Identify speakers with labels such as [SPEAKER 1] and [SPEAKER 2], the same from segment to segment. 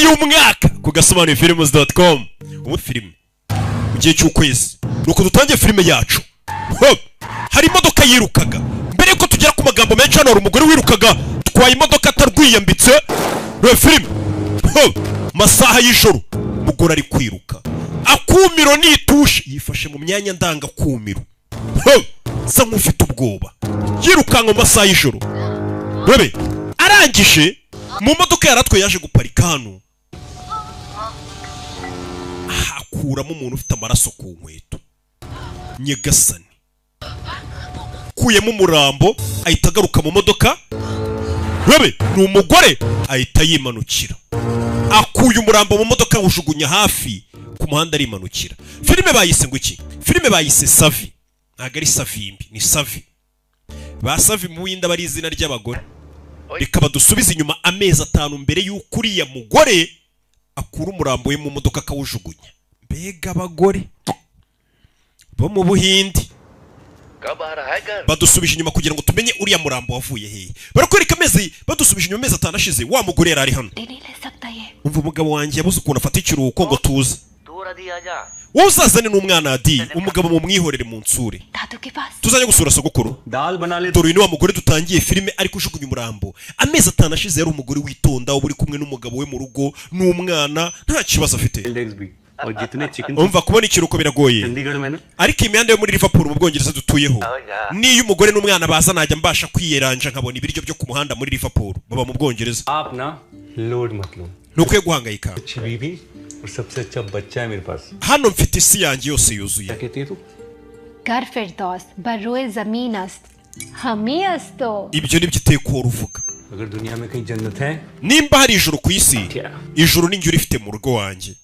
[SPEAKER 1] y'umwaka ku gasobanurifilms.com. Ubu filime mu gihe cy'ukwezi nuko dutangiye filime yacu. Hari imodoka yirukaga mbere yuko tugera ku magambo menshi. Hano hari umugore wirukaga twaye imodoka atarwiyambitse. Filime masaha y'ijoro umugore ari kwiruka akumiro nitushe yifashe mu myanya ndanga kumiro. Sa nk'ufite ubwoba yirukanka mu masaha y'ijoro. Bebe arangije mu modoka yaratwe yaje guparika hano. Akuramo umuntu ufite amaraso ku nkweto. Nyegasani kuyemo umurambo ahita agaruka mu modoka. Bebe ni umugore ahita yimanukira. Akuye umurambo mu modoka awujugunya hafi ku muhanda arimanukira. Filime bayise ngo iki? Filime bayise Savi. Ntago ari Savimbi, ni Savi. Ba Savi mu Buhinde bari izina ry'abagore. Reka badusubize inyuma amezi 5 mbere y'uko uriya mugore akura umurambo we mu modoka akawujugunya. Mbega abagore bo mu Buhinde badusubije inyuma kugira ngo tumenye uriya murambo wavuye hehe. Barakwereka amezi badusubije inyuma amezi 5 ashize wa mugore yari ari hano. Umva umugabo wanjye yabuze ukuntu afata ikiruhuko ngo tuze. Wowe uzazane n'umwana Adi umugabo mu mwihorere mu nsure. Tuzajya gusura sogokuru. Dore ni wa mugore dutangiye filime ari kujugunya umurambo. Amezi 5 ashize yari umugore witonda uri kumwe n'umugabo we mu rugo n'umwana nta kibazo afite. Umva kubona ikiruko biragoye. Ariko imihanda yo muri Liverpool mu Bwongereza dutuyeho niyo umugore n'umwana baza najya mbasha kwiyeranja nkabona ibiryo byo ku muhanda muri Liverpool baba mu Bwongereza. Nukwiye guhangayika. Hano mfite isi yanjye yose yuzuye. Ibyo nibyo iteko uruvuga. Nimba hari ijuru ku isi, ijuru ninjye urifite mu rugo wanjye.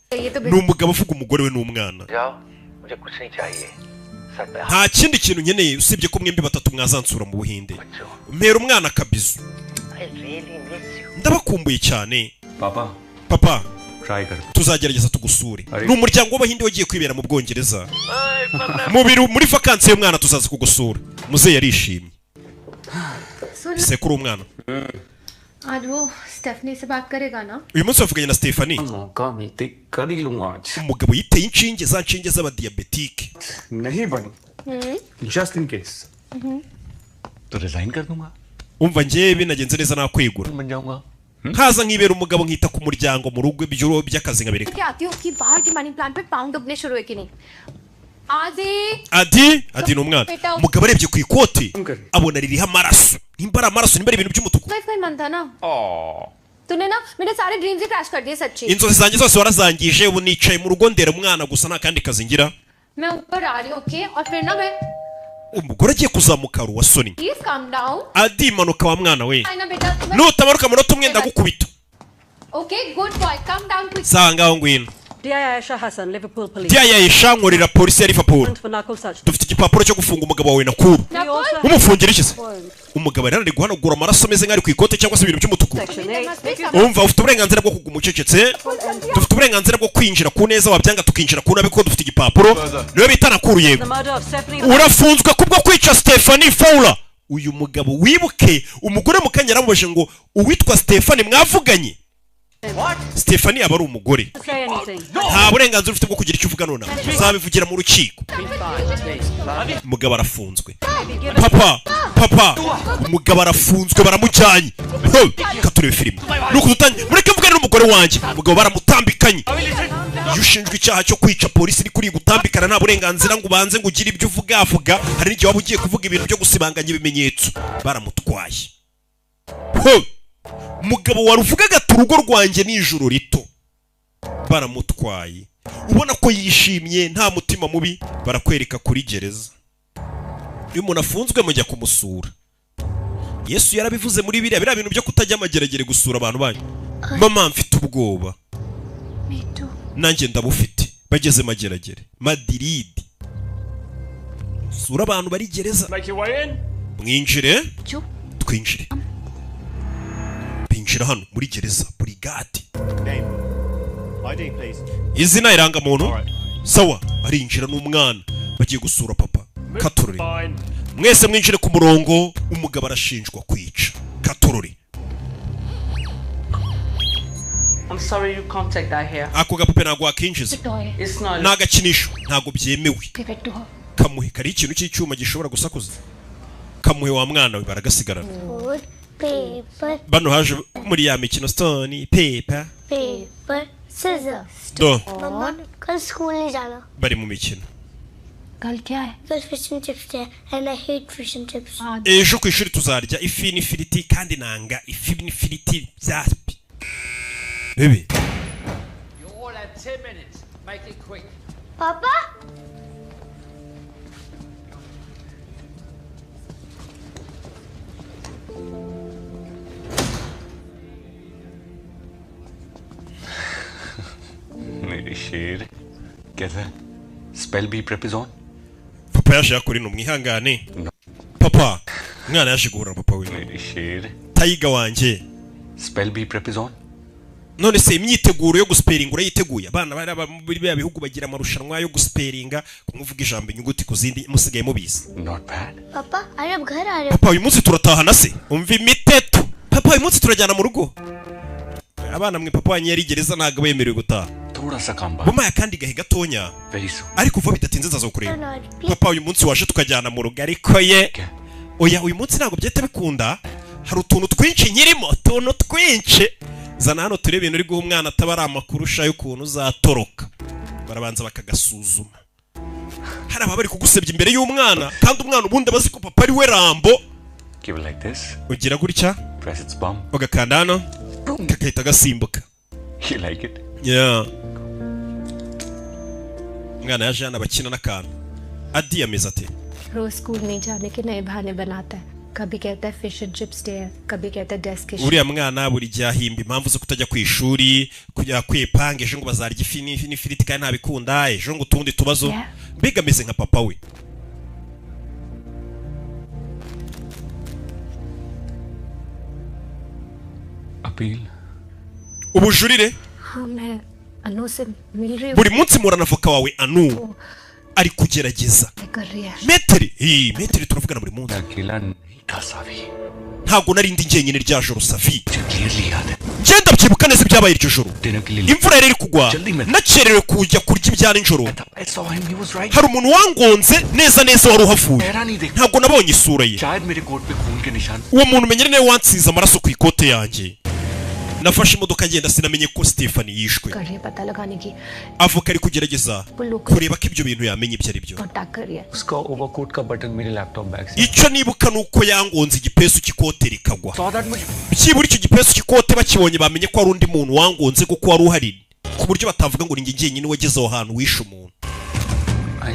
[SPEAKER 1] Ni umugabo uvuga umugore we n'umwana. Nta kindi kintu nkeneye usibye ko mwembi batatu mwazansura mu Buhinde. Mpera umwana kabizu. Ndabakumbuye cyane. Papa tuzagerageza tugusure. Ni umuryango w'Abahinde wagiye kwibera mu Bwongereza. Muri vacances y'umwana tuzaza kugusura. Muzehe yarishimye. Ese kuri umwana
[SPEAKER 2] आज वो स्टेफनी से बात करेगा ना?
[SPEAKER 1] uyu munsi wavuganye na Stephanie. Umugabo yiteye inshinge za nshinge z'abadiabetike.
[SPEAKER 3] नहीं बनी just in case तो resign कर दूंगा.
[SPEAKER 1] Umva njye binagenze neza nakwegura nkaza nkibera umugabo nkita ku muryango mu rugo ibyo by'akazi ngabereka.
[SPEAKER 2] क्या आती हो कि बाहर की मनी प्लांट पे पाउंड डूबने शुरू हुए कि नहीं?
[SPEAKER 1] Adi n'umwana umugabo arebye ku ikoti abona ririho amaraso. Nimba ari amaraso nimba ari ibintu by'umutuku. Inzozi zanjye zose warazangije ubu nicaye mu rugo ndera umwana gusa nta kandi kazi ngira. Umugore agiye kuzamuka ruwasoni. Adi manuka wa mwana we nutamaruka mu roto umwe ndagukubita. Sanga aho ngwino. Dia Aisha nkorera polisi ya Liverpool. Dufite igipapuro cyo gufunga umugabo wawe Nakuru. Umufungira iki se? Umugabo ari guhanagura amaraso ameze nk'ari ku ikote cyangwa se ibintu by'umutuku. Umva ufite uburenganzira bwo kuguma ucecetse. Dufite uburenganzira bwo kwinjira ku neza wabyanga tukinjira ku nabi ko dufite igipapuro. Niwe bita Nakuru yego. Urafunzwe kubwo kwica Stephanie Fowler. Uyu mugabo wibuke umugore mu kanya yaramubajije ngo uwitwa Stephanie mwavuganye. Stephanie aba ari umugore. Nta burenganzira ufite bwo kugira icyo uvuga none. Uzabivugira mu rukiko. Umugabo arafunzwe. Papa umugabo arafunzwe baramujyanye. Katurebe filime. Nuko dutangiye mureke mvugane n'umugore wanjye. Umugabo baramutambikanye. Iyo ushinjwe icyaha cyo kwica polisi ni kuri gutambikana nta burenganzira ngo ubanze ngo ugire ibyo uvuga. Hari n'igihe waba ugiye kuvuga ibintu byo gusibanganya ibimenyetso. Baramutwaye. Umugabo waruvugaga turugo rwanjye n'ijuru rito baramutwaye. Ubona ko yishimye nta mutima mubi barakwereka kuri gereza. Iyo umuntu afunzwe mujya kumusura. Yesu yarabivuze muri biriya bintu byo kutajya amageragere gusura abantu banyu. Mama mfite ubwoba. Nanjye ndabufite. Bageze mageragere Madrid. Sura abantu bari gereza. Mwinjire. Twinjire. Binjira hano muri gereza Brigade. Izina iranga muntu. Sawa arinjira n'umwana bagiye gusura papa. Katurore. Mwese mwinjire ku murongo. Umugabo arashinjwa kwica. Katurore.
[SPEAKER 4] I'm sorry you can't take that here.
[SPEAKER 1] ako gapupe ntago wakinjiza
[SPEAKER 4] It's not.
[SPEAKER 1] n'agakinisho ntago byemewe kamuhe kari ikintu cy'icyuma gishobora gusakuza kamuhe wa mwana we baragasigarana
[SPEAKER 5] paper
[SPEAKER 1] bano haje muri ya mikino stone paper
[SPEAKER 5] scissors
[SPEAKER 1] do
[SPEAKER 5] mama कल स्कूल नहीं जाना
[SPEAKER 1] bari mu mikino
[SPEAKER 2] कल क्या है
[SPEAKER 5] कल fish and chips है and I hate fish and chips
[SPEAKER 1] ejo ku ishuri tuzarya ifi n'ifiriti kandi nanga ifi n'ifiriti byapi bebe
[SPEAKER 6] You all have 10 minutes. Make it quick.
[SPEAKER 5] पापा
[SPEAKER 3] मेरी शेर कैसा है spell bee prep is on
[SPEAKER 1] papa yaje yakora ino mwihangane papa mwana yaje guhura papa we
[SPEAKER 3] मेरी शेर
[SPEAKER 1] tayiga wanje
[SPEAKER 3] spell bee prep is on
[SPEAKER 1] none se imyiteguro yo gusperinga urayiteguye abana bari muri bya bihugu bagira amarushanwa yo gusperinga kumuvuga ijambo inyuguti ku zindi musigaye mubizi
[SPEAKER 3] not bad
[SPEAKER 5] पापा आज आप घर आ रहे हो
[SPEAKER 1] papa uyu munsi turatahana se umva imiteto papa uyu munsi turajyana mu rugo abana mwe papa wanyu yari gereza ntago bemerewe gutaha
[SPEAKER 3] थोड़ा सा काम बात
[SPEAKER 1] bumaya kandi gahe gatonya
[SPEAKER 3] very so
[SPEAKER 1] ariko uva bidatinze nzaza kureba papa uyu munsi waje tukajyana mu rugo ariko ye oya uyu munsi ntago byete bikunda hari utuntu twinshi nyirimo utuntu twinshi zana hano turebe ibintu uri guha umwana atabara amakuru ushaye ukuntu uzatoroka barabanza bakagasuzuma hari ababa bari kugusebya imbere y'umwana kandi umwana ubundi abazi ko papa ari we Rambo
[SPEAKER 3] keep it like this
[SPEAKER 1] ugira gutya
[SPEAKER 3] press its bum
[SPEAKER 1] ugakanda hano kagahita gasimbuka
[SPEAKER 3] you like it
[SPEAKER 1] yeah mwana yaje hano abakina n'akantu adi yameze ate
[SPEAKER 2] रोज स्कूल नहीं जाने के नए बहाने बनाता है कभी कहता है फिश एंड चिप्स डे है कभी कहता है डेस्क के
[SPEAKER 1] uriya mwana buri gihe ahimba impamvu zo kutajya ku ishuri kujya kwipanga ejo ngo bazarya ifi n'ifiriti kandi ntabikunda ejo ngo utundi tubazo mbega ameze nka papa we
[SPEAKER 3] appeal
[SPEAKER 1] ubujurire
[SPEAKER 2] हाँ मैं अनु से मिल रही हूँ
[SPEAKER 1] buri munsi murana avoka wawe anu ari kugerageza
[SPEAKER 2] कर रही है
[SPEAKER 1] meteri turavugana buri munsi
[SPEAKER 3] अकेला नहीं था सावी
[SPEAKER 1] ntago nari ndi njyenyine rya joro savi
[SPEAKER 3] clearly याद है
[SPEAKER 1] ngenda byibuka neza ibyabaye iryo joro
[SPEAKER 3] dinner के लिए
[SPEAKER 1] imvura yari iri kugwa nakererewe kujya kurya ibya nijoro
[SPEAKER 3] I saw him he was right
[SPEAKER 1] hari umuntu wangonze neza neza wari uhavuye
[SPEAKER 3] चेहरा नहीं देखा
[SPEAKER 1] ntago nabonye isura ye
[SPEAKER 3] शायद मेरे कोट पे खून के निशान
[SPEAKER 1] uwo muntu menyere nawe wansize amaraso ku ikote yanjye nafashe imodoka ngenda sinamenye ko Stephanie yishwe
[SPEAKER 2] कर रही है पता लगाने की
[SPEAKER 1] avoka ari kugerageza kureba ko ibyo bintu yamenye ibyo ari byo
[SPEAKER 2] contact कर रही है
[SPEAKER 3] उसका ओवरकोट का बटन मेरे लैपटॉप बैग से
[SPEAKER 1] icyo nibuka nuko yangonze igipesu cy'ikote rikagwa
[SPEAKER 3] saw that मुझे
[SPEAKER 1] byibura icyo gipesu cy'ikote bakibonye bamenye ko ari undi muntu wangonze kuko wari uhari ku buryo batavuga ngo ni njye njyenyine wageze aho hantu wishe umuntu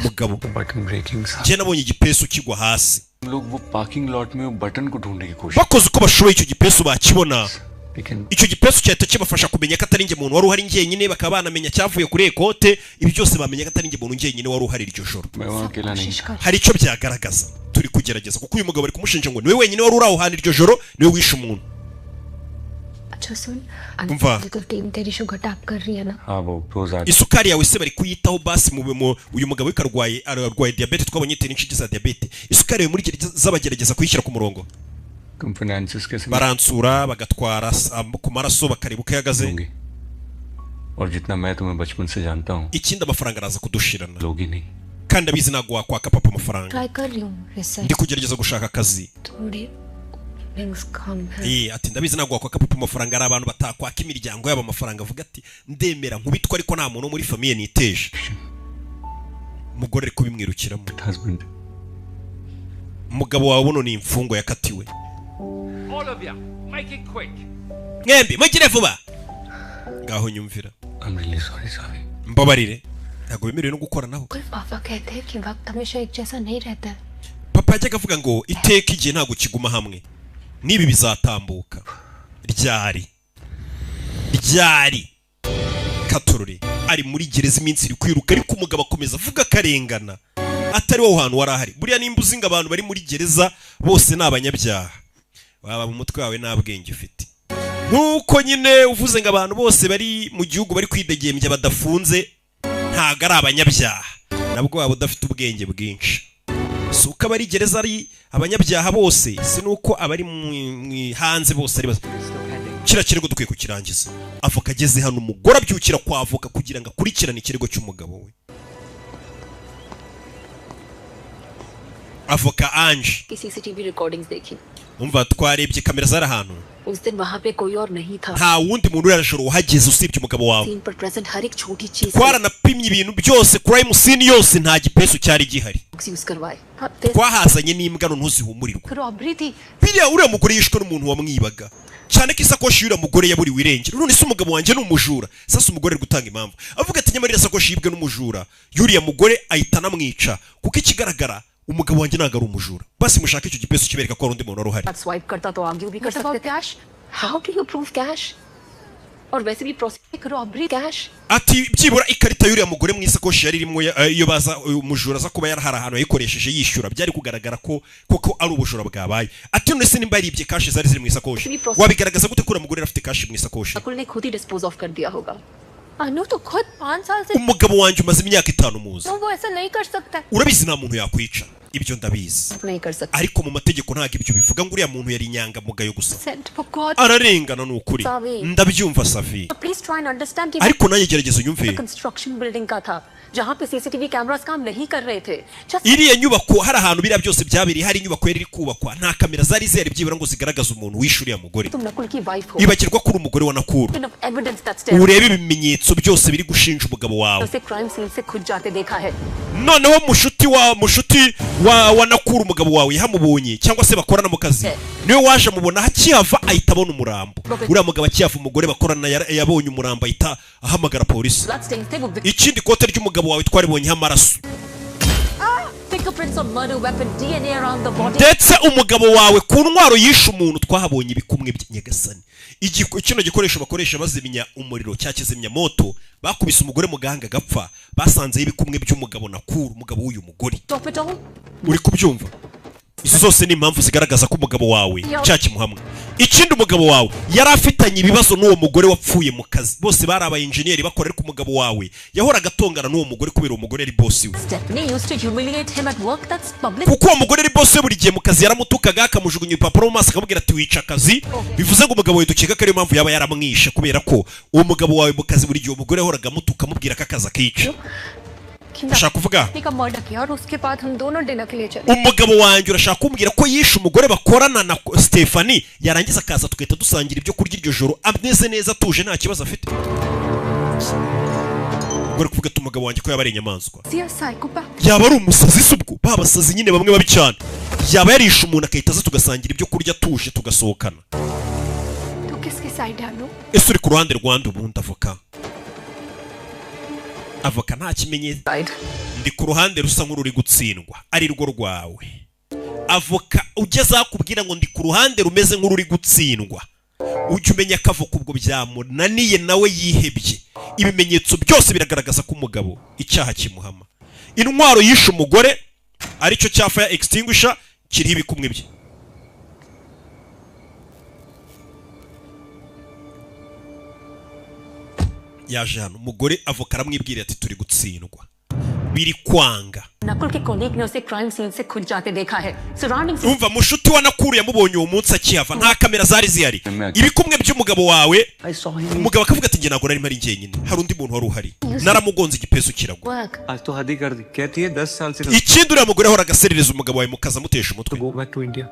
[SPEAKER 1] mugabo
[SPEAKER 3] button breaking था
[SPEAKER 1] njye nabonye igipesu kigwa hasi
[SPEAKER 3] हम लोग वो parking lot में वो बटन को ढूंढने की कोशिश
[SPEAKER 1] bakoze uko bashoboye icyo gipesu bakibona
[SPEAKER 3] लेकिन
[SPEAKER 1] icyo gipesu cyahita kibafasha kumenya ko atari njye muntu wari uhari njyenyine bakaba banamenya cyavuye kuri ekote ibi byose bamenya ko atari njye muntu njyenyine wari uhari iryo joro
[SPEAKER 3] मैं वहाँ अकेला नहीं था
[SPEAKER 1] hari icyo byagaragaza turi kugerageza kuko uyu mugabo ari kumushinja ngo niwe wenyine wari uri aho hantu iryo joro niwe wishe umuntu
[SPEAKER 2] अच्छा सुन
[SPEAKER 1] umva
[SPEAKER 2] तो टीम तेरी sugar tap कर रही है ना
[SPEAKER 3] हाँ वो रोज आती
[SPEAKER 1] isukari yawe se bari kuyitaho basi mu uyu mugabo we arwaye diabete twabonye itera inshinge za diabete isukari yawe muri z'abagerageza kuyishyira ku murongo
[SPEAKER 3] finances के
[SPEAKER 1] baransura bagatwara ku maraso bakareba uko ihagaze
[SPEAKER 3] और जितना मैं तुम्हें बचपन से जानता हूँ
[SPEAKER 1] ikindi amafaranga araza kudushirana
[SPEAKER 3] लोग ही नहीं
[SPEAKER 1] kandi abizi ntabwo wakwaka papa amafaranga
[SPEAKER 2] try कर रही हूँ research
[SPEAKER 1] ndi kugerageza gushaka akazi
[SPEAKER 2] थोड़ी रिंग्स कम है
[SPEAKER 1] ati ndabizi ntabwo wakwaka papa amafaranga ari abantu batakwaka imiryango yabo amafaranga avuga ati ndemera nkubitwa ariko nta muntu wo muri famiye niteje umugore ari kubimwirukiramo
[SPEAKER 3] husband
[SPEAKER 1] umugabo wawe buno ni imfungwa yakatiwe
[SPEAKER 6] All of you, make it quick.
[SPEAKER 1] mwembi mugire vuba ngaho nyumvira
[SPEAKER 3] I'm really sorry Savi
[SPEAKER 1] mbabarire ntabwo bemerewe no gukoranaho
[SPEAKER 2] कुल पापा कहते हैं कि वक्त हमेशा एक जैसा नहीं रहता है
[SPEAKER 1] papa yajyaga avuga ngo iteka igihe ntabwo kiguma hamwe n'ibi bizatambuka ryari katorore ari muri gereza iminsi iri kwiruka ariko umugabo akomeza avuga akarengana atari wowe hantu wari ahari buriya nimba uzi ngo abantu bari muri gereza bose ni abanyabyaha waba mu mutwe wawe nta bwenge ufite nk'uko nyine uvuze ngo abantu bose bari mu gihugu bari kwidegembya badafunze ntabwo ari abanyabyaha nabwo waba udafite ubwenge bwinshi si uko abari gereza ari abanyabyaha bose si nuko abari hanze bose ari kira kirego dukwiye kukirangiza. Avoka ageze hano umugore abyukira kwa avoka kugira ngo akurikirane ikirego cy'umugabo we. Avoka Ange
[SPEAKER 7] CCTV recordings देखी.
[SPEAKER 1] umva twarebye kamera zari ahantu.
[SPEAKER 7] उस दिन वहाँ पे कोई और नहीं था.
[SPEAKER 1] Nta wundi muntu urashobora uhageze usibye umugabo wawe.
[SPEAKER 7] Scene पर present हर एक छोटी चीज.
[SPEAKER 1] Twaranapimye ibintu byose crime scene yose nta gipesu cyari gihari.
[SPEAKER 7] use करवाए.
[SPEAKER 1] Twahazanye n'imbwa ntuzihumurirwa.
[SPEAKER 7] Robbery थी.
[SPEAKER 1] Biriya uriya mugore yishwe n'umuntu wamwibaga. Cyane ko isakoshi y'uriya mugore yaburiwe irengero. None se umugabo wanjye ni umujura. Sasa umugore ari gutanga impamvu. Avuga ati nyamara isakoshi yibwe n'umujura. Yuriya mugore ahita anamwica. Kuko ikigaragara umugabo wanjye ntago ari umujura. Basi mushaka icyo gipesu kibereka ko ari undi muntu wari.
[SPEAKER 7] Swipe करता तो आगे भी कर सकते थे. Cash? How do you prove cash? और वैसे भी prosecute robbery cash.
[SPEAKER 1] Ati byibura ikarita y'uriya mugore mu isakoshi yari irimo iyo baza umujura za kuba yarahara ahantu yayikoresheje yishyura byari kugaragara ko koko ari ubujura bwabaye. Ati none se nimba yaribye cash zari ziri mu isakoshi wabigaragaza gute ko uriya mugore afite cash mu isakoshi?
[SPEAKER 7] अकुल ने खुद ही dispose off कर दिया होगा.
[SPEAKER 2] अनु तो खुद 5 साल से
[SPEAKER 1] umugabo wanjye umaze imyaka 5 muzi.
[SPEAKER 2] वो ऐसा नहीं कर सकता.
[SPEAKER 1] Urabizi nta muntu yakwica. Ibyo ndabizi.
[SPEAKER 7] नहीं कर सकता.
[SPEAKER 1] Ariko mu mategeko ntago ibyo bivuga ngo uriya muntu yari inyanga mugayo gusa.
[SPEAKER 2] Sent for God.
[SPEAKER 1] Ararengana n'ukuri. Ndabyumva Safi.
[SPEAKER 2] Please try and understand.
[SPEAKER 1] Ariko nanjye gerageza unyumve.
[SPEAKER 7] Construction building का था. जहाँ पे CCTV cameras काम नहीं कर रहे थे.
[SPEAKER 1] Iriya nyubako hari ahantu biriya byose byabiri hari inyubako yari kubakwa nta kamera zari zihari byibura ngo zigaragaza umuntu wishuriye umugore.
[SPEAKER 7] तुम नकुल की wife हो.
[SPEAKER 1] Ibakirwa kuri umugore wa Nakuru.
[SPEAKER 7] Evidence that's there.
[SPEAKER 1] Urebe ibimenyetso byose biri gushinja umugabo wawe.
[SPEAKER 7] उसे crime scene से खुद जाते देखा है.
[SPEAKER 1] Noneho mushuti wa Nakuru umugabo wawe yahamubonye cyangwa se bakorana mu kazi. Niwe waje mubona hakihava ahita abona umurambo. Uriya mugabo akihava umugore bakorana yabonye umurambo ahita ahamagara polisi. Ikindi kote ry'umugabo wawe twaribonye amaraso.
[SPEAKER 7] Fingerprints on murder weapon, DNA around the body.
[SPEAKER 1] Ndetse umugabo wawe ku ntwaro yishe umuntu twahabonye ibikumwe by'inyagasani. Kino gikoresho bakoresha bazimya umuriro cyakizimya moto bakubise umugore mu gahanga gapfa basanze ibikumwe by'umugabo Nakuru umugabo w'uyu mugore. Uri kubyumva? Izo zose ni impamvu zigaragaza ko umugabo wawe cyakimuhamwe. Ikindi umugabo wawe yari afitanye ibibazo n'uwo mugore wapfuye mu kazi. Bose bari aba engineer bakorera ku mugabo wawe. Yahoraga atongana n'uwo mugore kubera uwo mugore ari boss we.
[SPEAKER 7] Stephanie used to humiliate him at work. That's public.
[SPEAKER 1] Kuko uwo mugore ari boss we buri gihe mu kazi yaramutukaga akamujugunya ipapuro mu maso akamubwira ati wica akazi. Bivuze ngo umugabo we dukeka ko ari impamvu yaba yaramwishe kubera ko uwo mugabo wawe mu kazi buri gihe umugore yahoraga amutuka amubwira ko akazi akica. Urashaka kuvuga umugabo wanjye urashaka kumbwira ko yishe umugore bakorana na Stephanie yarangiza akaza tugahita dusangira ibyo kurya iryo joro ameze neza atuje nta kibazo afite. Ugomba kuvuga ati umugabo wanjye ko yaba ari inyamaswa yaba ari umusazi se ubwo babasazi nyine bamwe babi cyane yaba yarishe umuntu akahita aza tugasangira ibyo kurya tuje tugasohokana. Ese uri ku ruhande rwanda ubundi avoka avoka nta kimenyetso ndi ku ruhande rusa nk'ururi gutsindwa ari rwo rwawe. Avoka ugeze akubwira ngo ndi ku ruhande rumeze nk'ururi gutsindwa ujye umenya ko avoka ubwo byamunaniye nawe yihebye. Ibimenyetso byose biragaragaza ko umugabo icyaha kimuhama. Intwaro yishe umugore aricyo cya fire extinguisher kiriho ibikumwe bye. Yaje hano umugore avoka aramwibwira ati turi gutsindwa biri kwanga.
[SPEAKER 7] Nakul के colleague ने उसे crime scene से खुद जाते देखा है. Surroundings.
[SPEAKER 1] Umva mushuti wa Nakuru yamubonye uwo munsi akihava nta kamera zari zihari. Ibikumwe by'umugabo wawe umugabo akavuga ati nge ntabwo nari mpari njyenyine hari undi muntu wari uhari naramugonze igipesu kiragwa.
[SPEAKER 3] आज तो हद ही कर दी कहती है 10 साल से.
[SPEAKER 1] Ikindi uriya mugore ahora agaserereza umugabo wawe mukaza amutesha umutwe.
[SPEAKER 3] Go back to India.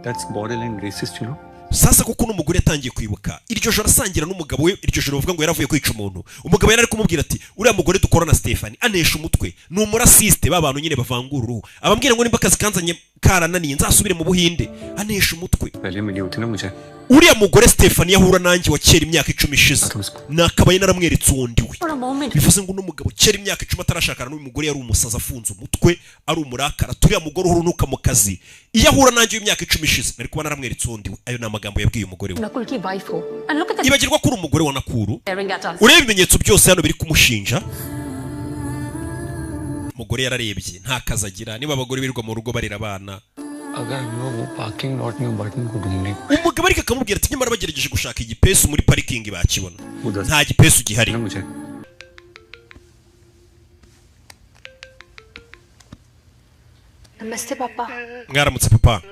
[SPEAKER 3] That's borderline racist, you know.
[SPEAKER 1] Sasa kuko n'umugore yatangiye kwibuka iryo joro asangira n'umugabo we iryo joro bavuga ngo yaravuye kwica umuntu. Umugabo yari ari kumubwira ati uriya mugore dukorana Stephanie anesha umutwe ni umurasiste babantu nyine bavangura uruhu abambwira ngo nimba akazi kanzanye karananiye nzasubire mu Buhinde anesha umutwe.
[SPEAKER 3] पहले मिली होती ना मुझे.
[SPEAKER 1] Uriya mugore Stephanie yahura nanjye wa kera imyaka 10 ishize nakabaye naramweretse undi we. Bivuze ngo n'umugabo kera imyaka 10 atarashakana n'uyu mugore yari umusaza afunze umutwe ari umurakara turiya mugore urunuka mu kazi iyo ahura nanjye imyaka 10 ishize nari kuba naramweretse undi we. Ayo namagambo yabwiye umugore we.
[SPEAKER 7] Nakul की wife हो. And look at the
[SPEAKER 1] Ibagirwa kuri umugore wa Nakuru. Urebe ibimenyetso byose hano biri kumushinja. Umugore yararebye nta kazi agira niba abagore birirwa mu rugo barira abana.
[SPEAKER 3] अगर वो parking lot में बटन को ढूंढने
[SPEAKER 1] umugabo ariko akamubwira ati nyamara bagerageje gushaka igipesu muri parking bakibona nta gipesu gihari.
[SPEAKER 2] नमस्ते पापा.
[SPEAKER 1] Mwaramutse papa.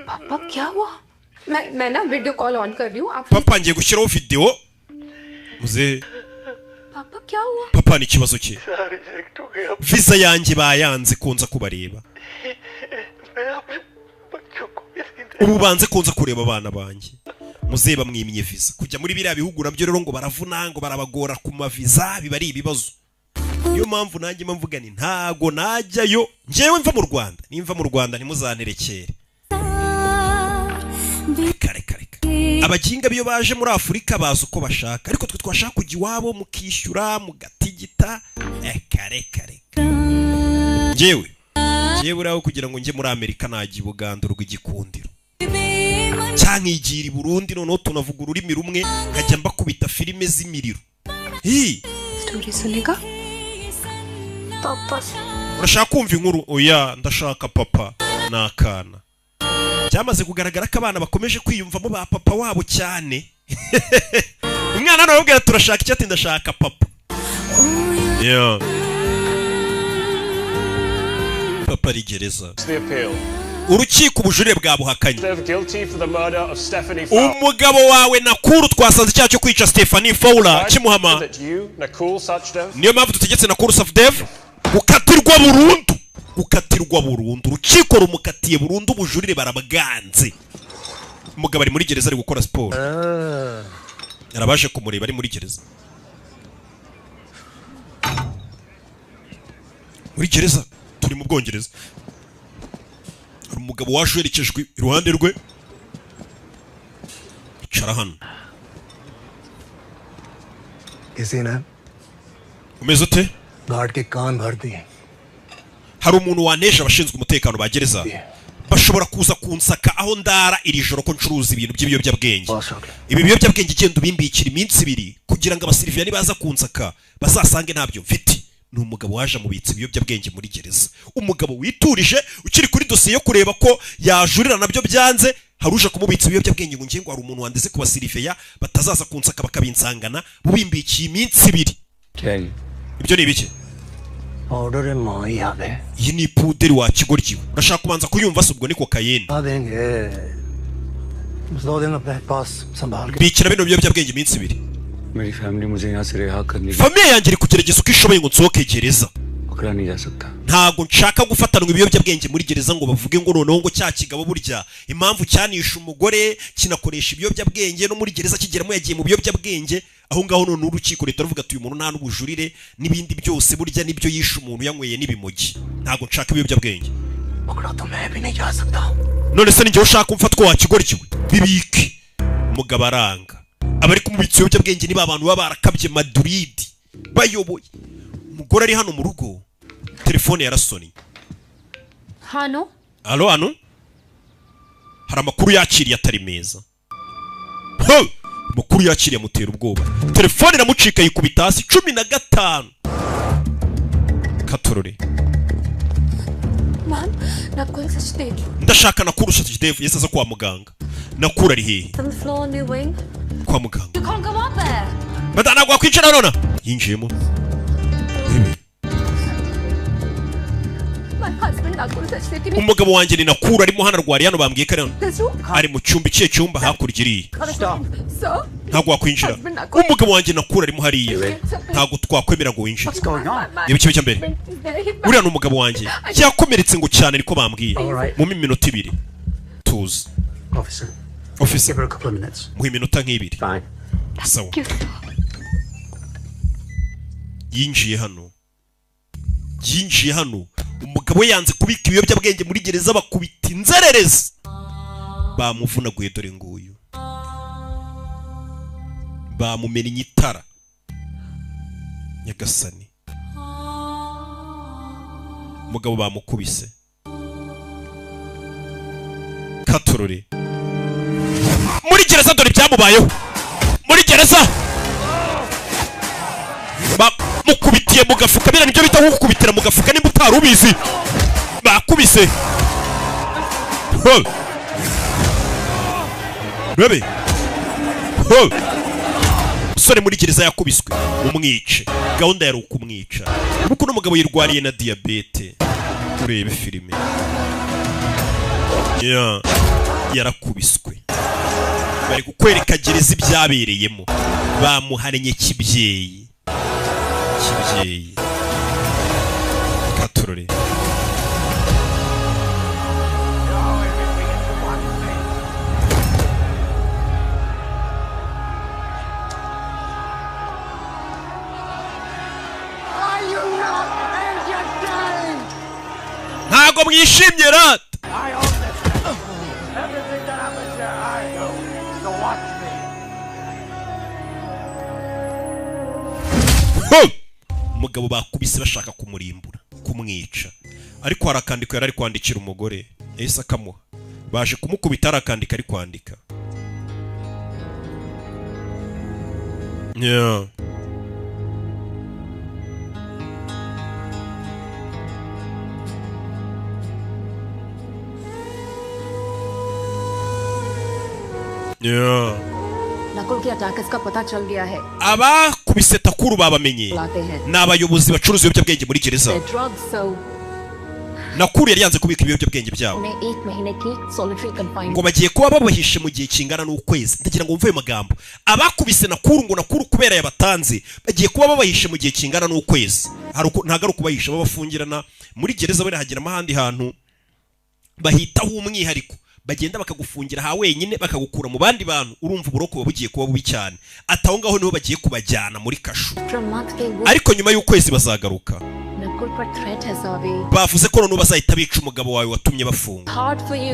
[SPEAKER 2] पापा क्या हुआ?
[SPEAKER 7] मैं ना वीडियो कॉल ऑन कर रही हूँ आप
[SPEAKER 1] papa ngiye gushyiraho video muze
[SPEAKER 7] पापा क्या हुआ
[SPEAKER 1] papa ni kibazo ki visa yanjye bayanze kunza kubareba ubu banze kunza kureba abana banjye muze bamwimye visa kujya muri biriya bihugu nabyo rero ngo baravuna ngo barabagora ku maviza biba ari ibibazo niyo mpamvu nanjye mvuga ni ntago najyayo njyewe mva mu Rwanda nimva mu Rwanda ntimuzanterekere kare abaginga biyo baje muri Afurika baza uko bashaka ariko twe twashaka kujya iwabo mukishyura mugatigita kare njyewe uraho kugira ngo njye muri Amerika najya Buganda rw'igikundiro cyangwa igira i Burundi noneho tunavuga ururimi rumwe nkajya mbakubita filime z'imiriro
[SPEAKER 7] story सुनेगा
[SPEAKER 5] पापा
[SPEAKER 1] urashaka kumva inkuru oya ndashaka papa nakana cyamaze kugaragara ko abana bakomeje kwiyumvamo ba papa wabo cyane umwana nawe ubwira turashaka icyo ati ndashaka papa papa ari gereza urukiko ubujurire bwabuhakanye umugabo wawe Nakuru twasanze icyaha cyo kwica Stephanie Fowler kimuhama niyo mpamvu dutegetse Nakuru Safdev gukatirwa burundu urukiko rumukatiye burundu ubujurire barabaganze umugabo ari muri gereza ari gukora siporo arabaje kumureba ari muri gereza turi mu Bwongereza hari umugabo waje yerekejwe iruhande rwe icara hano umeze ute
[SPEAKER 8] guard के कान भर दिए
[SPEAKER 1] hari umuntu wanesha abashinzwe umutekano ba gereza bashobora kuza kunsaka aho ndara iri joro ko ncuruza ibintu by'ibiyobyabwenge ibi biyobyabwenge igenda ubimbikira iminsi 2 kugira ngo abasiriviyani baza kunsaka bazasange ntabyo mfite ni umugabo waje mubitse ibiyobyabwenge muri gereza umugabo witurije ukiri kuri dosiye yo kureba ko yajurira nabyo byanze haruje kumubitsa ibiyobyabwenge ngo ngiye ngo hari umuntu wandeze ku basiriviya batazaza kunsaka bakabinsangana bubimbikiye iminsi 2 ibyo ni ibiki
[SPEAKER 8] order है मां ही आ गए
[SPEAKER 1] iyi ni puderi wa kigoryiwe urashaka kubanza kuyumva se ubwo niko kayeni
[SPEAKER 8] आ देंगे बस 2 दिन अपने पास संभाल के
[SPEAKER 1] bikira bino biyobyabwenge iminsi 2
[SPEAKER 3] मेरी फैमिली मुझे यहाँ से रिहा करने
[SPEAKER 1] famiye yanjye iri kugerageza uko ishoboye ngo nsohoke gereza
[SPEAKER 3] पकड़ा नहीं जा सकता
[SPEAKER 1] ntago nshaka gufatanwa ibiyobyabwenge muri gereza ngo bavuge ngo noneho ngo cya kigabo burya impamvu cyanisha umugore kinakoresha ibiyobyabwenge no muri gereza kigeramo yagiye mu biyobyabwenge aho ngaho none urukiko leta ruvuga ati uyu muntu nta n'ubujurire n'ibindi byose burya nibyo yishe umuntu yanyweye n'ibimogi ntago nshaka ibiyobyabwenge
[SPEAKER 8] पकड़ा तो मैं भी नहीं जा सकता
[SPEAKER 1] none se ninjye ushaka umfatwa wa kigoryiwe bibike umugabo aranga abari kumubitsa ibiyobyabwenge niba abantu baba barakabye maduridi bayoboye umugore ari hano mu rugo telefone yarasoni
[SPEAKER 7] hano
[SPEAKER 1] hano hari amakuru yakiriye atari meza amakuru yakiriye amutera ubwoba telefone iramucika yikubita hasi 15 katorore
[SPEAKER 7] Nakuru Sachdev
[SPEAKER 1] ndashaka Nakuru Sachdev yese aza kwa muganga Nakuru ari hehe kwa muganga
[SPEAKER 7] You can't go up there
[SPEAKER 1] badana gwa kwicara nona yinjiyemo umugabo wanjye ni Nakuru arimo hano arwari hano bambwiye ko ari mu cyumba ikihe cyumba hakurya iriya ntabwo wakwinjira umugabo wanjye Nakuru arimo hariya ntabwo twakwemera ngo winjire niba ikibi cya mbere uriya ni umugabo wanjye yakomeretse ngo cyane niko bambwiye mu minota 2 tuzi officer mu minota nk'ibiri sawa yinjiye hano umugabo yanze kubika ibiyobyabwenge muri gereza bakubita inzererezi bamuvunaguye dore nguyu bamumennye itara nyagasani umugabo bamukubise katorore muri gereza dore byamubayeho muri gereza mukubitiye mu gafuka bira nibyo bita gukubitira mu gafuka nimba utari ubizi bakubise bebe sore muri gereza yakubiswe umwice gahunda yari ukumwica kuko no mugabo yirwariye na diabete urebe filime yarakubiswe bari kukwereka gereza ibyabereyemo bamuharanye kibyeyi katurore ntago mwishimye rat umugabo bakubise bashaka kumurimbura kumwica ariko harakandika yari ari kwandikira umugore yahise akamuha baje kumukubita harakandika ari kwandika
[SPEAKER 7] Nakul की अटैक का पता चल गया है
[SPEAKER 1] abakubise takuru babamenye n'abayobozi bacuruza ibiyobyabwenge muri gereza nakuru yari yanze kubika ibiyobyabwenge byabo ngo bagiye kuba babahishe mu gihe kingana n'ukwezi ndagira ngo mvuye magambo abakubise nakuru ngo nakuru kubera yabatanze bagiye kuba babahishe mu gihe kingana n'ukwezi ntago ari kubahisha babafungirana muri gereza bari hagira amahandi hantu bahitaho umwihariko bagenda bakagufungira ha wenyine bakagukura mu bandi bantu urumva uburoko bugiye kuba bubi cyane ataho ngaho niho bagiye kubajyana muri kashu ariko nyuma y'ukwezi bazagaruka bavuze ko none bazahita bica umugabo wawe watumye bafunga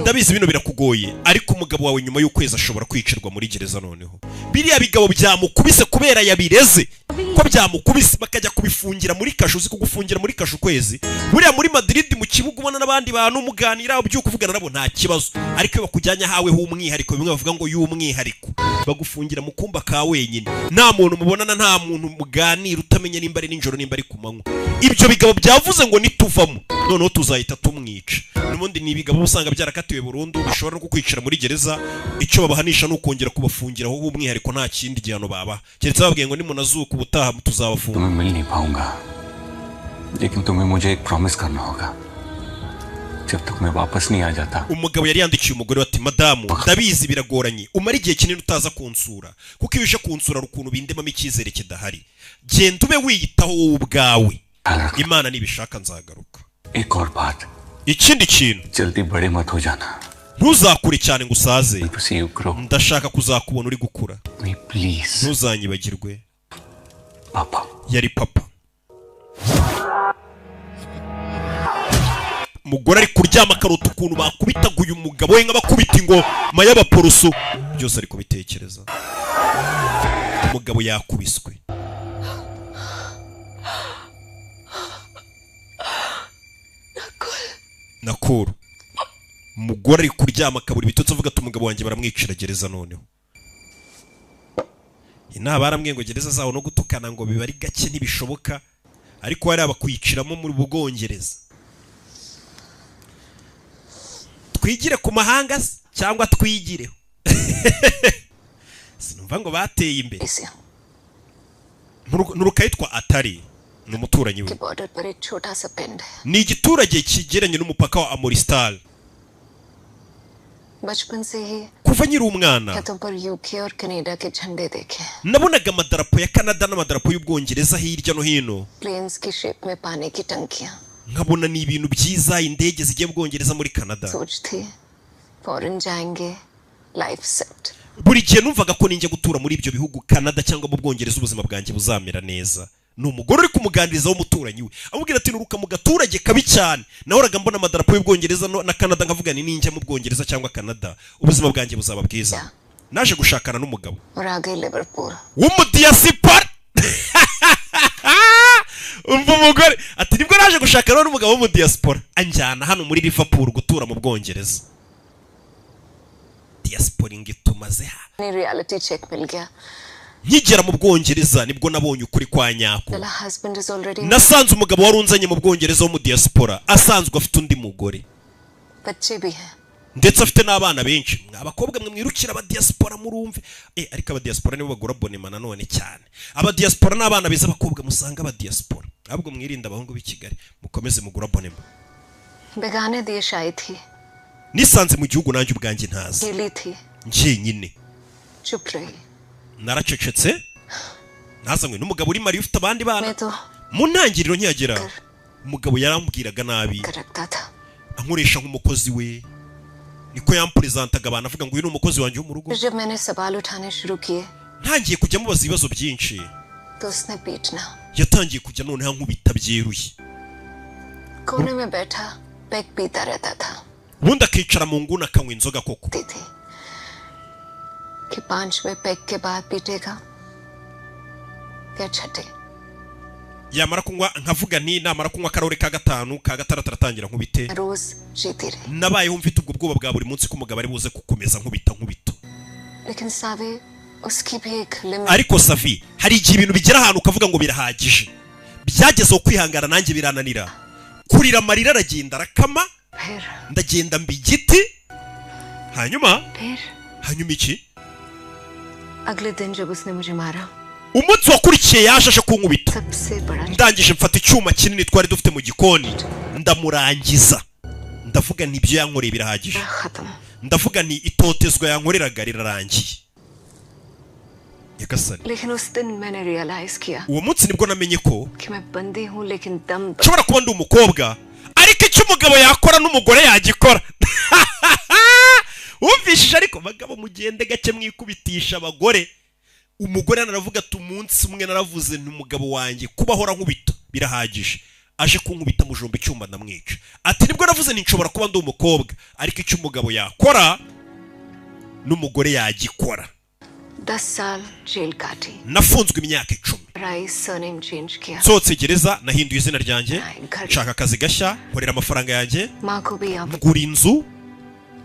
[SPEAKER 1] ndabizi bino birakugoye ariko umugabo wawe nyuma y'ukwezi ashobora kwicirwa muri gereza noneho biriya bigabo byamukubise kubera yabireze ko byamukubise bakajya kubifungira muri kashu uzi kugufungira muri kashu kwezi buriya muri Madrid mu kibuga ubona n'abandi bantu muganira ubyuka uvugana nabo nta kibazo ariko iyo bakujyanye hawe h'umwihariko bimwe bavuga ngo y'umwihariko bagufungira mu kumba ka wenyine nta muntu mubonana nta muntu muganira utamenya nimba ari ninjoro nimba ari ku manywa ibyo bigabo byavuze ngo nituvamo noneho tuzahita tumwica n'ubundi ni ibigabo usanga byarakatiwe burundu bishobora no kukwicira muri gereza icyo babahanisha no kongera kubafungira aho umwihariko nta kindi gihano baba keretse babwiye ngo nimunazuka ubutaha tuzabafunga
[SPEAKER 3] तुम्हें मिल नहीं पाऊंगा लेकिन तुम्हें मुझे एक प्रॉमिस करना होगा जब तक मैं वापस नहीं आ जाता
[SPEAKER 1] umugabo yari yandikiye umugore ati madamu ndabizi biragoranye umara igihe kinini utaza kunsura kuko iyo uje kunsura rukuntu bindemamo icyizere kidahari genda ube wiyitaho wowe ubwawe imana nibishaka nzagaruka
[SPEAKER 3] एक और बात
[SPEAKER 1] ikindi kintu
[SPEAKER 3] जल्दी बड़े मत हो जाना
[SPEAKER 1] ntuzakure cyane ngo usaze ndashaka kuzakubona uri gukura
[SPEAKER 3] please
[SPEAKER 1] ntuzanyibagirwe
[SPEAKER 3] papa
[SPEAKER 1] yari papa umugore ari kuryama karota ukuntu bakubitaguye umugabo we nk'abakubita ingoma y'abaporoso byose ari kubitekereza umugabo yakubiswe nakuru umugore ari kuryama akabura ibitotsi avuga ati umugabo wanjye baramwicira gereza noneho inaba barambwiye ngo gereza zawo no gutukana ngo biba ari gake ntibishoboka ariko hari abakwiciramo muri Bwongereza twigire ku mahanga cyangwa twigireho sinumva ngo bateye imbere nurukayitwa atari n'umuturanyi we ni igiturage kigeranye n'umupaka wa Amoristal kuva nyiri umwana nabonaga amadarapo ya Canada n'amadarapo y'Ubwongereza hirya no hino nkabona ni ibintu byiza indege zigiye mu Bwongereza muri Canada buri gihe numvaga ko ninjye gutura muri ibyo bihugu Canada cyangwa mu Bwongereza ubuzima bwanjye buzamera neza n'umugore uri kumuganiriza w'umuturanyi we amubwira ati nuruka mu gaturage kabi cyane nahoraga mbona amadarapo y'Ubwongereza na Canada nkavuga ni ninjye mu Bwongereza cyangwa Canada ubuzima bwanjye buzaba bwiza naje gushakana n'umugabo w'umudiaspora umva umugore ati nibwo naje gushakana n'umugabo w'umudiaspora anjyana hano muri Liverpool gutura mu Bwongereza diaspora ingitumaze ha
[SPEAKER 7] ni reality check मिल गया
[SPEAKER 1] nkigera mu Bwongereza nibwo nabonye ukuri kwa nyako nasanze umugabo warunzanye mu Bwongereza wo mu diaspora asanzwe afite undi mugore ndetse afite n'abana benshi abakobwa mwe mwirukira aba diaspora murumve ariko aba diaspora nibo bagura bonema nanone cyane aba diaspora n'abana beza abakobwa musanga aba diaspora ahubwo mwirinda abahungu b'i Kigali mukomeze mugura bonema
[SPEAKER 7] begane desh aayi thi
[SPEAKER 1] nisanze mu gihugu nanjye ubwanjye ntazi njye nyine
[SPEAKER 7] चुप रही
[SPEAKER 1] naracecetse nazanywe n'umugabo uri mari ufite abandi bana mu ntangiriro nkiyagera umugabo yarambwiraga nabi ankoresha nk'umukozi we niko yampresentaga abantu avuga ngo uyu ni umukozi wanjye wo mu rugo
[SPEAKER 7] जब मैंने सवाल उठाने शुरू किए
[SPEAKER 1] ntangiye kujya mubaza ibibazo byinshi
[SPEAKER 7] तो उसने पीटना
[SPEAKER 1] yatangiye kujya noneho nkubita byeruye
[SPEAKER 7] कोने में बैठा पैक पीता रहता था
[SPEAKER 1] ubundi akicara mu nguni akanywa inzoga koko
[SPEAKER 7] कि 5वें पैक के बाद पीटेगा क्या छठे
[SPEAKER 1] yamara kunywa nkavuga nti namara kunywa karore ka gatanu ka gatandatu aratangira nkubite
[SPEAKER 7] रोज जीती रही
[SPEAKER 1] nabayeho mfite ubwo bwoba bwa buri munsi ko umugabo ari buze gukomeza nkubita
[SPEAKER 7] लेकिन सावे उसकी भी एक limit
[SPEAKER 1] ariko Savi hari igihe ibintu bigera ahantu ukavuga ngo birahagije byagezeho kwihangana nanjye birananira kurira amarira aragenda arakama ndagenda mbi igiti hanyuma iki
[SPEAKER 7] अगले दिन जब उसने मुझे मारा
[SPEAKER 1] umunsi wakurikiye yaje aje kunkubita ndangije mfata icyuma kinini twari dufite mu gikoni ndamurangiza ndavuga nti ibyo yankoreye birahagije ndavuga nti itotezwa yankoreraga rirarangiye yagasani
[SPEAKER 7] लेकिन उस दिन मैंने रियलाइज किया
[SPEAKER 1] uwo munsi nibwo namenye ko
[SPEAKER 7] कि मैं बंदी हूं लेकिन दम
[SPEAKER 1] nshobora kuba ndi umukobwa ariko icyo umugabo yakora n'umugore yagikora wumvishije ariko bagabo mugende gake mwikubitisha abagore umugore anaravuga ati umunsi umwe naravuze nti umugabo wanjye kubahora nkubita birahagije aje kunkubita mujomba icyuma ndamwica ati nibwo navuze nti nshobora kuba ndi umukobwa ariko icyo umugabo yakora n'umugore yagikora
[SPEAKER 7] 10 साल जेल काटी
[SPEAKER 1] nafunzwe imyaka 10
[SPEAKER 7] rice surname change किया
[SPEAKER 1] nsohotse gereza nahinduye izina ryanjye nshaka akazi gashya nkorera amafaranga yanjye
[SPEAKER 7] मां को भी आप
[SPEAKER 1] ngura inzu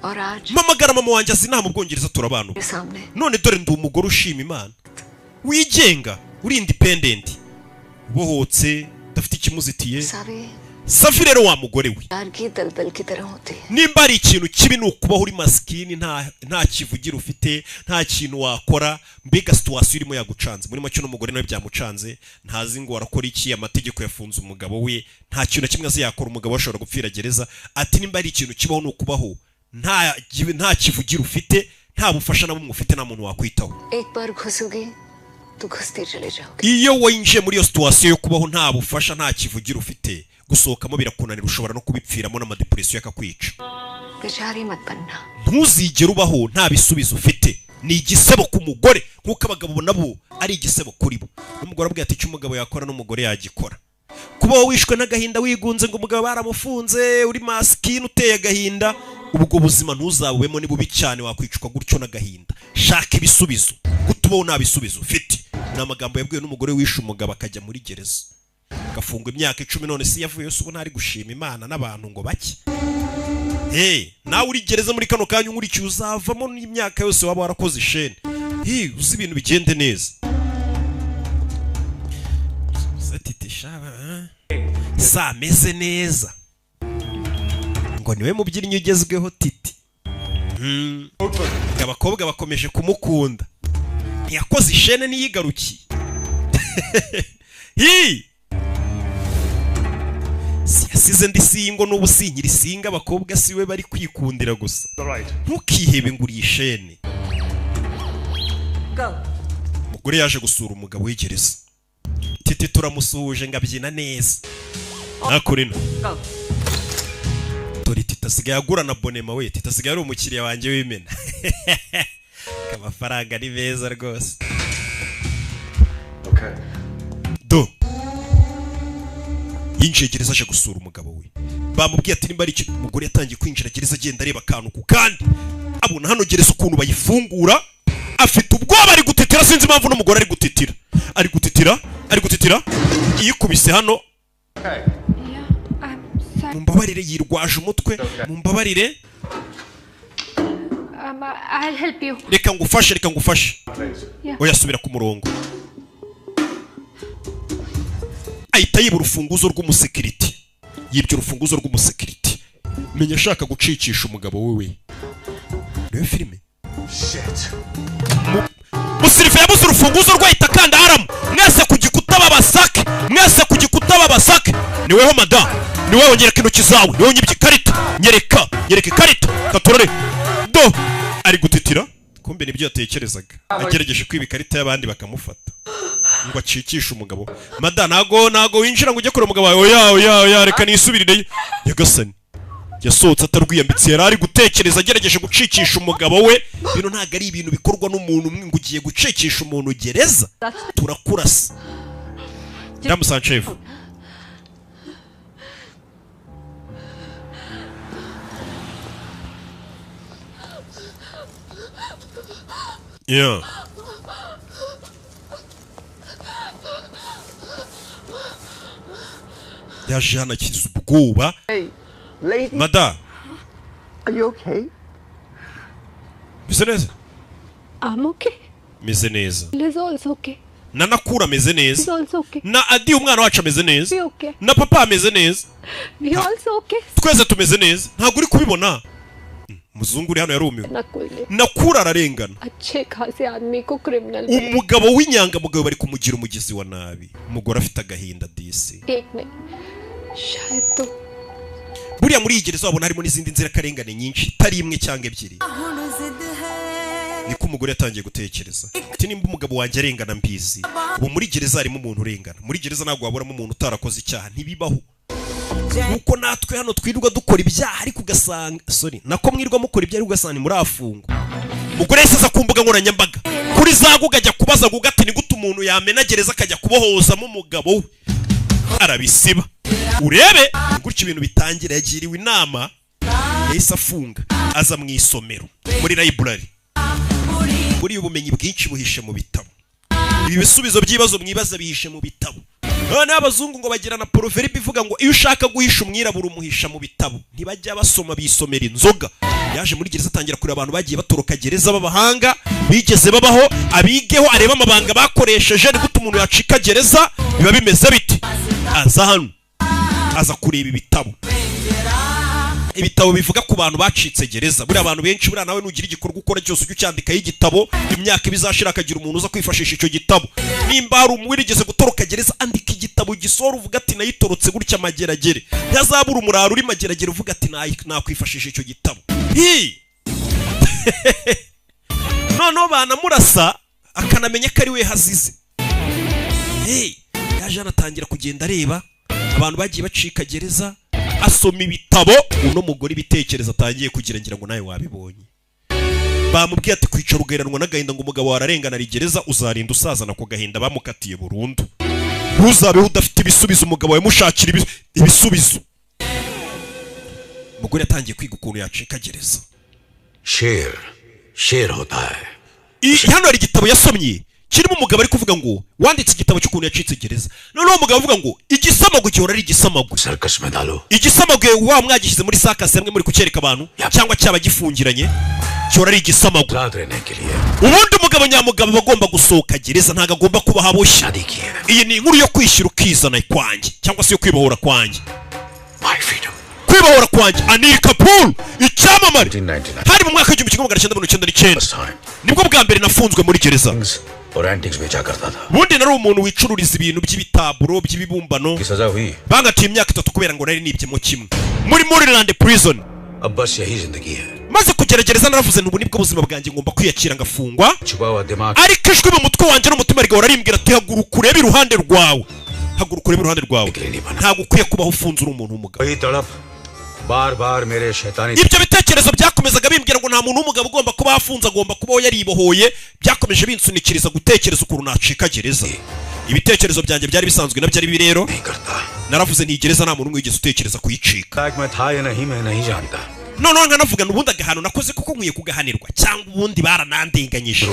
[SPEAKER 7] और आज
[SPEAKER 1] mpamagara mama wanjye azina mu Bwongereza turabana
[SPEAKER 7] सामने
[SPEAKER 1] none dore ndi umugore ushima Imana wigenga uri independent bohotse dafite ikimuzitiye Savi rero wa mugore we
[SPEAKER 7] यार की दलदल की तरह होती है
[SPEAKER 1] nimba ari ikintu kibi nukubaho uri maskini nta kivugira ufite nta kintu wakora mbega situation irimo yagucanze muri macyo n'umugore nawe byamucanze ntazi ngo warakora iki amategeko yafunze umugabo we nta kintu kimwe azi yakora umugabo ashobora gupfira gereza ati nimba ari ikintu kibaho nukubaho nta kivugira ufite nta bufasha nabo mufite nta muntu wakwitaho
[SPEAKER 7] एक बार घुसोगी तो घुसते चले जाओगे
[SPEAKER 1] iyo winjiye muri iyo situation yo kubaho nta bufasha nta kivugira ufite gusohokamo birakunanira ushobora no kubipfiramo n'amadepression yakakwica
[SPEAKER 7] बेचारी मत बनना
[SPEAKER 1] ntuzigere ubaho nta bisubizo ufite ni igisebo ku mugore nkuko abagabo nabo ari igisebo kuri bo n'umugore abwiye ati icyo umugabo yakora n'umugore yagikora kuba wishwe n'agahinda wigunze ngo umugabo baramufunze uri maskini uteye agahinda ubwo buzima ntuzabubemo ni bubi cyane wakwicwa gutyo n'agahinda shaka ibisubizo kutubaho nta bisubizo ufite ni amagambo yabwiwe n'umugore wishe umugabo akajya muri gereza gafungwa imyaka 10 none si yavuye ubu ntari gushima Imana n'abantu ngo bake nawe uri gereza muri kano kanya nkurikiye uzavamo n'imyaka yose waba warakoze ishene uzi ibintu bigende neza sa meze neza ngo niwe mubyinnyi ugezweho titi abakobwa bakomeje kumukunda ntiyakoze ishene niyigarukiye yasize ndi singo n'ubu sinkiri singa abakobwa siwe bari kwikundira gusa ntukihebe ngo uri ishene umugore yaje gusura umugabo w'igereza titi turamusuhuje ngo abyina neza nakurino dore titi asigaye agura na bonema we titi asigaye ari umukiriya wanjye w'imena amafaranga ni meza rwose do yinjiye gereza aje gusura umugabo we bamubwiye ati nimba ari ikintu umugore yatangiye kwinjira gereza agenda areba akantu ku kandi abona hano gereza ukuntu bayifungura afite ubwoba ari gutitira sinzi impamvu n'umugore ari gutitira yikubise hano mumbabarire yirwaje umutwe mumbabarire
[SPEAKER 2] I'll help you.
[SPEAKER 1] reka ngufashe oya subira ku murongo ahita yiba urufunguzo rw'umusekiriti yibye urufunguzo rw'umusekiriti menya ashaka gucikisha umugabo we reba filime musirife yabuze urufunguzo rwahita kanda haramu mwese ku gikuta babasake niweho madamu niweho nyereka intoki zawe niweho nyibye ikarita nyereka ikarita katorore do ari gutitira kumbe nibyo yatekerezaga agerageje kwiba ikarita y'abandi bakamufata ngo acikishe umugabo mada nago winjira ngo ujye kure umugabo wawe oya reka nisubirire yagasani yasohotse atarwiyambitse yari ari gutekereza agerageje gucikisha umugabo we bino ntago ari ibintu bikorwa n'umuntu umwe ngo ugiye gucikisha umuntu gereza turakurasa Damu Sanchez yaje hano akiza ubwoba mada
[SPEAKER 8] Are you okay?
[SPEAKER 1] meze neza
[SPEAKER 2] I'm okay.
[SPEAKER 1] meze neza
[SPEAKER 2] Liz also okay.
[SPEAKER 1] na Nakura ameze
[SPEAKER 2] He's
[SPEAKER 1] neza
[SPEAKER 2] also okay.
[SPEAKER 1] na Adi umwana wacu ameze neza
[SPEAKER 2] We okay.
[SPEAKER 1] na papa ameze neza
[SPEAKER 2] We also okay.
[SPEAKER 1] twese tumeze neza ntabwo uri kubibona muzungu uri hano yarumiwe Nakura ararengana
[SPEAKER 2] अच्छे खासे आदमी को criminal
[SPEAKER 1] umugabo w'inyangamugayo bari kumugira umugizi wa nabi umugore afite agahinda disi
[SPEAKER 2] एक नहीं शायद तो
[SPEAKER 1] buriya muri iyi gereza wabona harimo n'izindi nzirakarengane nyinshi itari imwe cyangwa ebyiri niko umugore yatangiye gutekereza ati nimba umugabo wanjye arengana mbizi ubu muri gereza harimo umuntu urengana muri gereza ntabwo waburamo umuntu utarakoze icyaha ntibibaho nuko natwe hano twirirwa dukora ibyaha ariko ugasanga nako mwirwa mukora ibyaha ariko ugasanga muri afungo umugore yahise aza ku mbuga nkoranyambaga kuri za Google ajya kubaza Google ati ni gute umuntu yamena gereza akajya kubohozamo umugabo we arabisiba urebe gutyo ibintu bitangira yagiriwe inama yahise afunga aza mu isomero muri library muri ubumenyi bwinshi buhishe mu bitabo ibi bisubizo by'ibibazo mwibaza bihishe mu bitabo none abazungu ngo bagira na proverbe ivuga ngo iyo ushaka guhisha umwirabura umuhisha mu bitabo ntibajya basoma bisomera inzoga yaje muri gereza atangira kureba abantu bagiye batoroka gereza b'abahanga bigeze babaho abigeho areba amabanga bakoresheje ni gute umuntu yacika gereza biba bimeze biti aza hano aza kureba ibitabo bivuga ku bantu bacitse gereza buri abantu benshi buri nawe nugira igikorwa ukora cyose ujye cyandika y'igitabo imyaka ibizashira akagira umuntu uza kwifashisha icyo gitabo nimba hari umwirigeze gutoroka gereza andika igitabo gisora uvuga ati nayitorotse gutya mageragere ntazabura umuraro uri mageragere uvuga ati nakwifashisha icyo gitabo noneho banamurasa akanamenya ko ari we hazize yaje anatangira kugenda areba abantu bagiye bacika gereza asoma ibitabo uno mugore ibitekerezo atangiye kugira ngira ngo nawe wabibonye bamubwiye ati kwicara ugeranwa n'agahinda ngo umugabo wararengana ari gereza uzarinda usazana ko gahinda bamukatiye burundu ntuzabeho udafite ibisubizo umugabo we mushakira ibisubizo umugore yatangiye kwiga ukuntu yacika gereza
[SPEAKER 9] शेर होता है
[SPEAKER 1] hano hari igitabo yasomye kirimo umugabo ari kuvuga ngo wanditse igitabo cy'ukuntu yacitse gereza noneho umugabo avuga ngo igisamago gihora ari igisamago igisamago wa mwagishyize muri sakasi hamwe muri kucyereka abantu cyangwa cyaba gifungiranye gihora ari igisamago ubundi umugabo nyamugabo bagomba gusohoka gereza ntago agomba kuba haboshye iyi ni inkuru yo kwishyira ukizana kwanjye cyangwa se yo kwibohora kwanjye kwibohora kwanjye Anil Kapoor icyamamare hari mu mwaka w'1999 nibwo bwa mbere nafunzwe muri gereza bundi nari umuntu wicururiza ibintu by'ibitaburo by'ibibumbano bangatiye imyaka 3 kubera ngo nari nibyemo kimwe muri Maryland prison maze kugerageza naravuze n'ubu nibwo buzima bwanjye ngomba kwiyakira ngafungwa ariko ijwi mu mutwe wanjye n'umutima rigahora rimbwira ati haguruka urebe iruhande rwawe ntabwo ukwiye kubaho ufunze uri umuntu w'umugabo ibyo bitekerezo byakomezaga bimbwira ngo nta muntu w'umugabo ugomba kuba afunze agomba kubaho yaribohoye byakomeje binsunikiriza gutekereza ukuntu nacika gereza ibitekerezo byanjye byari bisanzwe nabyo ari bibi rero naravuze nti gereza nta muntu wigeze utekereza kuyicika noneho nkanavuga n'ubundi agahano nakoze kuko nkwiye kugahanirwa cyangwa ubundi baranandenganyije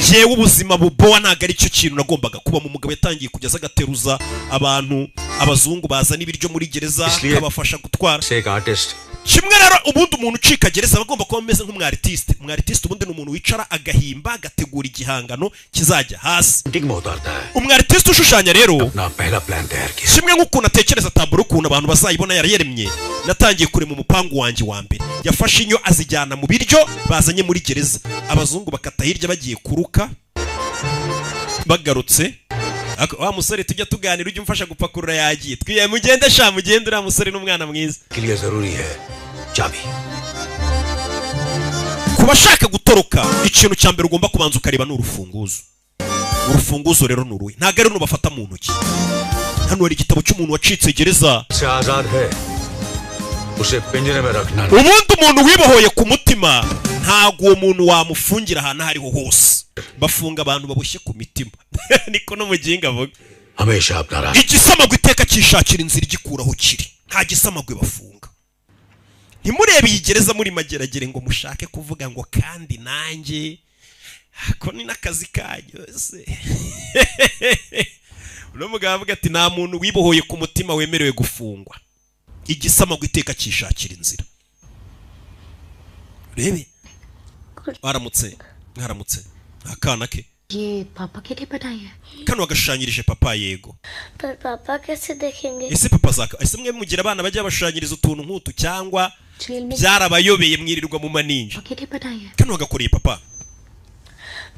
[SPEAKER 1] jewe ubuzima bubowa ntago ari cyo kintu nagombaga kuba mu mugabo yatangiye kugeza agateruza abantu abazungu bazana ibiryo muri gereza abafasha gutwara kimwe rero ubundi umuntu ucika gereza bagomba kuba ameze nk'umwartiste ubundi ni umuntu wicara agahimba agategura igihangano kizajya hasi umwartiste ushushanya rero kimwe nk'ukuntu atekereza taburo ukuntu abantu bazayibona yaremye natangiye kurema umupangu wanjye wa mbere yafashe inyo azijyana mu biryo bazanye muri gereza abazungu bakata hirya bagiye kuruka bagarutse wa musore tujya tuganira ujye umfasha gupakurura yagiye twiye mugende uriya musore n'umwana mwiza bashaka gutoroka ikintu cya mbere ugomba kubanza ukareba n'urufunguzo. Urufunguzo rero nuruhe ntago ari nubafata mu ntoki. Hano hari igitabo cy'umuntu wacitse gereza. Umuntu wibohoye ku mutima ntago uwo muntu wamufungira ahantu hariho hose. Bafunga abantu baboshye ku mitima. Niko no muginga avuga. Igisamagwe iteka cyishakira inzira igikuraho kiri. Nta gisamagwe bafunga. Ntimurebe iyi gereza muri mageragere ngo mushake kuvuga ngo kandi nanjye ko ni nakazi kanyu se. Uno mugabo avuga ati nta muntu wibohoye ku mutima wemerewe gufungwa. Igisamagwe iteka cyishakira inzira. Rebe aramutse akana ke
[SPEAKER 2] ये पापा के लिए बनाई है
[SPEAKER 1] kano agashanyirije papa yego.
[SPEAKER 5] पर पापा कैसे देखेंगे?
[SPEAKER 1] Ese papa zaka ese mwe mugira abana bajya bashanyiriza utuntu nk'utu cyangwa byarabayobeye mwirirwa mu maninja.
[SPEAKER 2] के लिए बनाई है
[SPEAKER 1] Kano agakoreye papa.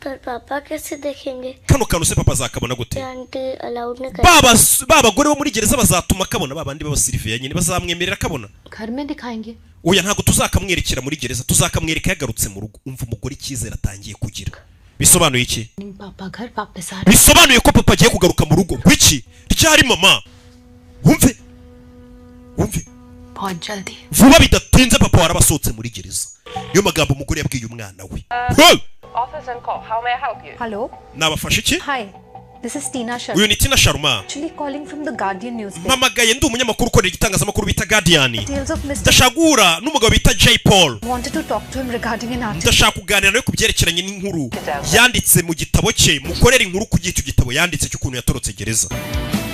[SPEAKER 5] पर पापा कैसे देखेंगे?
[SPEAKER 1] Kano kanu se papa zakabona gute?
[SPEAKER 5] Aunty allowed नहीं
[SPEAKER 1] Baba gore bo muri gereza bazatuma kabona babandi babasiriviya nyine bazamwemerera kabona.
[SPEAKER 2] घर में दिखाएंगे
[SPEAKER 1] Oya ntago tuzakamwerekera muri gereza tuzakamwereka yagarutse mu rugo. Umva umugore icyizere atangiye kugira. Bisobanuye iki?
[SPEAKER 2] पापा घर वापस आ रहे
[SPEAKER 1] Bisobanuye ko papa agiye kugaruka mu rugo. Wiki? Ryari mama? Wumve
[SPEAKER 2] बहुत जल्दी
[SPEAKER 1] vuba bidatinze papa warabasohotse muri gereza. Niyo magambo umugore yabwiye umwana we.
[SPEAKER 4] Office and call. How may I help you?
[SPEAKER 2] Hello
[SPEAKER 1] Nabafashe iki?
[SPEAKER 2] Hi this is Tina Sharma
[SPEAKER 1] Uyu ni Tina Sharma.
[SPEAKER 2] Actually calling from the guardian newspaper
[SPEAKER 1] Mpamagaye ndi umunyamakuru ukorera igitangazamakuru bita Guardian.
[SPEAKER 2] Tales of Mr.
[SPEAKER 1] Ndashagura n'umugabo bita J Paul.
[SPEAKER 2] wanted to talk to him regarding an article
[SPEAKER 1] Ndashaka kuganira nawe kubyerekeranye n'inkuru yanditse mu gitabo cye. Mukorera inkuru ku gicyo gitabo yanditse cy'ukuntu yatorotse gereza.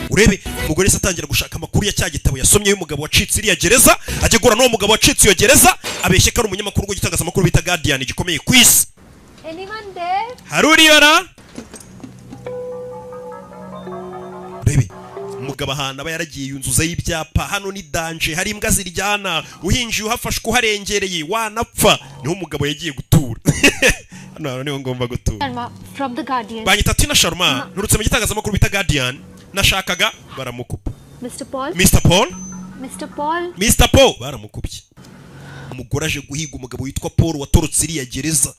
[SPEAKER 1] Urebe umugore se atangira gushaka amakuru ya cya gitabo yasomye y'umugabo wacitse iriya gereza, agegura n'uwo mugabo wacitse iyo gereza, abeshye ko ari umunyamakuru w'igitangazamakuru bita Guardian gikomeye ku isi.
[SPEAKER 2] anyone there
[SPEAKER 1] Haruriyora Rebe umugabo ahantu aba yaragiye yunzuza y'ibyapa. Hano ni danje, hari imbwa ziryana, uhinjiye uhafashwe uharengereye wanapfa. Niho umugabo yagiye gutura. Hano niho ngomba gutura.
[SPEAKER 2] Sharma from the Guardian
[SPEAKER 1] Banyita Tina Sharma nturutse mu gitangazamakuru bita Guardian. Nashakaga baramukupa.
[SPEAKER 2] Mr. Paul
[SPEAKER 1] Mr. Paul baramukubye. Umugore aje guhiga umugabo witwa Paul watorotse iriya gereza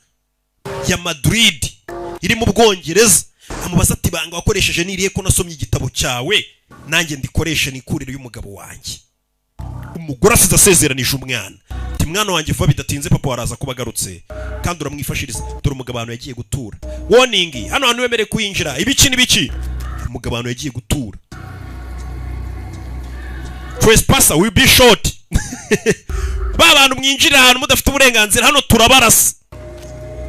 [SPEAKER 1] ya Madrid iri mu Bwongereza. Amubaza ati banga wakoresheje niriye ko nasomye igitabo cyawe nanjye ndikoresha nikurire y'umugabo wanjye. Umugore asize asezeranije umwana ati mwana wanjye vuba bidatinze papa waraza kubagarutse kandi uramwifashiriza dore umugabo abantu yagiye gutura. Warning hano hantu wemere kuyinjira ibiki n'ibiki. Umugabo abantu yagiye gutura. Trespasser will be shot. Ba bantu mwinjira ahantu mudafite uburenganzira hano turabarasa.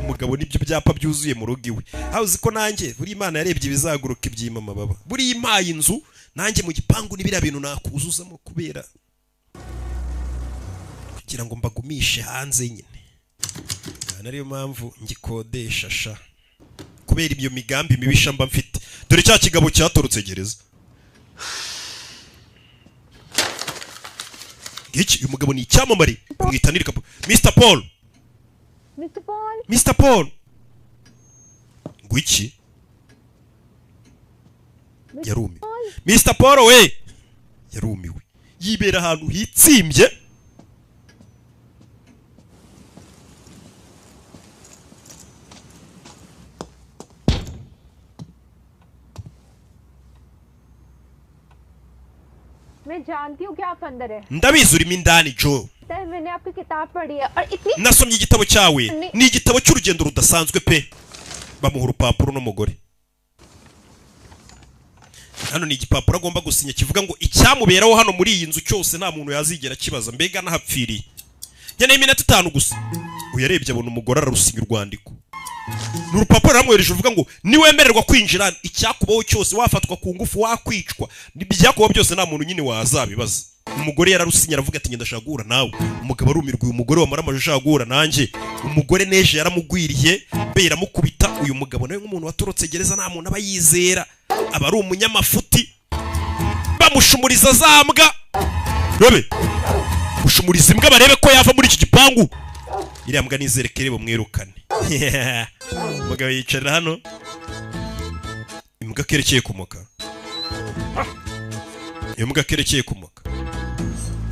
[SPEAKER 1] Umugabo nibyo byapa byuzuye mu rugo iwe. Hauzi ko nanjye buri Imana yarebye bizaguruka ibyimama baba. Buri impaye inzu nanjye mu gipangu nibira bintu nakuzuzamo kubera kugira ngo mbagumishe hanze nyine. Nariyo mpamvu ngikodesha sha. Kubera ibyo migambi mibisha mba mfite. Dore cya kigabo cyatorotse gereza. Iki uyu mugabo ni icyamamare mwitanirika Mr. Paul. Ngwiki yarumiwe. Mr. Paul we yarumiwe. Yibera ahantu hitsimbye.
[SPEAKER 2] मैं जानती हूँ कि आप अंदर है
[SPEAKER 1] Ndabizi urimo indani Joe.
[SPEAKER 2] मैंने आपकी किताब पढ़ी है और इतनी
[SPEAKER 1] Nasomye igitabo cyawe. Ni igitabo cy'urugendo rudasanzwe pe. Bamuha urupapuro n'umugore. Hano ni igipapuro agomba gusinya kivuga ngo icyamuberaho hano muri iyi nzu cyose nta muntu yazigera kibaza mbega nahapfiriye. Nkeneye iminota 5 gusa. Uyarebye abona umugore ararusinya urwandiko. N'urupapuro ramwereje uvuga ngo niwemererwa kwinjira icyakubaho cyose wafatwa ku ngufu wakwicwa n'ibyakubaho byose nta muntu nyine wazabibaza. Umugore yararusinya aravuga ati ndashaka guhura nawe. Umugabo arumirwa uyu mugore wamara amajisho guhura nanjye. Umugore neje yaramugwiriye be yaramukubita. Uyu mugabo nawe nk'umuntu watorotse gereza nta muntu aba yizera. Aba ari umunyamafuti. Bamushumuriza zambwa. Robe. Mushumuriza imbwa barebe ko yava muri iki gipangu. Iriya mbwa nizerekere bamwirukane. Umugabo yicara hano. Imbwa kerekeye kumuka. Iyo mbwa kerekeye kumuka.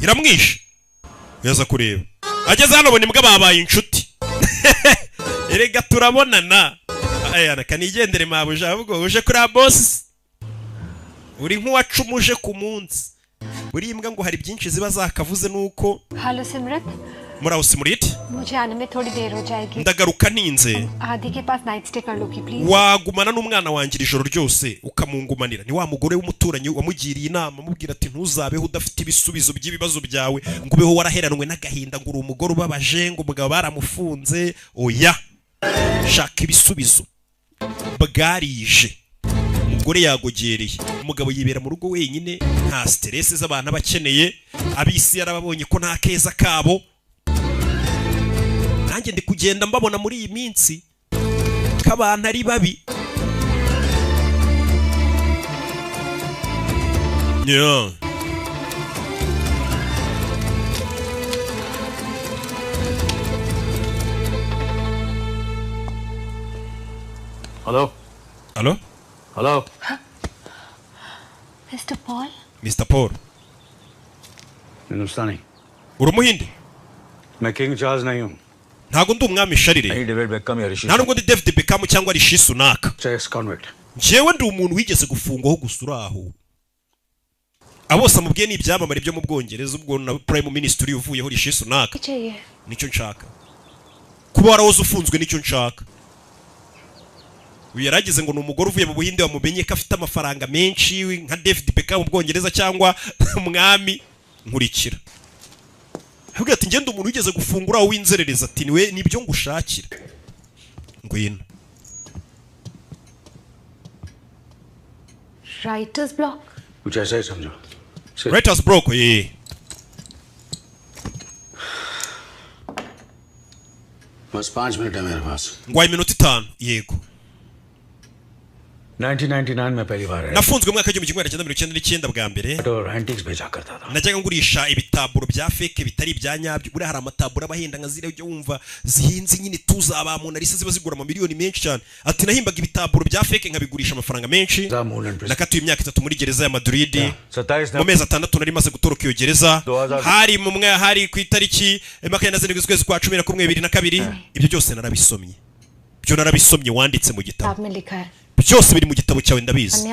[SPEAKER 1] Iramwishe. Yaza kureba. Ageze hano bona imbwa babaye inshuti. erega turabonana ayana kanigendere mabuja ahubwo uje kuri boss uri nk'uwacumuje ku munsi buri imbwa ngo hari byinshi ziba zakavuze nuko
[SPEAKER 2] hello Simrat
[SPEAKER 1] muraho Simuriti
[SPEAKER 2] मुझे आने में थोड़ी देर हो जाएगी
[SPEAKER 1] ndagaruka ninze
[SPEAKER 2] आदि के पास night stay कर लो की please
[SPEAKER 1] wagumana n'umwana wangira ijoro ryose ukamungumanira ni wa mugore w'umuturanyi wamugiriye inama mubwira ati ntuzabeho udafite ibisubizo by'ibibazo byawe ngo ubeho waraheranwe n'agahinda ngo uri umugore ubabaje ngo umugabo baramufunze oya shaka ibisubizo bwarije umugore yagogereye umugabo yibera mu rugo wenyine nta stress z'abantu abakeneye abisi yarababonye ko nta keza kabo nanjye ndi kugenda mbabona muri iyi minsi k'abantu ari babi yeah.
[SPEAKER 8] Hello?
[SPEAKER 1] Hello?
[SPEAKER 8] Hello?
[SPEAKER 2] Mr. Paul?
[SPEAKER 1] Mr. Paul.
[SPEAKER 8] Hindustani.
[SPEAKER 1] Urumuhinde?
[SPEAKER 8] मैं king Charles नहीं हूँ.
[SPEAKER 1] Ntago ndi umwami Sharire.
[SPEAKER 8] नहीं David become या ऋषि.
[SPEAKER 1] Nta nubwo ndi David Beckham cyangwa Rishi Sunak.
[SPEAKER 8] Sex convict.
[SPEAKER 1] Jewe ndi umuntu wigeze gufungwaho gusura aho. Abose amubwiye ni ibyamamare byo mu Bwongereza ubwo na Prime Minister uvuyeho Rishi Sunak. Nicyo nshaka. Kuba warahoze ufunzwe nicyo nshaka. Uyaragize ngo ni umugore uvuye mu Buhinde wamumenye ko afite amafaranga menshi nka David Beckham mu Bwongereza cyangwa umwami nkurikira. Ahubwo ati ngende umuntu wigeze gufungura aho winzerereza ati niwe nibyo ngushakira. Ngwino.
[SPEAKER 2] Writer's block.
[SPEAKER 8] कुछ ऐसा ही समझो.
[SPEAKER 1] Writer's block ये.
[SPEAKER 8] बस 5 मिनट है मेरे पास.
[SPEAKER 1] Ngwaye iminota 5 yego.
[SPEAKER 8] 1999 में पहली बार है.
[SPEAKER 1] Nafunzwe mu mwaka w'igihumbi kimwe magana cyenda n'icyenda bwa mbere.
[SPEAKER 8] और एंटिक्स बेचा करता था.
[SPEAKER 1] Najyaga ngurisha ibitaburo bya fake bitari ibya nyabyo. Buri hari amataburo abahenda nka zire ujye wumva zihinze nyine tuza abantu narisa ziba zigura ama miliyoni menshi cyane. Ati nahimbaga ibitaburo bya fake nkabigurisha amafaranga menshi. Nakatuye imyaka 3 muri gereza ya Madrid. Mu mezi 6 nari maze gutoroka iyo gereza. Hari mu mwe hari ku itariki 27 z'ukwezi kwa 11 2002. Ibyo byose narabisomye. Byo narabisomye wanditse mu gitabo. Byose biri mu gitabo cyawe ndabizi.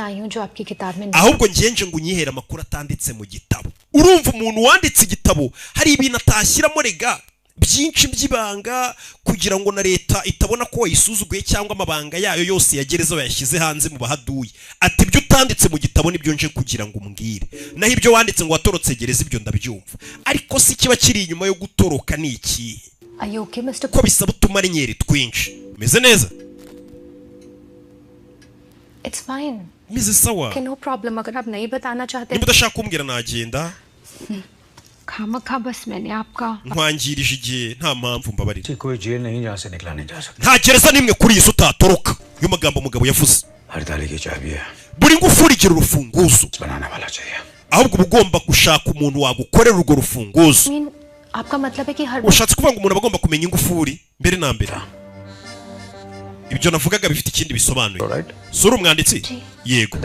[SPEAKER 1] Ahubwo ngenje ngo unyihera amakuru atanditse mu gitabo. Urumva umuntu wanditse igitabo hari ibintu atashyiramo rega byinshi by'ibanga kugira ngo na leta itabona ko wayisuzuguye cyangwa amabanga yayo yose yagereza yashyize hanze mu bahaduye. Ati ibyo utanditse mu gitabo nibyo nje kugira ngo umbwire. Naho ibyo wanditse ngo watorotse gereza ibyo ndabyumva. Ariko si kiba kiri inyuma yo gutoroka niki? Ko bisaba utumarenyeri twinshi. Meze neza?
[SPEAKER 2] It's fine.
[SPEAKER 1] Mrs. Sawa.
[SPEAKER 2] Okay, no problem. अगर आप नहीं बताना चाहते
[SPEAKER 1] niba udashaka kumbwira nagenda
[SPEAKER 2] खामखा बस मैंने आपका
[SPEAKER 1] nkwangirije igihe nta mpamvu mbabarira
[SPEAKER 8] कोई जेल नहीं जहाँ से निकला नहीं जा सकता.
[SPEAKER 1] nta gereza nimwe kuri iyi utatoroka yo magambo umugabo yavuze.
[SPEAKER 8] हर ताले की चाबी है.
[SPEAKER 1] buri ngufuri igira urufunguzo.
[SPEAKER 8] बनाने वाला चाहिए.
[SPEAKER 1] ahubwo ugomba gushaka umuntu wagukorera urwo rufunguzo.
[SPEAKER 2] आपका मतलब है कि हर
[SPEAKER 1] ushatse kuvuga ngo umuntu agomba kumenya ingufuri mbere na mbere. Ibyo navugaga bifite ikindi bisobanuye. Sura umwanditsi? Yego.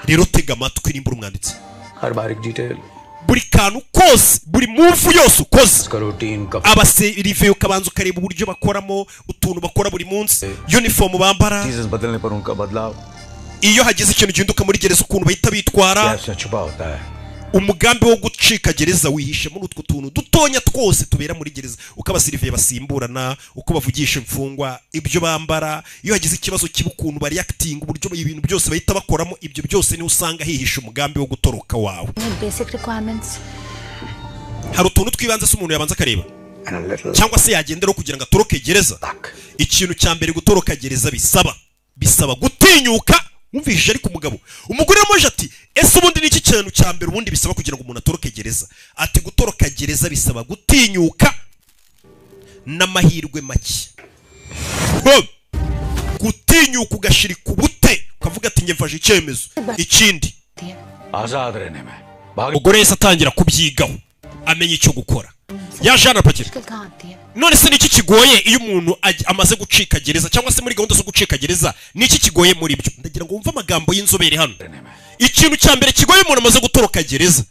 [SPEAKER 1] Rero tega amatwi nimba umwanditsi.
[SPEAKER 8] हर बारीक detail.
[SPEAKER 1] Buri kantu kose, buri move yose ukoze. Abaserive ukabanza ukareba uburyo bakoramo, utuntu bakora buri munsi, uniform bambara.
[SPEAKER 3] चीजें बदलने पर उनका बदलाव.
[SPEAKER 1] Iyo hagize ikintu gihinduka muri gereza ukuntu bahita bitwara. Umugambi wo gucika gereza wihishe muri utwo tuntu dutonya twose tubera muri gereza ukabasirive basimburana uko bavugisha imfungwa ibyo bambara iyo hagize ikibazo kibukuntu bari acting uburyo ibintu byose bahita bakoramo ibyo byose ni usanga hihisha umugambi wo gutoroka wawe.
[SPEAKER 2] Basic requirements.
[SPEAKER 1] Hari utuntu twibanze se umuntu yabanza akareba cyangwa se yagendera kugira ngo atoroke gereza. Ikintu cya mbere gutoroka gereza bisaba gutinyuka. Umvishije ariko umugore yamoje ati ese ubundi niki kintu cya mbere ubundi bisaba kugira ngo umuntu atoroke gereza. Ati gutoroka gereza bisaba gutinyuka n'amahirwe make. Gutinyuka ugashirika ubute ukavuga ati ngevaje icyemezo. Ikindi
[SPEAKER 8] आजाद रहने में.
[SPEAKER 1] umugore yese atangira kubyigaho amenya icyo gukora. Yajana pakira. None se niki kigoye iyo umuntu amaze gucika gereza cyangwa se muri gahunda zo gucika gereza niki kigoye muri byo? Ndagira ngo wumve amagambo y'inzobere hano. Ikintu cya mbere kigoye umuntu amaze gutoroka gereza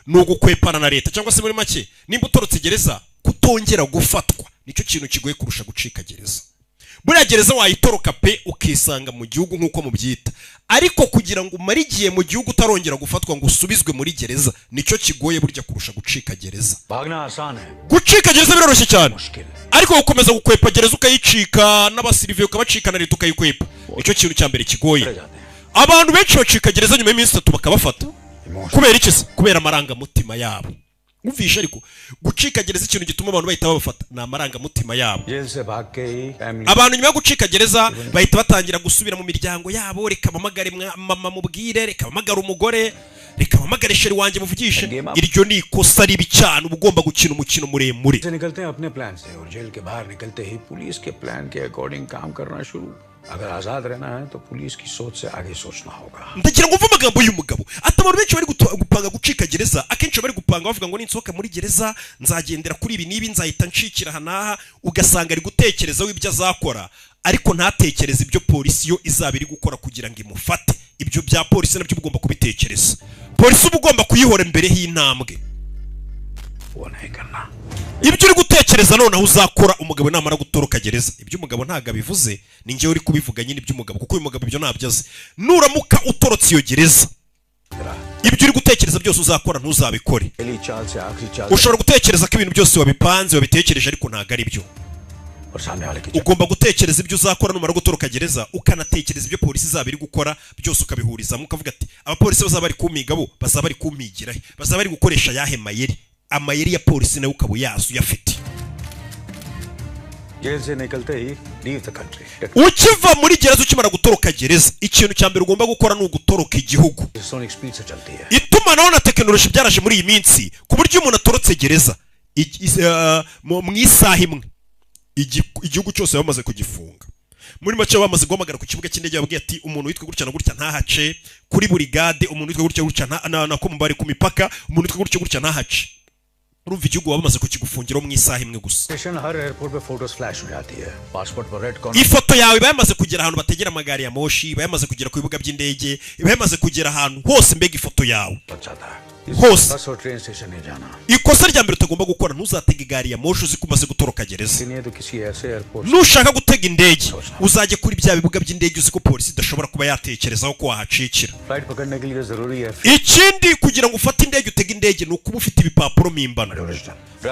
[SPEAKER 1] nugukwepana na leta cyangwa se muri make nimba utorotse gereza kutongera gufatwa nicyo kintu kigoye kurusha gucika gereza. Buriya gereza wayitoroka pe ukisanga mu gihugu nk'uko mubyita, ariko kugira ngo umare igihe mu gihugu utarongera gufatwa ngo usubizwe muri gereza nicyo kigoye burya kurusha gucika gereza. Gucika gereza biroroshye cyane, ariko gukomeza gukwepa gereza ukayicika n'abasiriviye ukabacika na leta ukayikwepa nicyo kintu cya mbere kigoye. Abantu benshi bacika gereza nyuma y'iminsi 3 bakabafata. Kubera iki se? Kubera amarangamutima yabo. Umvisha ariko gucika gereza ikintu gituma abantu bahita babafata na amarangamutima yabo. Abantu nyuma yo gucika gereza bahita batangira gusubira mu miryango yabo, reka bamagare mama mubwire, reka bamagare umugore, reka bamagare sheri wanjye muvugishe. Iryo ni ikosa ribi cyane, uba ugomba gukina umukino muremure.
[SPEAKER 9] अगर आजाद रहना है तो पुलिस की सोच से आगे सोचना होगा.
[SPEAKER 1] Ndagira ngo mvuga amagambo y'umugabo atabantu benshi bari gupanga gucika gereza, akenshi bari gupanga bavuga ngo ninsohoka muri gereza nzagendera kuri ibi nibi nzahita nshikira hanaha, ugasanga ari gutekereza w'ibyo azakora ariko ntatekereza ibyo polisi yo izaba iri gukora kugira ngo imufate. Ibyo bya polisi nabyo ugomba kubitekereza. Polisi uba ugomba kuyihora mbere y'intambwe. Ibyo uri gutekereza none aho uzakora umugabo namara gutoroka gereza. Ibyo umugabo ntaga bivuze, ni ngewe uri kubivuga nyine ibyo umugabo, kuko uyu mugabo ibyo nabyaze. Nuramuka utorotse iyo gereza, ibyo uri gutekereza byose uzakora ntuzabikore. Ushobora gutekereza ko ibintu byose wabipanze wabitekereje ariko ntaga ari byo. Ugomba gutekereza ibyo uzakora numara gutoroka gereza, ukanatekereza ibyo polisi izaba iri gukora byose ukabihurizamo, ukavuga ati abapolisi bazaba bari kumiga bo bazaba bari kumigira, bazaba bari gukoresha yahe mayeri. Amayeri ya polisi nawe ukaba yasu yafite. Ukiva muri gereza ukimara gutoroka gereza, ikintu cya mbere ugomba gukora ni ugutoroka igihugu. Itumanaho na tekinoloji byaraje muri iyi minsi ku buryo umuntu atorotse gereza mu isaha imwe igihugu cyose bamaze kugifunga. Muri make bamaze guhamagara ku kibuga cy'indege babwiye ati umuntu witwa gutya na gutya ntahace, kuri burigade umuntu witwa gutya gutya nako mubari ku mipaka umuntu witwa gutya gutya ntahace. Urumva igihugu bamaze kukigufungira mu isaha imwe gusa. Ifoto yawe bayamaze kugera ahantu bategera amagari ya moshi, bayamaze kugera ku bibuga by'indege, bayamaze kugera ahantu hose mbega ifoto yawe hose. Ikosa rya mbere utagomba gukora, ntuzatege gari ya moshi uzi ko umaze gutoroka gereza. Nushaka gutega indege uzajye kuri bya bibuga by'indege uzi ko polisi idashobora kuba yatekerezaho ko wahacikira. Ikindi kugira ngo ufate indege utege indege ni ukuba ufite ibipapuro mimbano.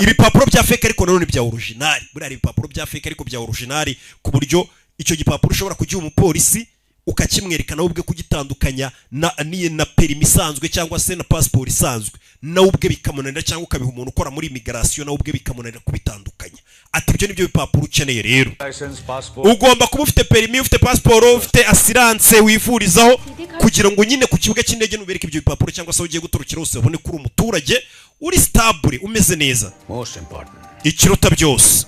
[SPEAKER 1] Ibipapuro bya fake ariko nanone bya original. Buriya ibipapuro bya fake ariko bya original ku buryo icyo gipapuro ushobora kugiha umupolisi ukakimwerekana ubwe kugitandukanya na perimi isanzwe cyangwa se na passport isanzwe, na ubwe bikamunanira, cyangwa ukabiha umuntu ukora muri immigration na ubwe bikamunanira kubitandukanya. Ati ibyo nibyo bipapuro ukeneye rero. Ugomba kuba ufite perimi, ufite passport, ufite assurance wivurizaho, kugira ngo nyine ku kibuga cy'indege nubereke ibyo bipapuro cyangwa se ugiye gutorokera hose ubone kuri umuturage uri stable umeze neza. Ikiruta byose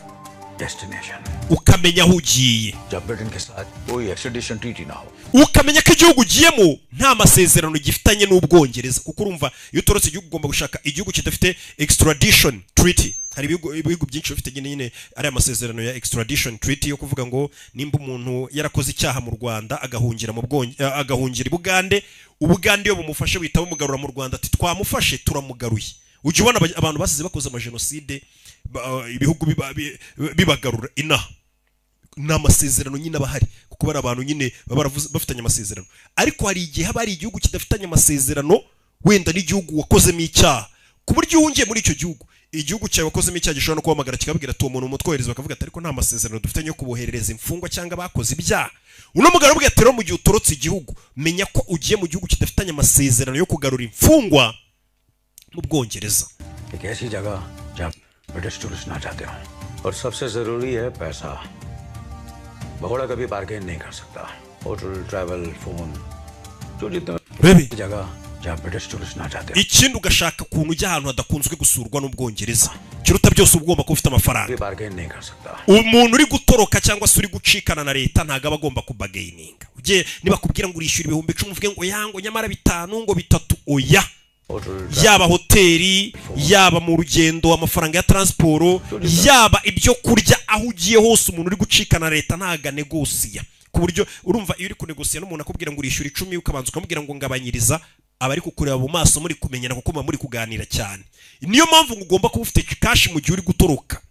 [SPEAKER 1] ukamenya aho ugiye, ukamenya ko igihugu ugiyemo nta masezerano gifitanye n'Ubwongereza, kuko urumva iyo utorotse igihugu ugomba gushaka igihugu kidafite extradition treaty. Hari ibihugu byinshi bifite nyine ari amasezerano ya extradition treaty yo kuvuga ngo nimba umuntu yarakoze icyaha mu Rwanda agahungira agahungira i Bugande, Ubugande yo bumufashe wita bamugarura mu Rwanda ati twamufashe turamugaruye. Ujye ubona abantu basize bakoze amagenocide ibihugu bibagarura inaha n'amasezerano nyine abahari, kuko bari abantu nyine bafitanye amasezerano. Ariko hari igihe haba hari igihugu kidafitanye amasezerano wenda n'igihugu wakozemo icyaha, ku buryo uhungiye muri icyo gihugu, igihugu cyawe wakozemo icyaha gishobora no kuhamagara kikabwira ati uwo muntu umutwohereza, bakavuga ati ariko nta masezerano dufitanye yo kuboherereza imfungwa cyangwa bakoze ibyaha. Uno mugabo ubwe ati rero mu gihe utorotse igihugu menya ko ugiye mu gihugu kidafitanye amasezerano yo kugarura imfungwa mu Bwongereza.
[SPEAKER 9] British tourist ना चाहते हो, और सबसे जरूरी है पैसा. भगोड़ा कभी बार्गेन नहीं कर सकता. होटल, ट्रैवल, फोन, जो जितना जगह जहाँ ब्रिटिश टूरिस्ट ना चाहते हो.
[SPEAKER 1] Ikindi ugashaka kuntu ujya ahantu hadakunzwe gusurwa n'Ubwongereza. Kiruta byose ugomba kuba ufite amafaranga.
[SPEAKER 9] Bargain नहीं कर सकता.
[SPEAKER 1] Umuntu uri gutoroka cyangwa se uri gucikana na leta ntago aba agomba kubagaininga. Uje nibakubwira ngo urishyura 10,000 uvuge ngo yango nyamara 5 ngo 3 oya. Yaba hoteli, yaba mu rugendo amafaranga ya transport, yaba ibyo kurya aho ugiye hose umuntu uri gucikana leta ntaga negosiya. Ku buryo urumva iyo uri kunegosiya n'umuntu akubwira ngo urishyura 10 ukabanza ukamubwira ngo ngabanyiriza, aba ari kukureba mu maso muri kumenyana kuko muri kuganira cyane. Niyo mpamvu ugomba kuba ufite cash mu gihe uri gutoroka,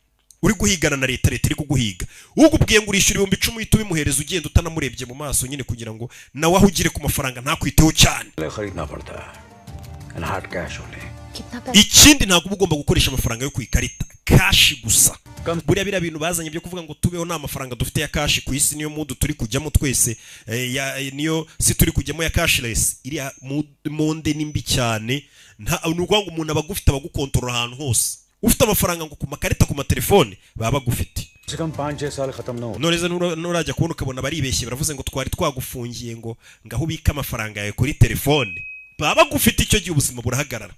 [SPEAKER 1] uri guhigana na leta iri kuguhiga ugubwiye ngo urishyura 10,000 uhita ubimuhereza ugenda utanamurebye mu maso nyine kugira ngo nawe aho ugire ku mafaranga ntakwiteho cyane ikindi ntabwo ugomba gukoresha amafaranga yo ku ikarita cash gusa buriya biriya bintu bazanye byo kuvuga ngo tubeho nta mafaranga dufite ya cash ku isi niyo mudu turi kujyamo twese niyo si turi kujyamo ya cashless iriya monde nimbi cyane n'ubwo ngo umuntu abagufite abagukontorora ahantu hose ufite amafaranga ngo ku makarita ku matelefone baba bagufite noneze nurajya kubona ukabona baribeshye baravuze ngo twari twagufungiye ngo ngaho ubika amafaranga yawe kuri telefone baba bagufite icyo gihe ubuzima burahagarara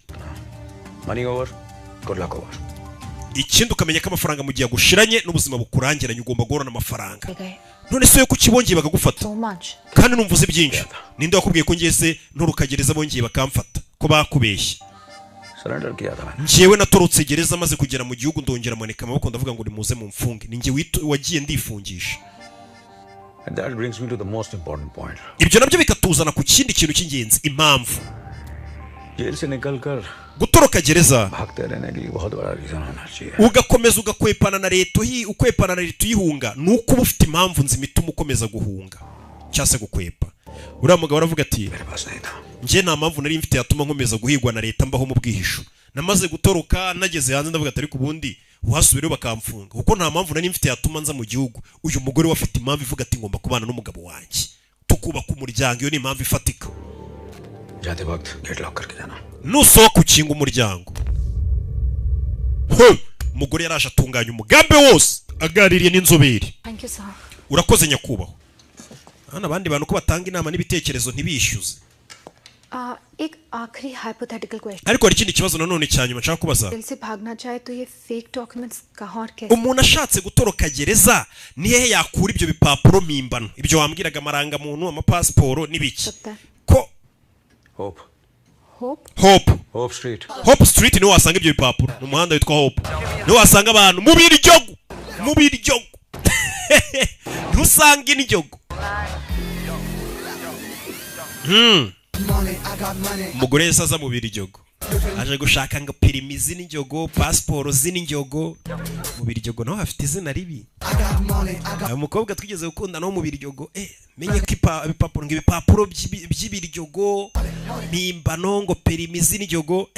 [SPEAKER 9] money over good luck over
[SPEAKER 1] ikindi ukamenya ko amafaranga mu gihe gushiranye n'ubuzima bukurangiranye ugomba guhorana amafaranga none se yo kukibongeye bagagufata kandi numvuze byinshi ninde wakubwiye ko ngeze nturukagereza bongeye bakamfata ko bakubeshye njyewe natorotse gereza maze kugera mu gihugu ndongera manika amaboko ndavuga ngo nimuze mu mfunge ninjye wagiye ndifungisha ibyo nabyo bikatuzana ku kindi kintu cy'ingenzi impamvu gutoroka gereza ugakomeza ugakwepana na leta uyihunga nuko uba ufite impamvu nzima ituma ukomeza guhunga cyangwa se gukwepa uriya mugabo aravuga ati njye nta mpamvu nari mfite yatuma nkomeza guhigwa na leta mbaho mu bwihisho namaze gutoroka nageze hanze ndavuga ati ariko ubundi uhasubireho bakamfunga kuko nta mpamvu nari mfite yatuma nza mu gihugu uyu mugore we afite impamvu ivuga ati ngomba kubana n'umugabo wanjye tukubaka umuryango iyo ni impamvu ifatika nusohoka ukinga umuryango umugore yaraje atunganya umugambi wose aganiriye n'inzobere urakoze nyakubahwa hano abandi bantu ko batanga inama n'ibitekerezo ntibishyuze ariko hari ikindi kibazo nanone cya nyuma nshaka kubaza umuntu ashatse gutoroka gereza ni hehe yakura ibyo bipapuro mpimbano ibyo wambwiraga amarangamuntu amapasiporo n'ibiki ko Hope Street niho wasanga ibyo bipapuro mu muhanda witwa Hope niho wasanga abantu mu biryogo ntusanga injyogo umugore wese aza mu biryogo aje gushaka ngo perimizi n'injyogo pasiporo z'injyogo mu biryogo naho hafite izina ribi umukobwa twigeze gukunda no mu biryogo menye ko ibipapuro by'ibiryogo mpimbano ngo perimizi n'injyogo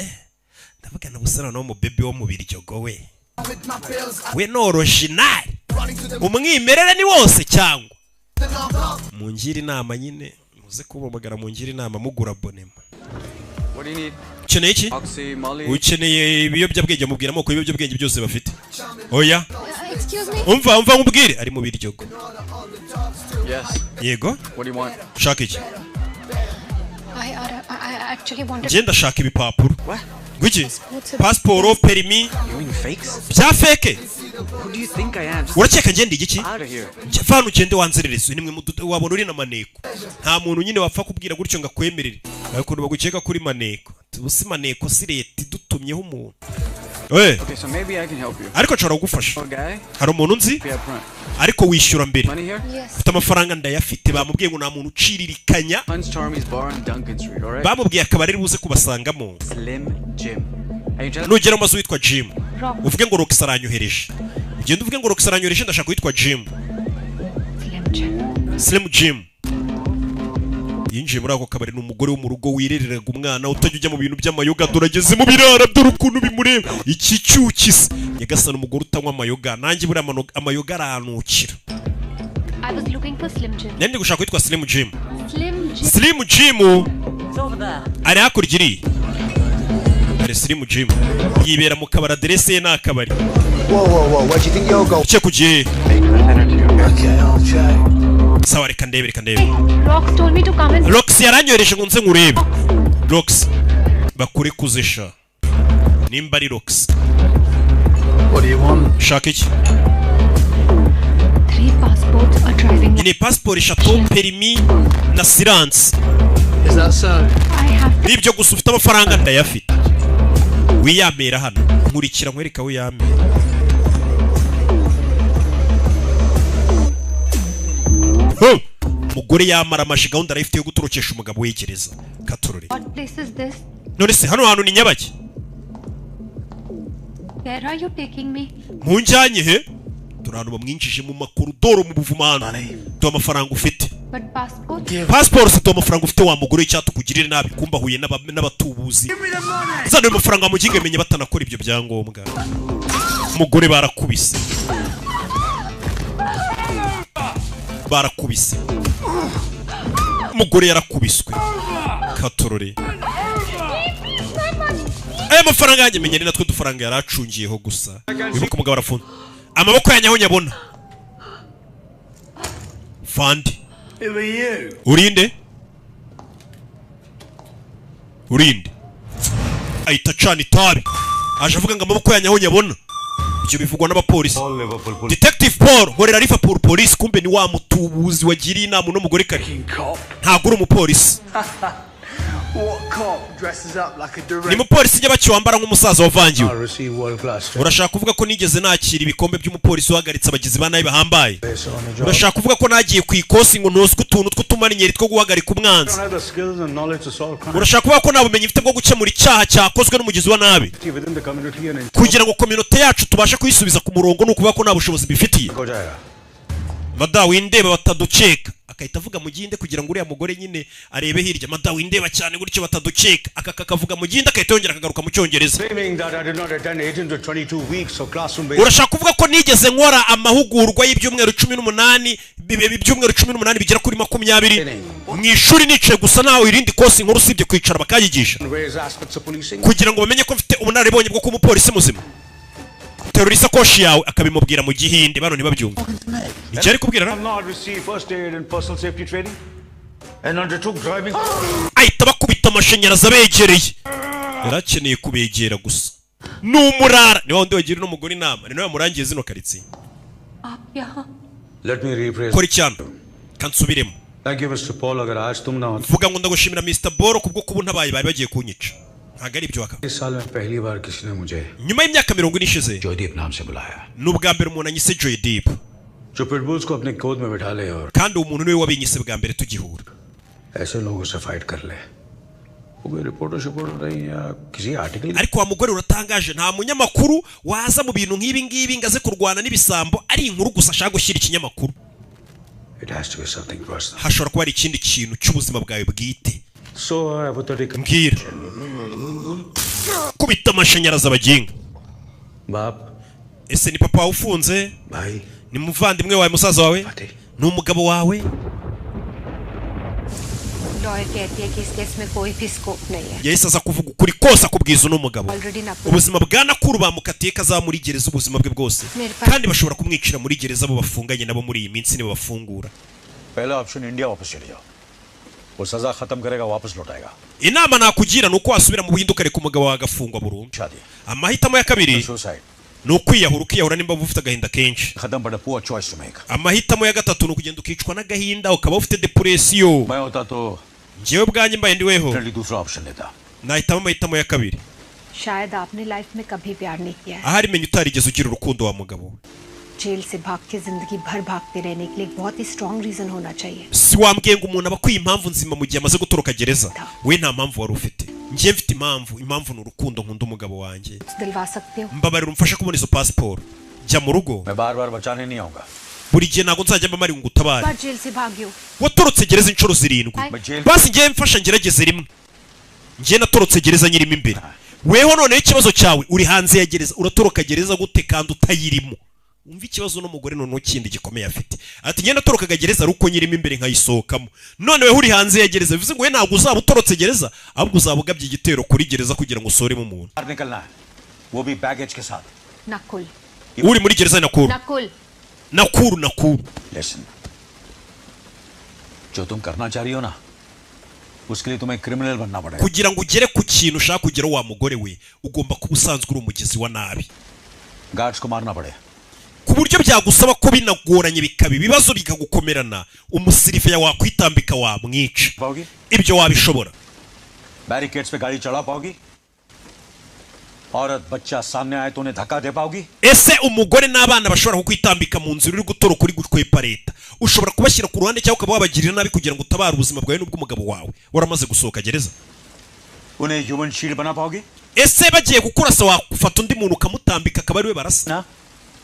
[SPEAKER 1] ndavuga na busana no mu bebe wo mu biryogo we no original umwimerere ni wose cyangwa mungira inama nyine muze kubomagara mungira inama mugura abonema ukeneye iki ukeneye ibiyobyabwenge mubwira amoko y'ibiyobyabwenge byose bafite oya umva nkubwire ari mu biryogo yego ushaka iki njye ndashaka ibipapuro gwiki pasiporo perimi bya feke urakeka ngende igiki vana ugende wanzerereze nimwe wabona uri na maneko nta muntu nyine wapfa kubwira gutyo ngo akwemerere ariko bagukeka kuri maneko tubusi maneko si leta idutumyeho umuntu ariko nshobora kugufasha hari umuntu nzi ariko wishyura mbere ufite amafaranga ndayafite bamubwiye ngo nta muntu uciririkanya bamubwiye akabari ari buze kubasangamo nugera mu mazu witwa Jim uvuge ngo Rox aranyohereje ugende uvuge ngo Rox aranyohereje ndashaka witwa Jim Slim Jim yinjiye muri ako kabari n'umugore wo mu rugo wirereraga umwana utajya ujya mu bintu by'amayoga dorageze mu birara dore ukuntu bimureba iki cyukise nyagasana umugore utanywa amayoga nanjye buri amayoga aranukira nende gushaka witwa Slim Jim ari hakurya iri ari Slim Jim yibera mu kabari aderese ye n'akabari cye kugiye sawa reka ndebe Rox yaranyohereje ngo nze nkurebe Rox bakure kuzisha nimba ari Rox shaka iki ni passport eshatu perimi na silence nibyo gusa ufite amafaranga ndayafite wiyamera hano nkurikira nkwereka wiyamera umugore yamara amaji gahunda arayifite yo gutorokesha umugabo wegereza katurore none se hano hantu ni nyabaki
[SPEAKER 2] Where are you taking me?
[SPEAKER 1] Munjanye he? Turano bamwinjije mu makoridoro mu buvumano. Do amafaranga ufite.
[SPEAKER 2] But passport?
[SPEAKER 1] Passport si do amafaranga ufite wa mugore cyatu kugirira nabi kumba huye n'abatubuzi. Zano amafaranga muginge menye batanakora ibyo byangombwa. Mugore barakubise. Barakubise. Mugore yarakubiswe. Katorore. Aya mafaranga yanjye menye ni natwe dufaranga yaracungiyeho gusa. Bibuka umugabo arafunze. Amaboko yanyaho nyabona. Fandi. Urinde? Urinde. Ahita cana itabi. Aje avuga ngo amaboko yanyaho nyabona. Ibyo bivugwa n'abapolisi. Detective Paul, horera Liverpool police kumbe ni wa mutubuzi wagiriye inama n'umugore kare. Ntago uri umupolisi. Ni mupolisi njye wambara nk'umusaza wavangiwe. Urashaka kuvuga ko nigeze nakira ibikombe by'umupolisi uhagaritse abagizi ba nabi bahambaye. Urashaka kuvuga ko nagiye ku ikosi ngo noswe utuntu tw'utumarinyeri two guhagarika umwanzi. Urashaka kuvuga ko nabumenye mfite bwo gukemura icyaha cyakozwe n'umugizi wa nabi. Kugira ngo community yacu tubashe kuyisubiza ku murongo no kuvuga ko nabushobozi bifitiye. Madawu indeba bataduceka. Akahita avuga mu gihinde kugira ngo uriya mugore nyine arebe hirya. Madawu indeba cyane gutyo bataduceka. Akakavuga mu gihinde akahita yongera akagaruka mu cyongereza. Urashaka kuvuga ko nigeze nkora amahugurwa y'ibyumweru 18 ibyumweru 18 bigera kuri 20 mu ishuri nicaye gusa nawe irindi kosi nkuru usibye kwicara bakayigisha kugira ngo bamenye ko mfite ubunararibonye bwo kuba umupolisi muzima. Terorisa koshi yawe akabimubwira mu gihinde bano nibabyumva. Icyo ari kubwira ahita bakubita amashanyarazi abegereye. Yarakeneye kubegera gusa. N'umurara niba wundi wagira n'umugore inama ni nawe yamurangiye zino karitsiye. Kora icyambo kansubiremo. Vuga ngo ndagushimira Mr. Boro kubwo kuba ntabaye bari bagiye kunyica. Ntabwo ari ibyo wakaba. Nyuma y'imyaka 40 ishize n'ubwa mbere umuntu anyise Joydeep. Kandi umuntu niwe wabinyise bwa mbere tugihura. Ariko wa mugore uratangaje nta munyamakuru waza mu bintu nk'ibi ngibi ngaze kurwana n'ibisambo ari inkuru gusa ashaka gushyira ikinyamakuru. Hashobora kuba ari ikindi kintu cy'ubuzima bwawe bwite. Mbwira. Kubita amashanyarazi abaginga. Ese ni papa ufunze? Ni muvandimwe wawe musaza wawe? Ni umugabo wawe? Yahise aza kuvuga ukuri kose akubwiza n'umugabo. Ubuzima bwa Nakuru bamukatiye kazamuri gereza ubuzima bwe bwose. Kandi bashobora kumwicira muri gereza abo bafunganye nabo muri iyi minsi nibo bafungura.
[SPEAKER 9] Pehla option India वापस चले जाओ. वो सजा खत्म करेगा वापस लौटाएगा.
[SPEAKER 1] Inama nakugira nuko wasubira mu buhinduka reka umugabo wagafungwa burundu. Amahitamo ya kabiri nukwiyahura ukiyahura nimba ufite agahinda kenshi.
[SPEAKER 9] खत्म पड़ा पूरा choice to make.
[SPEAKER 1] Amahitamo ya gatatu nukugenda ukicwa n'agahinda ukaba ufite depression.
[SPEAKER 9] मैं होता तो
[SPEAKER 1] Njyewe bwanjye mbaye ndiweho.
[SPEAKER 9] दूसरा option लेता.
[SPEAKER 1] Nahitamo amahitamo ya kabiri.
[SPEAKER 2] शायद आपने लाइफ में कभी प्यार नहीं किया है.
[SPEAKER 1] Ahari menye utarigeze ugira urukundo wa mugabo.
[SPEAKER 2] Jail से भाग के जिंदगी भर भागते रहने के लिए बहुत ही स्ट्रांग रीजन होना चाहिए.
[SPEAKER 1] Si wambwiye ngo umuntu abakwiye impamvu nzima mu gihe amaze gutoroka gereza. We nta mpamvu wari ufite. Njye mfite impamvu ni urukundo nkunda umugabo wanjye.
[SPEAKER 2] दिलवा सकते हो.
[SPEAKER 1] Mbabarira umfashe kubona izo passport. Jya mu rugo.
[SPEAKER 9] मैं बार-बार बचाने नहीं आऊंगा.
[SPEAKER 1] Buri gihe ntago nzajya mbamari ngo utabare.
[SPEAKER 2] बार जेल से भागियो.
[SPEAKER 1] Watorotse gereza inshuro 7. Basi njye mfasha ngerageze rimwe. Njye natorotse gereza nyirimo imbere. Weho none ikibazo cyawe uri hanze ya gereza uratoroka gereza gute kandi utayirimo. Umva ikibazo n'umugore none ukindi gikomeye afite. Ati ngenda torokaga gereza ruko nyirimo imbere nkayisohokamo. None we uri hanze ya gereza bivuze ngo we ntago uzaba utorotse gereza ahubwo uzabugabye igitero kuri gereza kugira ngo usoremo umuntu.
[SPEAKER 9] निकलना है. वो भी बैगेज के साथ.
[SPEAKER 2] Nakul.
[SPEAKER 1] Uri muri gereza Nakuru.
[SPEAKER 2] Nakuru.
[SPEAKER 9] Listen. जो तुम करना चाह रही हो ना उसके लिए तुम्हें क्रिमिनल बनना पड़ेगा.
[SPEAKER 1] Kugira ngo ugere ku kintu ushaka kugera wa mugore we ugomba kuba usanzwe uri umugizi wa nabi.
[SPEAKER 9] Guards को मारना पड़े.
[SPEAKER 1] Ku buryo byagusaba ko binagoranye bikaba ibibazo bikagukomerana umusirife ya wakwitambika wa mwica. Ibyo wabishobora.
[SPEAKER 9] Barricades पे गाड़ी चढ़ा पाओगी? औरत बच्चा सामने आए तो उन्हें धक्का दे पाओगी?
[SPEAKER 1] Ese umugore n'abana bashobora kukwitambika mu nzira uri gutoroka uri gutwepa leta. Ushobora kubashyira ku ruhande cyangwa ukaba wabagirira nabi kugira ngo utabare ubuzima bwawe n'ubw'umugabo wawe waramaze gusohoka gereza.
[SPEAKER 9] उन्हें ह्यूमन शील्ड बना पाओगी?
[SPEAKER 1] ese bagiye gukurasa wafata undi muntu ukamutambika akaba ari we barasa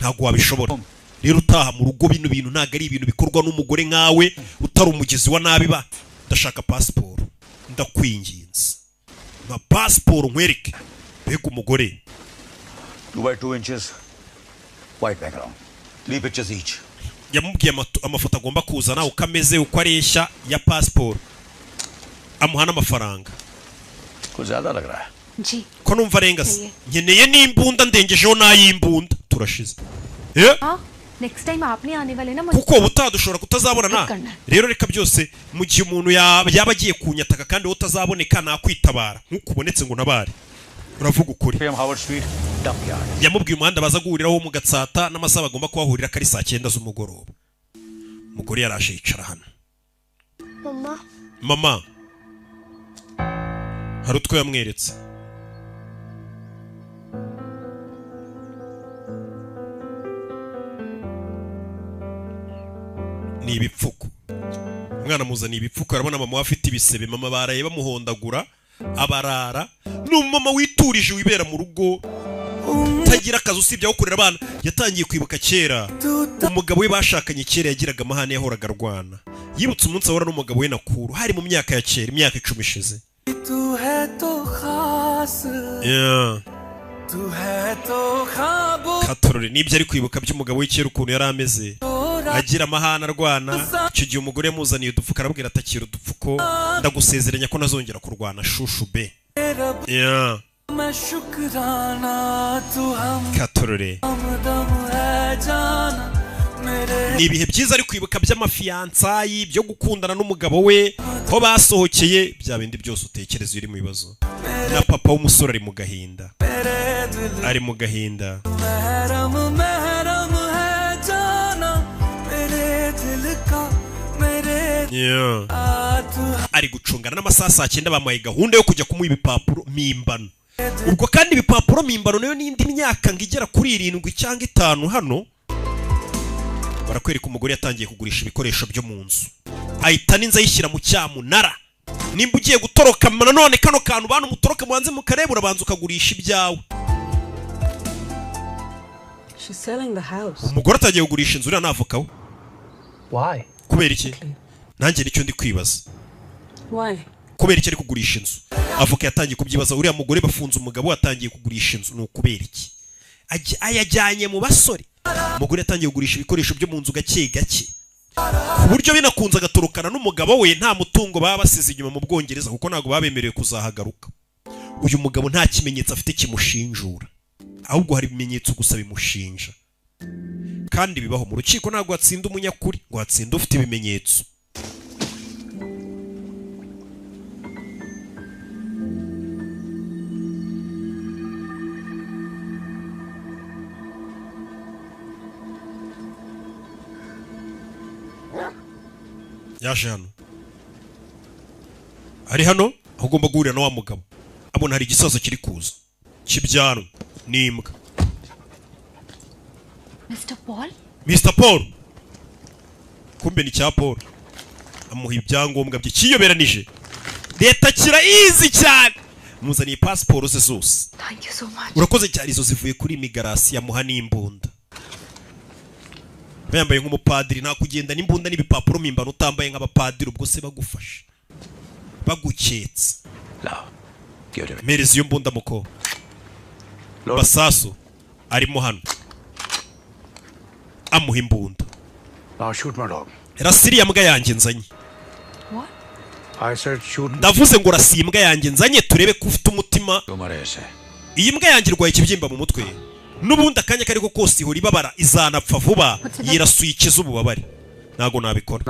[SPEAKER 1] ntago wabishobora rero utaha mu rugo bino bintu ntago ari ibintu bikorwa n'umugore nkawe utari umugezi wa nabi ba ndashaka passport ndakwinginze ma passport nkwereke bega umugore
[SPEAKER 9] 2 by 2 inches white background 3 pictures each
[SPEAKER 1] yamubwiye amafoto agomba kuzana uko ameze uko areshya ya passport amuha n'amafaranga
[SPEAKER 9] ko ज़्यादा लग रहा है
[SPEAKER 2] जी
[SPEAKER 1] ko numva arengase nkeneye n'imbunda ndengejeho n'ayimbunda turashize
[SPEAKER 2] हाँ next time आपने आने वाले ना
[SPEAKER 1] kuko butadushobora kutazabonana rero reka byose mu gihe umuntu yaba agiye kunyataka kandi wowe utazaboneka nakwitabara nkuko ubonetse ngo nabare uravuga ukuri yamubwiye umuhanda baza guhuriraho mu Gatsata n'amasaha bagomba kuhahurira kari saa 9 z'umugoroba umugore yarashe yicara hano mama hari utwo yamweretse ni ibipfuko umwana muzana ibipfuko arabona mama afite ibisebe mama baraye bamuhondagura abarara n'umama witurije wibera mu rugo tagira akazi usibye aho kurera abana yatangiye kwibuka kera umugabo we bashakanye kera yagiraga amahane yahoraga arwana yibutse umunsi ahora n'umugabo we Nakuru hari mu myaka ya kera imyaka 10 ishize Katorore nibyo ari kwibuka by'umugabo we kera ukuntu yari ameze agira amahane arwana icyo gihe umugore yamuzaniye udupfuko arabwira atakira udupfuko ndagusezeranya ko nazongera kurwana shushu be Katorore ni ibihe byiza ari kwibuka by'amafiyansayi byo gukundana n'umugabo we ko basohokeye bya bindi byose utekereza uri mu bibazo na papa w'umusore ari mu gahinda ari gucungana n'amasaha saa 9 bamuhaye gahunda yo kujya kumuha ibipapuro mimbano ubwo kandi ibipapuro mimbano nayo n'indi myaka ngigera kuri 7 cyangwa 5 hano barakwereka umugore yatangiye kugurisha ibikoresho byo mu nzu ahita n'inza yishyira mu cyamunara nimba ugiye gutoroka nanone kano kantu bantu mutoroka mubanze mukareba urabanza ukagurisha ibyawe umugore atagiye kugurisha inzu uriya navokaho kubera iki nanjye nicyo ndi kwibaza kubera iki ari kugurisha inzu avoka yatangiye kubyibaza uriya mugore bafunze umugabo atangiye kugurisha inzu ni ukubera iki ayajyanye mu basore umugore yatangiye kugurisha ibikoresho byo mu nzu gake gake ku buryo binakunze agatorokana n'umugabo we nta mutungo baba basize inyuma mu Bwongereza kuko ntabwo babemerewe kuzahagaruka uyu mugabo nta kimenyetso afite kimushinjura ahubwo hari ibimenyetso gusa bimushinja kandi bibaho mu rukiko ntabwo hatsinda umunyakuri ngo hatsinda ufite ibimenyetso yaje hano ari hano aho ugomba guhurira na wa mugabo abona hari igisazo kiri kuza kibyano n'imbwa Mr. Paul kumbe ni cya Paul amuha ibyangombwa bye kiyoberanije leta kira easy cyane muzaniye passport ze zose
[SPEAKER 2] thank you so much
[SPEAKER 1] urakoze cyane izo zivuye kuri imigrasi yamuha n'imbunda bayambaye nk'umupadiri nta kugenda n'imbunda n'ibipapuro mimbano utambaye nk'abapadiri ubwo se bagufasha baguketse merezi iyo mbunda muko basaso arimo hano amuha imbunda rasiri ya mbwa yanjye nzanye ndavuze ngo rasi imbwa yanjye nzanye turebe ko ufite umutima iyi mbwa yanjye irwaye ikibyimba mu mutwe n'ubundi akanya kariko kose ihora ibabara izanapfa vuba yirasuye ikiza ububabare ntago nabikora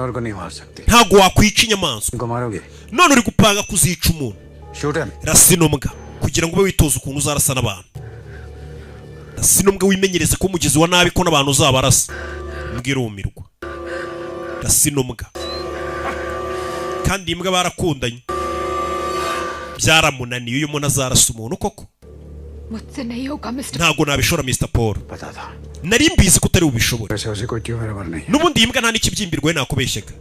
[SPEAKER 1] ntago wakwica inyamaswa none uri gupanga kuzica umuntu rasi n'umbwa kugira ngo ube witoza ukuntu uzarasa n'abantu rasi n'umbwa wimenyereze ko umugizi wa nabi ko n'abantu uzabarasa mbwira umirwa rasi n'umbwa kandi imbwa barakundanye byaramunaniye uyu muntu azarasa umuntu koko ntago nabishora Mr. Paul nari mbizi ko utari ubishobora n'ubundi imbwa nta n'ikibyimbirwe nakubeshyega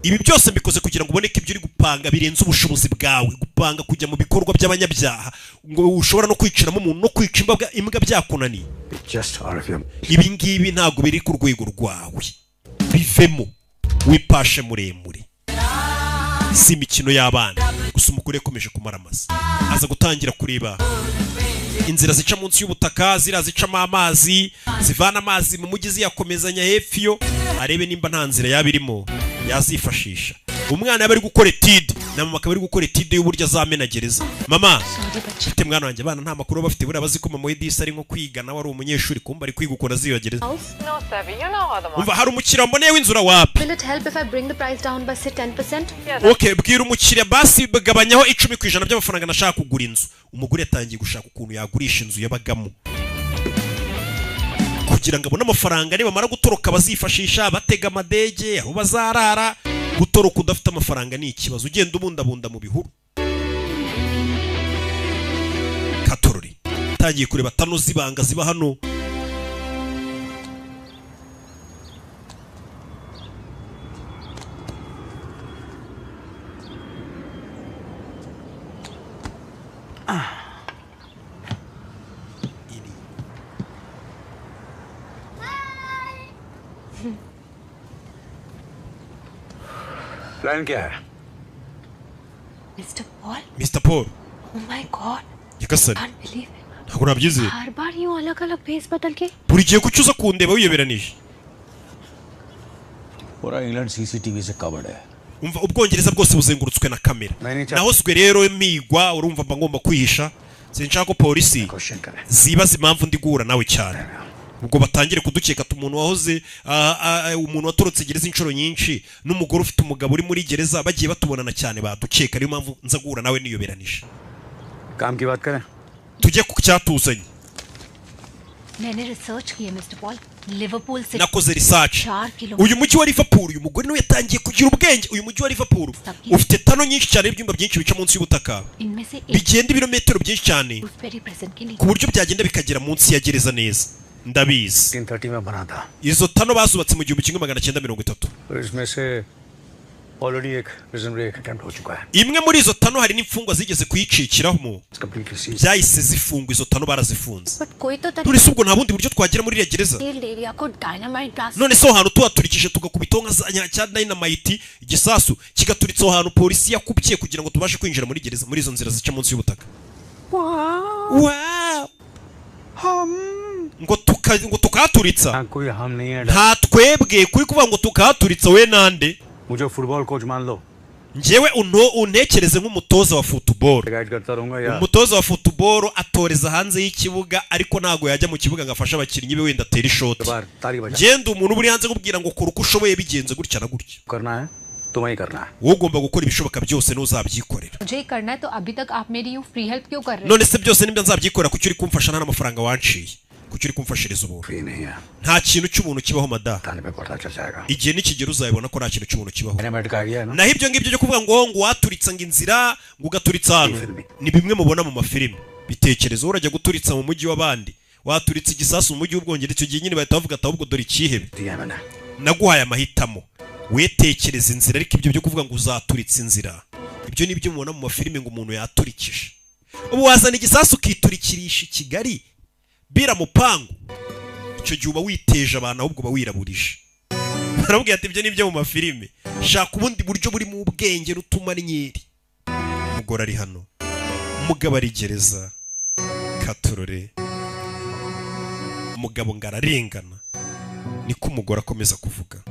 [SPEAKER 1] ibi byose mbikoze kugira ngo ubone ko ibyo uri gupanga gupanga birenze ubushobozi bwawe, gupanga kujya mu bikorwa by'abanyabyaha ngo ushobora no kwiciramo umuntu no kwica imbwa byakunaniye. Ibi ngibi ntabwo biri ku rwego rwawe, bivemo wipashe muremure. Si imikino y'abana gusa. Umugore yakomeje kumaramaza, aza gutangira kureba inzira zica munsi y'ubutaka, zira zicamo amazi, zivana amazi mu mujyi ziyakomezanya hepfo yo, arebe nimba nta nzira yabirimo yazifashisha. Umwana yaba ari gukora etide na mama akaba ari gukora etide y'uburyo azamenagereza. Mama ufite mwana wanjye, abana nta makuru bafite, buriya bazi ko mama w'idisi ari nko kwiga, nawe ari umunyeshuri kumba ari kwiga ukora ziyogereza. Umva hari umukiriya mboneye w'inzura wapi?
[SPEAKER 2] Will it help if I bring the price down by say 10%?
[SPEAKER 1] Okay, bwira umukiriya basi bagabanyaho 10% by'amafaranga nashaka kugura inzu. Umugore yatangiye gushaka ukuntu yagurisha inzu yabagamo kugira ngo abone amafaranga, niba mara gutoroka bazifashisha batega amadege aho bazarara. Gutoroka udafite amafaranga ni ikibazo, ugenda ubundabunda mu bihuru. Katorori tangiye kureba tano zibanga ziba hano.
[SPEAKER 9] Plan क्या है?
[SPEAKER 1] Mr. Paul.
[SPEAKER 2] Oh my God.
[SPEAKER 1] Yakasani.
[SPEAKER 2] Can't believe it.
[SPEAKER 1] Ntabwo nabyizeye.
[SPEAKER 2] हर बार यूं अलग-अलग फेस बदल के.
[SPEAKER 1] Buri gihe kucyuza kundeba wiyoberanije.
[SPEAKER 9] पूरा England CCTV से कवर्ड है.
[SPEAKER 1] Umva Ubwongereza bwose buzengurutswe na kamera. Naho swe rero migwa urumva mba ngomba kwihisha. Sinshaka ko polisi zibaza impamvu ndi guhura nawe cyane. Ubwo batangire kudukeka umuntu wahoze umuntu watorotse gereza inshuro nyinshi n'umugore ufite umugabo uri muri gereza bagiye batubonana cyane badukeka, niyo mpamvu nza guhura nawe niyoberanije.
[SPEAKER 9] काम की बात करें?
[SPEAKER 1] Tujye ku cyatuzanye.
[SPEAKER 2] मैंने रिसर्च की है mister Paul. Liverpool से
[SPEAKER 1] nakoze research. Uyu mujyi wa Liverpool, uyu mugore niwe yatangiye kugira ubwenge. Uyu mujyi wa Liverpool ufite tano nyinshi cyane, ibyumba byinshi bica munsi y'ubutaka, bigenda ibirometero byinshi cyane ku buryo byagenda bikagera munsi ya gereza neza. Ndabizi
[SPEAKER 9] 330 में बना था.
[SPEAKER 1] Izo tano bazubatse mu 1930.
[SPEAKER 9] इसमें से already एक prison break attempt हो चुका है.
[SPEAKER 1] Imwe muri izo tano hari n'imfungwa zigeze kuyicikiraho, byahise zifungwa. Izo tano barazifunze. Turi subwo nta bundi buryo twagera muri iriya gereza. None so hantu tuhaturikije tugakubitaho nka cya dynamite, igisasu kigaturitse aho hantu polisi yakubye kugira ngo tubashe kwinjira muri gereza, muri izo nzira zica munsi y'ubutaka. Wow. ngo tukahaturitsa. Nta twebwe kuri kuvuga ngo tukahaturitsa. We nande?
[SPEAKER 9] मुझे football coach मान लो.
[SPEAKER 1] Njyewe untekereze nk'umutoza wa football. Umutoza wa football atoreza hanze y'ikibuga ariko ntago yajya mu kibuga ngafasha abakinnyi be wenda atera ishot. Genda umuntu buri hanze kubwira ngo kora uko ushoboye bigenze gutya na gutya.
[SPEAKER 9] करना है तुम्हें करना है.
[SPEAKER 1] Wowe ugomba gukora ibishoboka byose n'uzabyikorera.
[SPEAKER 7] मुझे करना है तो अभी तक आप मेरी यूं फ्री हेल्प क्यों कर रहे हो?
[SPEAKER 1] None se byose nibyo nzabyikorera kuki uri kumfasha nta n'amafaranga wanciye? Kuki uri kumfashiriza ubu? Nta kintu cy'umuntu kibaho mada. Igihe nikigera uzabibona ko nta kintu cy'umuntu kibaho. Naho ibyo ngibyo byo kuvuga ngo waturitsa ngo inzira ngo ugaturitsa hano ni bimwe mubona mu mafilime. Bitekerezo urajya guturitsa mu mujyi w'abandi, waturitsa igisasu mu mujyi w'Ubwongereza, icyo gihe nyine bahita bavuga ati ahubwo dore ikihebe. Naguhaye amahitamo, wetekereza inzira, ariko ibyo byo kuvuga ngo uzaturitsa inzira, ibyo ni byo mubona mu mafilime ngo umuntu yaturikije. Ubu wazana igisasu ukiturikirisha i Kigali bira mupangu, icyo gihe uba witeje abantu ahubwo uba wiraburije. Barabwira ati ibyo nibyo mu mafilime, shaka ubundi buryo buri mu bwenge rutuma nyeri. Umugore ari hano, umugabo ari gereza. Katorore umugabo ngararengana, niko umugore akomeza kuvuga.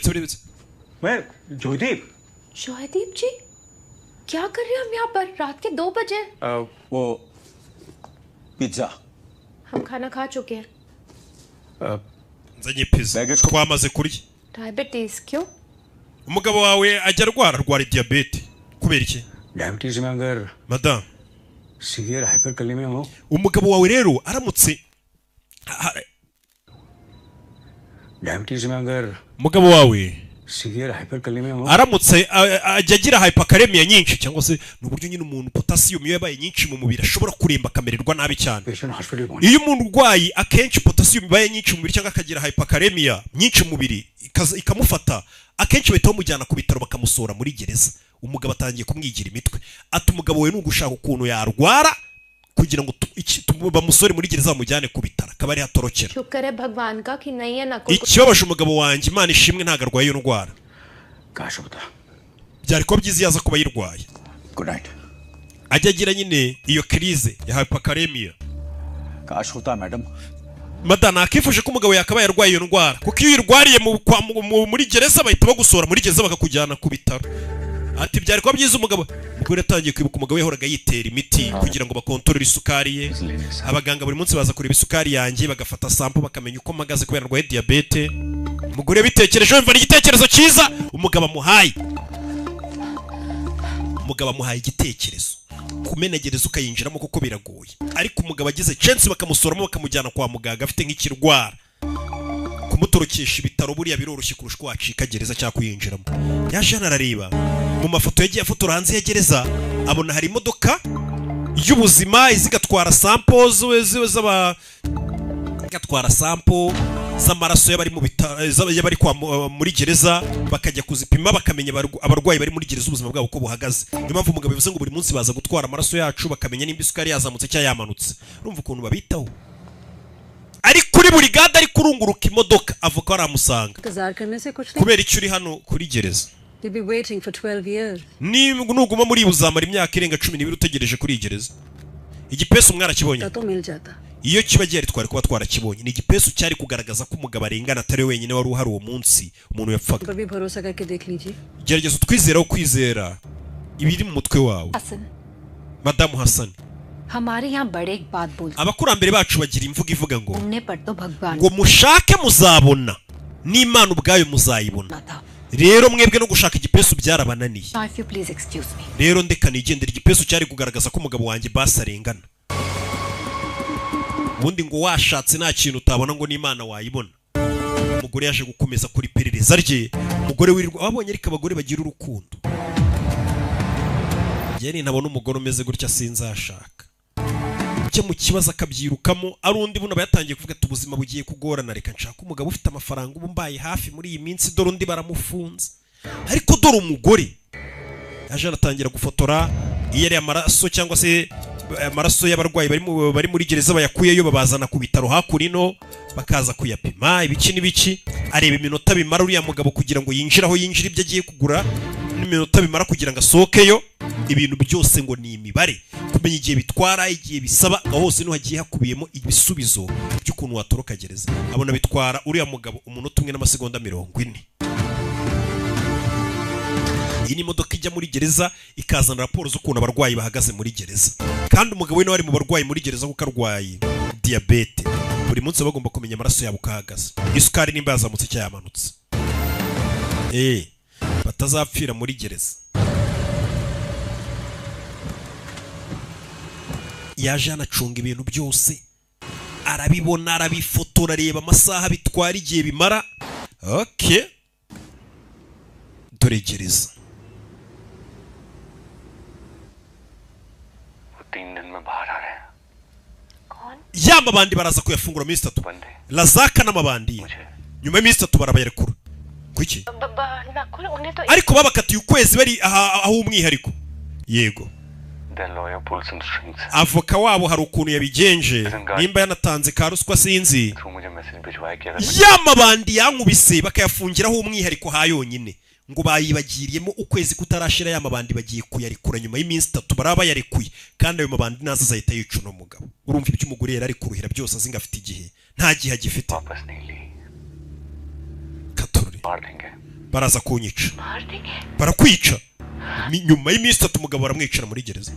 [SPEAKER 1] बुरेच
[SPEAKER 9] मैं जोयदीप
[SPEAKER 7] जी क्या कर रहे हैं हम यहाँ पर रात के 2 बजे?
[SPEAKER 3] वो पिज्जा
[SPEAKER 2] हम खाना खा चुके हैं.
[SPEAKER 1] nzanye pizza twamaze kurya.
[SPEAKER 2] Diabetes क्यों?
[SPEAKER 1] Umugabo wawe ajya arwara diabete kubera iki?
[SPEAKER 9] Diabetes में अगर
[SPEAKER 1] madam
[SPEAKER 9] सीवियर हाइपरकैलेमिया हो,
[SPEAKER 1] umugabo wawe rero aramutse
[SPEAKER 9] diabetes में अगर
[SPEAKER 1] umugabo wawe
[SPEAKER 9] सीवियर हाइपरकैलेमिया हो
[SPEAKER 1] aramutse ajya agira hyperkalemia nyinshi cyangwa se n'uburyo nyine umuntu potassium iyo yabaye nyinshi mu mubiri ashobora kuremba akamererwa nabi cyane iyo umuntu urwayi akenshi potassium ibaye nyinshi mu mubiri cyangwa akagira hyperkalemia nyinshi mu mubiri ikamufata akenshi bahita bamujyana ku bitaro bakamusora muri gereza umugabo atangiye kumwigira imitwe ati umugabo we n'ugushaka ukuntu yarwara kugira ngo bamusore muri gereza bamujyane ku bitaro akaba ari hatorokera ikibabaje umugabo wanjye Imana ishimwe ntago arwaye iyo ndwara byari kuba byiza yaza kuba yirwaye ajya agira nyine iyo crise ya hyperkalemia madana akifuje ko umugabo yakabaye arwaye iyo ndwara kuko iyo uyirwariye muri gereza bahita bagusora muri gereza bakakujyana ku bitaro ati byari kuba byiza umugore atangiye kwibuka umugabo yahoraga yitera imiti kugira ngo bakontorore isukari ye abaganga buri munsi baza kureba isukari yanjye bagafata sample bakamenya uko mpagaze kubera ndwaye diabete umugore bitekereje yumva ni igitekerezo cyiza umugabo amuhaye igitekerezo kumenegereza ukayinjiramo kuko biragoye ariko umugabo agize chance bakamusoramo bakamujyana kwa muganga afite nk'ikirwara kumutorokesha ibitaro buriya biroroshye kurusha ko wacika gereza cyangwa kuyinjiramo yaje arareba mu mafoto yagiye afotora hanze ya gereza abona hari imodoka y'ubuzima izigatwara samples gatwara sample z'amaraso y'abari mu bitaro y'abari muri gereza bakajya kuzipima bakamenya abarwayi bari muri gereza ubuzima bwabo uko buhagaze niyo mpamvu umugabo bivuze ngo buri munsi baza gutwara amaraso yacu bakamenya nimba isukari yazamutse cyangwa yamanutse urumva ukuntu babitaho ari kuri buri gada ari kurunguruka imodoka avuga aramusanga kubera icyo uri hano kuri gereza nuguma muri uzamara imyaka irenga 12 utegereje kuri gereza igipesu mwarakibonye iyo kiba gihari twari kuba twarakibonye ni igipesu cyari kugaragaza ko umugabo arengana atari wenyine wari uhari uwo munsi umuntu yapfaga gerageza utwizera kwizera ibiri mu mutwe wawe Madamu Hassan abakurambere bacu bagira imvugo ivuga ngo mushake muzabona n'Imana ubwayo muzayibona rero mwebwe no gushaka igipesu byarabananiye rero ndeka nigendera igipesu cyari kugaragaza ko umugabo wanjye basarengana ubundi ngo washatse nta kintu utabona ngo n'Imana wayibona umugore yaje gukomeza kuri perereza rye umugore wirirwa wabonye ariko abagore bagira urukundo yari nabona umugore umeze gutya sinzashaka cyo mu kibazo akabyirukamo ari undi buno bayatangiye kuvuga ati ubuzima bugiye kugorana reka nshaka umugabo ufite amafaranga ubu mbaye hafi muri iyi minsi dore undi baramufunze ariko dore umugore yaje aratangira gufotora iyo ari amaraso cyangwa se amaraso y'abarwayi bari muri gereza bayakuyeyo babazana ku bitaro hakurino bakaza kuyapima ibiki n'ibiki areba iminota bimara uriya mugabo kugira ngo yinjire aho yinjira ibyo agiye kugura n'iminota bimara kugira ngo asohokeyo ibintu byose ngo ni imibare kumenya igihe bitwara igihe bisaba aho hose no hagiye hakubiyemo ibisubizo by'ukuntu watoroka gereza abona bitwara uriya mugabo umunota umwe n'amasegonda 40 iyi ni imodoka ijya muri gereza ikazana raporo z'ukuntu abarwayi bahagaze muri gereza kandi umugabo we nawe ari mu barwayi muri gereza kuko arwaye diabete buri munsi bagomba kumenya amaraso yabo kahagaze isukari nimba yazamutse cyangwa yamanutse batazapfira muri gereza yaje anacunga ibintu byose arabibona arabifotora areba amasaha bitwara igihe bimara dore gereza
[SPEAKER 3] 3 दिन में बाहर आ रहे हैं
[SPEAKER 1] yama bandi baraza kuyafungura minsi 3 lazaka n'amabandi nyuma y'iminsi 3 barabayerekura kuki ariko babakatiye ukwezi bari aho umwihariko yego avoka wabo hari ukuntu yabigenje nimba yanatanze ka ruswa sinzi yamabandi yankubise bakayafungiraho umwihariko ha yonyine ngo bayibagiriyemo ukwezi kutarashira yamabandi bagiye kuyarekura nyuma y'iminsi 3 baraba yarekuye kandi ayo mabandi naza zahita yica no mugabo urumva ibyo umugore yari ari kuruhira byose azinga afite igihe nta gihe agifite baraza kunyica barakwica nyuma y'iminsi 3 umugabo baramwicira muri gereza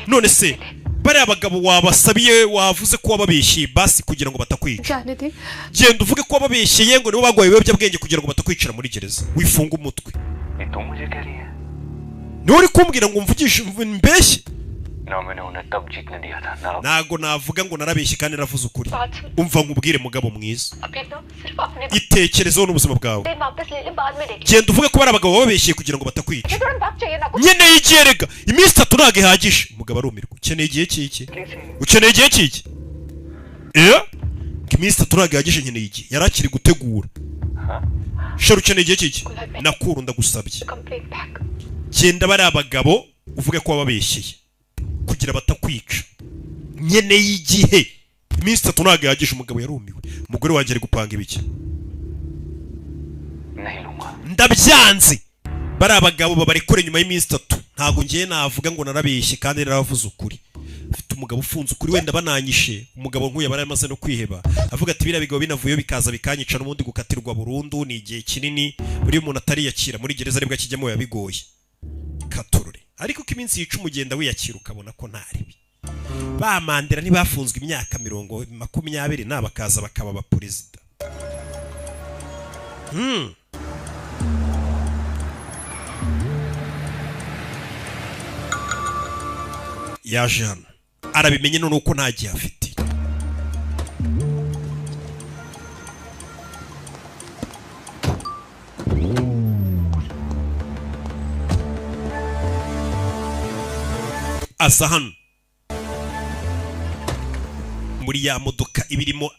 [SPEAKER 1] none se bari abagabo wabasabiye wavuze ko wababeshye basi kugira ngo batakwica genda uvuge ko wababeshye ngo nibo bagwaye ibiyobyabwenge kugira ngo batakwicira muri gereza wifunga umutwe niwe uri kumbwira ngo mvugishe mbeshye
[SPEAKER 3] ना मैंने उन्हें तब जीतने दिया था ना
[SPEAKER 1] nago navuga ngo narabeshye kandi naravuze ukuri umva nkubwire mugabo mwiza itekerezo n'ubuzima bwawe genda uvuge ko bari abagabo babeshye kugira ngo batakwica nyene yigerega iminsi 3 ntago ihagije umugabo arumirwa ukeneye igihe kiki iminsi 3 ntago ihagije nyene yiki yarakiri gutegura shero ukeneye igihe kiki nakuru ndagusabye genda bari abagabo uvuge ko wababeshyeye kugira batakwica nyene y'igihe iminsi 3 ntago ihagije umugabo yarumiwe umugore wanjye ari gupanga ibiki ndabyanze bari abagabo babarekure nyuma y'iminsi 3 ntago ngiye navuga ngo narabeshye kandi naravuze ukuri afite umugabo ufunze ukuri wenda bananyishe umugabo nkuye bari amaze no kwiheba avuga ati bira bigabo binavuye bikaza bikanyica n'ubundi gukatirwa burundu ni igihe kinini buri umuntu atari yakira muri gereza aribwa kijyamo yabigoye katurure ariko ko iminsi yica umugenda wiyakira ukabona ko ntaribi ba Mandela ntibafunzwe imyaka 20 n'abakaza bakaba ba president yaje hano arabimenye none uko ntagiye afite asa hano muri ya modoka ibirimo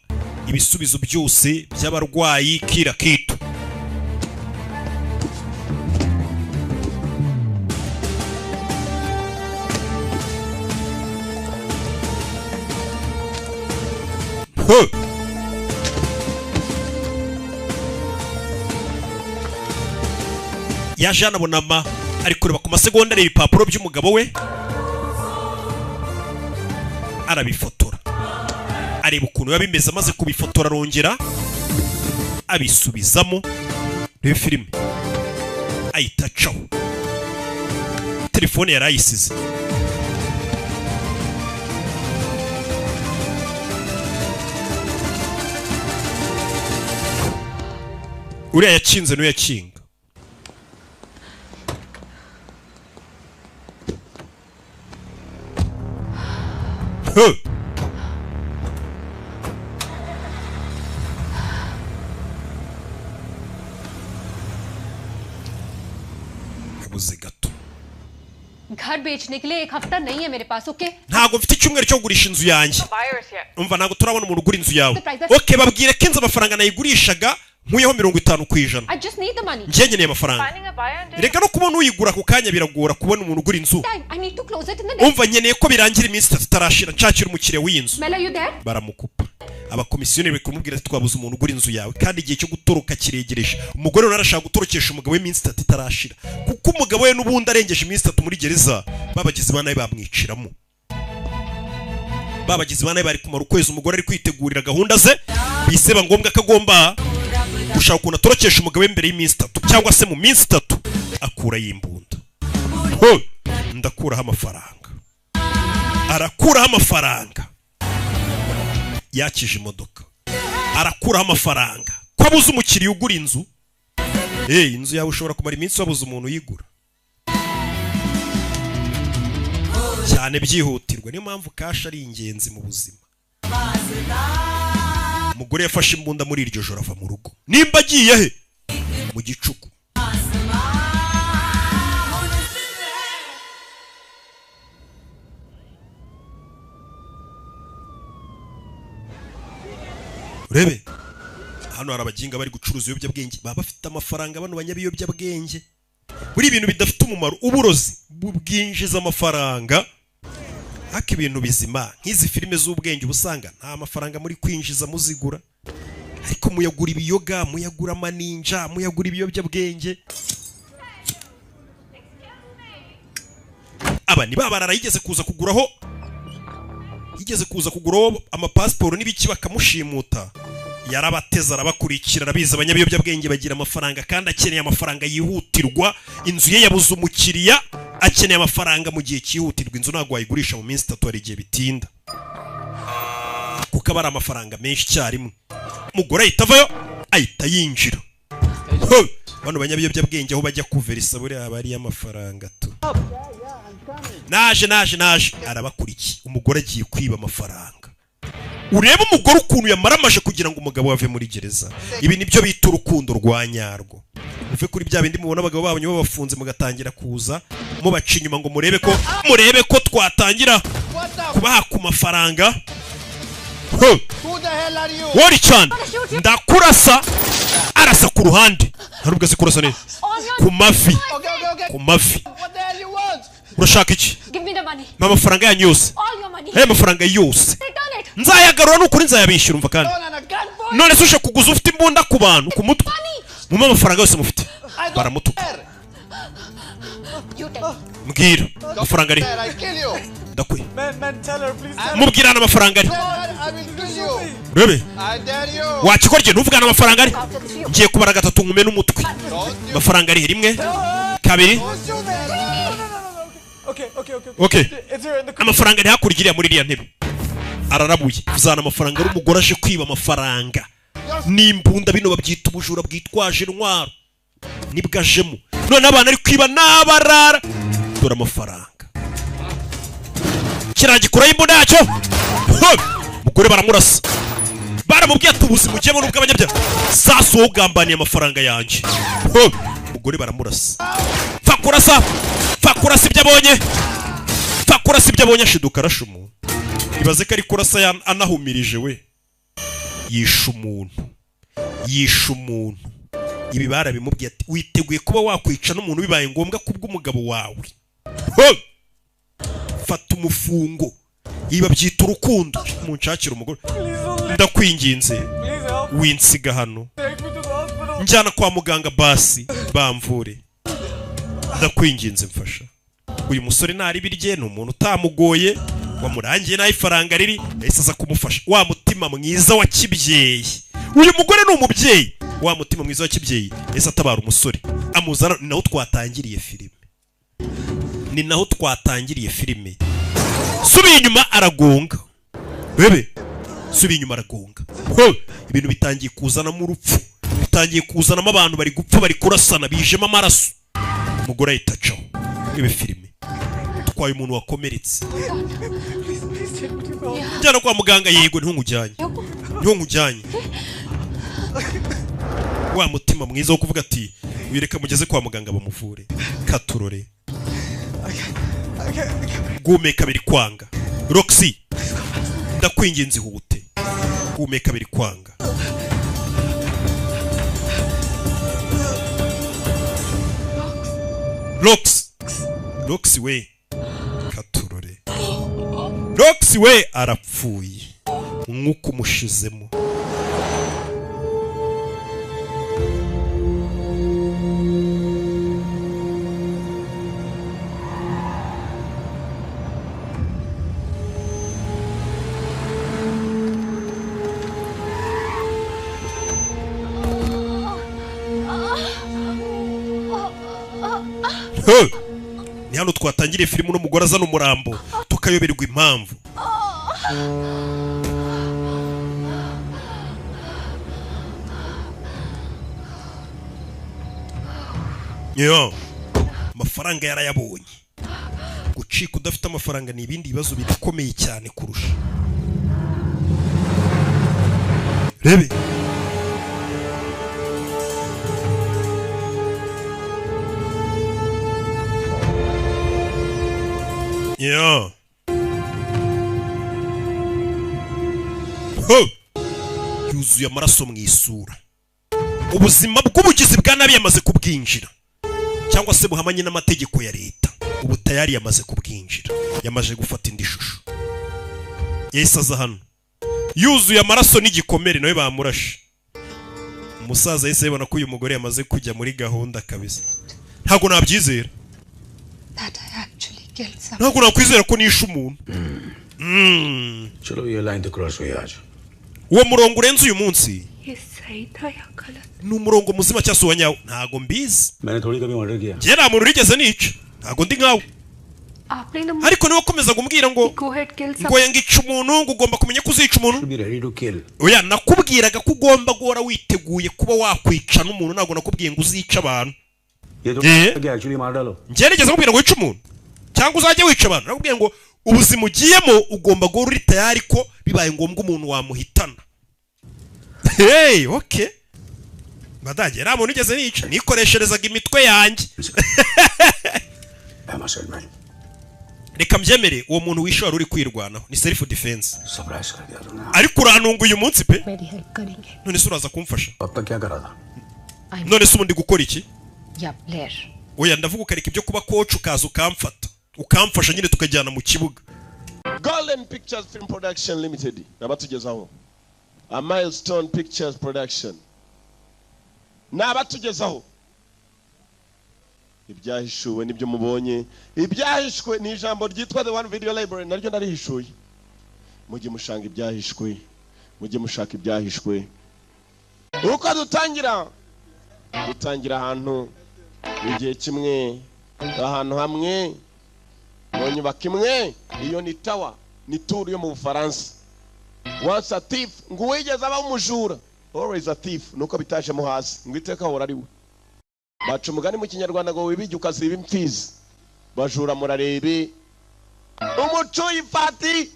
[SPEAKER 1] ibisubizo byose by'abarwayi kira kitu yaje anabonama ari kureba ku masegonda areba ibipapuro by'umugabo we arabifotora areba ukuntu yabimeze amaze kubifotora arongera abisubizamo reba filime ayitacaho telefone yarayisize uriya yakinze n'uyakinga kabuze gato
[SPEAKER 7] घर बेचने के लिए 1 हफ्ता नहीं है मेरे पास okay
[SPEAKER 1] ntago mfite icyumweru cyo gurisha inzu yanjye umva ntago turabona umuntu ugura inzu yawe okay babwire ko inzu amafaranga nayigurishaga nkuyeho 50%
[SPEAKER 7] I just need the money
[SPEAKER 1] njye nkeneye amafaranga reka no kubona uyigura ku kanya biragora kubona umuntu ugura inzu
[SPEAKER 7] I need to close it in the next
[SPEAKER 1] umva nkeneye ko birangira iminsi 3 itarashira nshakira umukire w'inzu
[SPEAKER 7] Mela you there
[SPEAKER 1] baramukupa abakomisiyoneri bikumubwira ati twabuze umuntu ugura inzu yawe kandi igihe cyo gutoroka kiregereje umugore narashaka gutorokesha umugabo w'iminsi 3 itarashira kuko umugabo we n'ubundi arengeje iminsi 3 muri gereza babagize banaye bamwiciramo babagize banaye bari kumara ukwezi umugore ari kwitegurira gahunda ze biseba ngombwa kagomba gushaka ukuntu atorokesha umugabo imbere y'iminsi 3 cyangwa se mu minsi 3 akura yimbunda ndakuraho amafaranga arakuraho amafaranga yakije imodoka arakuraho amafaranga ko abuze umukiriya ugura inzu inzu yawe ushobora kumara iminsi wabuze umuntu uyigura cyane byihutirwa niyo mpamvu cash ari ingenzi mu buzima umugore yafashe imbunda muri iryo joro ava mu rugo nimba agiye he mu gicuku urebe hano hari abaginga bari gucuruza ibiyobyabwenge baba bafite amafaranga bano banyabiyobyabwenge buri ibintu bidafite umumaro uburozi bubwinjiza amafaranga haka ibintu bizima nk'izi filime z'ubwenge ubusanga nta mafaranga muri kwinjiza muzigura ariko muyagura ibiyoga muyagura amaninja muyagura ibiyobyabwenge aba ni babarara yigeze kuza kuguraho amapasiporo n'ibiki bakamushimuta yarabateza arabakurikira arabiza abanyabiyobyabwenge bagira amafaranga kandi akeneye amafaranga yihutirwa inzu ye yabuze umukiriya akeneye amafaranga mu gihe cyihutirwa inzu ntabwo wayigurisha mu minsi 3 ari igihe bitinda kuko aba ari amafaranga menshi cyarimwe umugore ahita avayo ahita yinjira bano banyabiyobyabwenge aho bajya kuverisa buriya aba ari amafaranga tu naje arabakurikiye. Umugore agiye kwiba amafaranga. Ureba umugore ukuntu yamaramaje kugira ngo umugabo ave muri gereza. Ibi nibyo bita urukundo rwa nyarwo. Muve kuri bya bindi mubona abagabo banyu babafunze mugatangira kuza mubaca inyuma ngo murebe ko twatangira kubaha ku mafaranga. Wari cyane ndakurasa arasa ku ruhande. Ntarubwo azi kurasa neza. Ku mavi. Urashaka iki? Amafaranga yanyu yose. Amafaranga yose. Nzayagarura n'ukuri nzayabishyura umva kandi. None se ushe kuguza ufite imbunda ku bantu ku mutwe. Mu amafaranga yose mufite. Baramutuka. Mbwira amafaranga ari. Ndakwe. Mubwirana amafaranga ari. Rebe. Wakikorye ntuvugana amafaranga ari. Ngiye kubara gatatu ngume n'umutwe. Amafaranga ari rimwe, kabiri. Okay. Amafaranga ari hakurya muri iriya ntebe. Ararabuye. Uzana amafaranga ari umugore aje kwiba amafaranga. N'imbunda bino babyita ubujura bwitwaje intwaro. Nibwajemo. None abana ari kwiba n'abarara. Dore amafaranga. Kiragikura imbunda yacyo. Mugore baramurasa. Baramubwiye ati ubuzima ugiyemo n'ubw'abanyabyaha. Saso ugambaniye amafaranga yanjye. Mugore baramurasa. Fakurasa ibyo abonye ashiduka arashumu. Ibaze ko ari kurasa anahumirije we. Yisha umuntu. Ibi barabimubwiye ati witeguye kuba wakwica n'umuntu bibaye ngombwa kubw'umugabo wawe. Fata umufungo. Iba byita urukundo. Munshakira umugore. Ndakwinginze. Winsiga hano. Njyana kwa muganga basi bamvure. Ndakwinginze mfasha. Uyu musore ntari birye n'umuntu utamugoye wamurangiye nayo ifaranga riri yahise aza kumufasha. Wa mutima mwiza wa kibyeyi. Uyu mugore ni umubyeyi. Wa mutima mwiza wa kibyeyi yahise atabara umusore amuzana. Ni naho twatangiriye filime. Subiye inyuma aragonga. Bebe subiye inyuma aragonga. Ibintu bitangiye kuzanamo urupfu. Bitangiye kuzanamo abantu bari gupfa bari kurasana bijemo amaraso. Umugore ayitacaho. Ibe filime. Twaye umuntu wakomeretse. Njyana kwa muganga yego ntungujyanye. Wa mutima mwiza wo kuvuga ati wireka mugeze kwa muganga bamuvure. Katurore. Gumeka biri kwanga. Roxy. Ndakwinginze hute. Gumeka biri kwanga. Roxy we. Katurore. Roxy we arapfuye. Nkuko mushizemo. Ni hano twatangiriye filime n'umugore azana umurambo tukayoberwa impamvu. Amafaranga yarayabonye. Gucika udafite amafaranga ni ibindi bibazo bikomeye cyane kurusha. Rebe. Yuzuye amaraso mu isura. Ubuzima bw'ubugizi bwa nabi yamaze kubwinjira. Cyangwa se buhamanye n'amategeko ya leta. Ubu tayari yamaze kubwinjira. Yamaje gufata indi shusho. Yahise aza hano. Yuzuye amaraso n'igikomere nawe bamurashe. Umusaza yahise yibona ko uyu mugore yamaze kujya muri gahunda kabisa. Ntabwo nabyizera. Ntabwo nakwizera ko nishe umuntu.
[SPEAKER 9] Chalo ye line to cross huyi aaj.
[SPEAKER 1] Uwo murongo urenze uyu munsi. Ni umurongo muzima cyangwa uwanyawo ntago mbizi.
[SPEAKER 9] Maine thodi kabhi murder kiya.
[SPEAKER 1] Njye nta muntu urigeze nica. Ntago ndi nkawe. Ariko niwe komeza kumbwira ngo yanga ica umuntu ngo ugomba kumenya ko uzica umuntu. Oya nakubwiraga ko ugomba guhora witeguye kuba wakwica n'umuntu. Ntago nakubwiye ngo uzica abantu.
[SPEAKER 9] ये तो क्या एक्चुअली मार डालो
[SPEAKER 1] njye nigeze nkubwira ngo wice umuntu cyangwa uzajye wica abantu nakubwiye ngo ubuzima ugiyemo ugomba guhora uri tayari ko bibaye ngombwa umuntu wamuhitana. Hey, okay. Badage nta muntu ugeze nica nikoresherezaga imitwe yanjye. Reka mbyemere uwo muntu wishora uri kwirwanaho ni self defense. Ariko uranunga uyu munsi pe. None se uraza kumfasha? None se ubundi gukora iki? Oya ndavuga ukareka ibyo kuba coach ukaza ukamfata. Ukamfasha nyine tukajyana mu kibuga.
[SPEAKER 10] Golden Pictures Film Production Limited. Nabatugezaho. A Milestone Pictures Production. Nabatugezaho. Ibyahishuwe nibyo mubonye. Ibyahishwe ni ijambo ryitwa The One Video Library naryo narihishuye. Mujye mushanga ibyahishwe. Mujye mushaka ibyahishwe. Uko dutangira ahantu igihe kimwe ahantu hamwe mu nyubako imwe iyo ni tower ni tour yo mu Bufaransa. Once a thief ngo wigeze aba umujura always a thief nuko bitaje mu hasi ngo iteka hora ari we. Baca umugani mu Kinyarwanda ngo wibijye ukaziba imfizi bajura murarebe umucuyi fati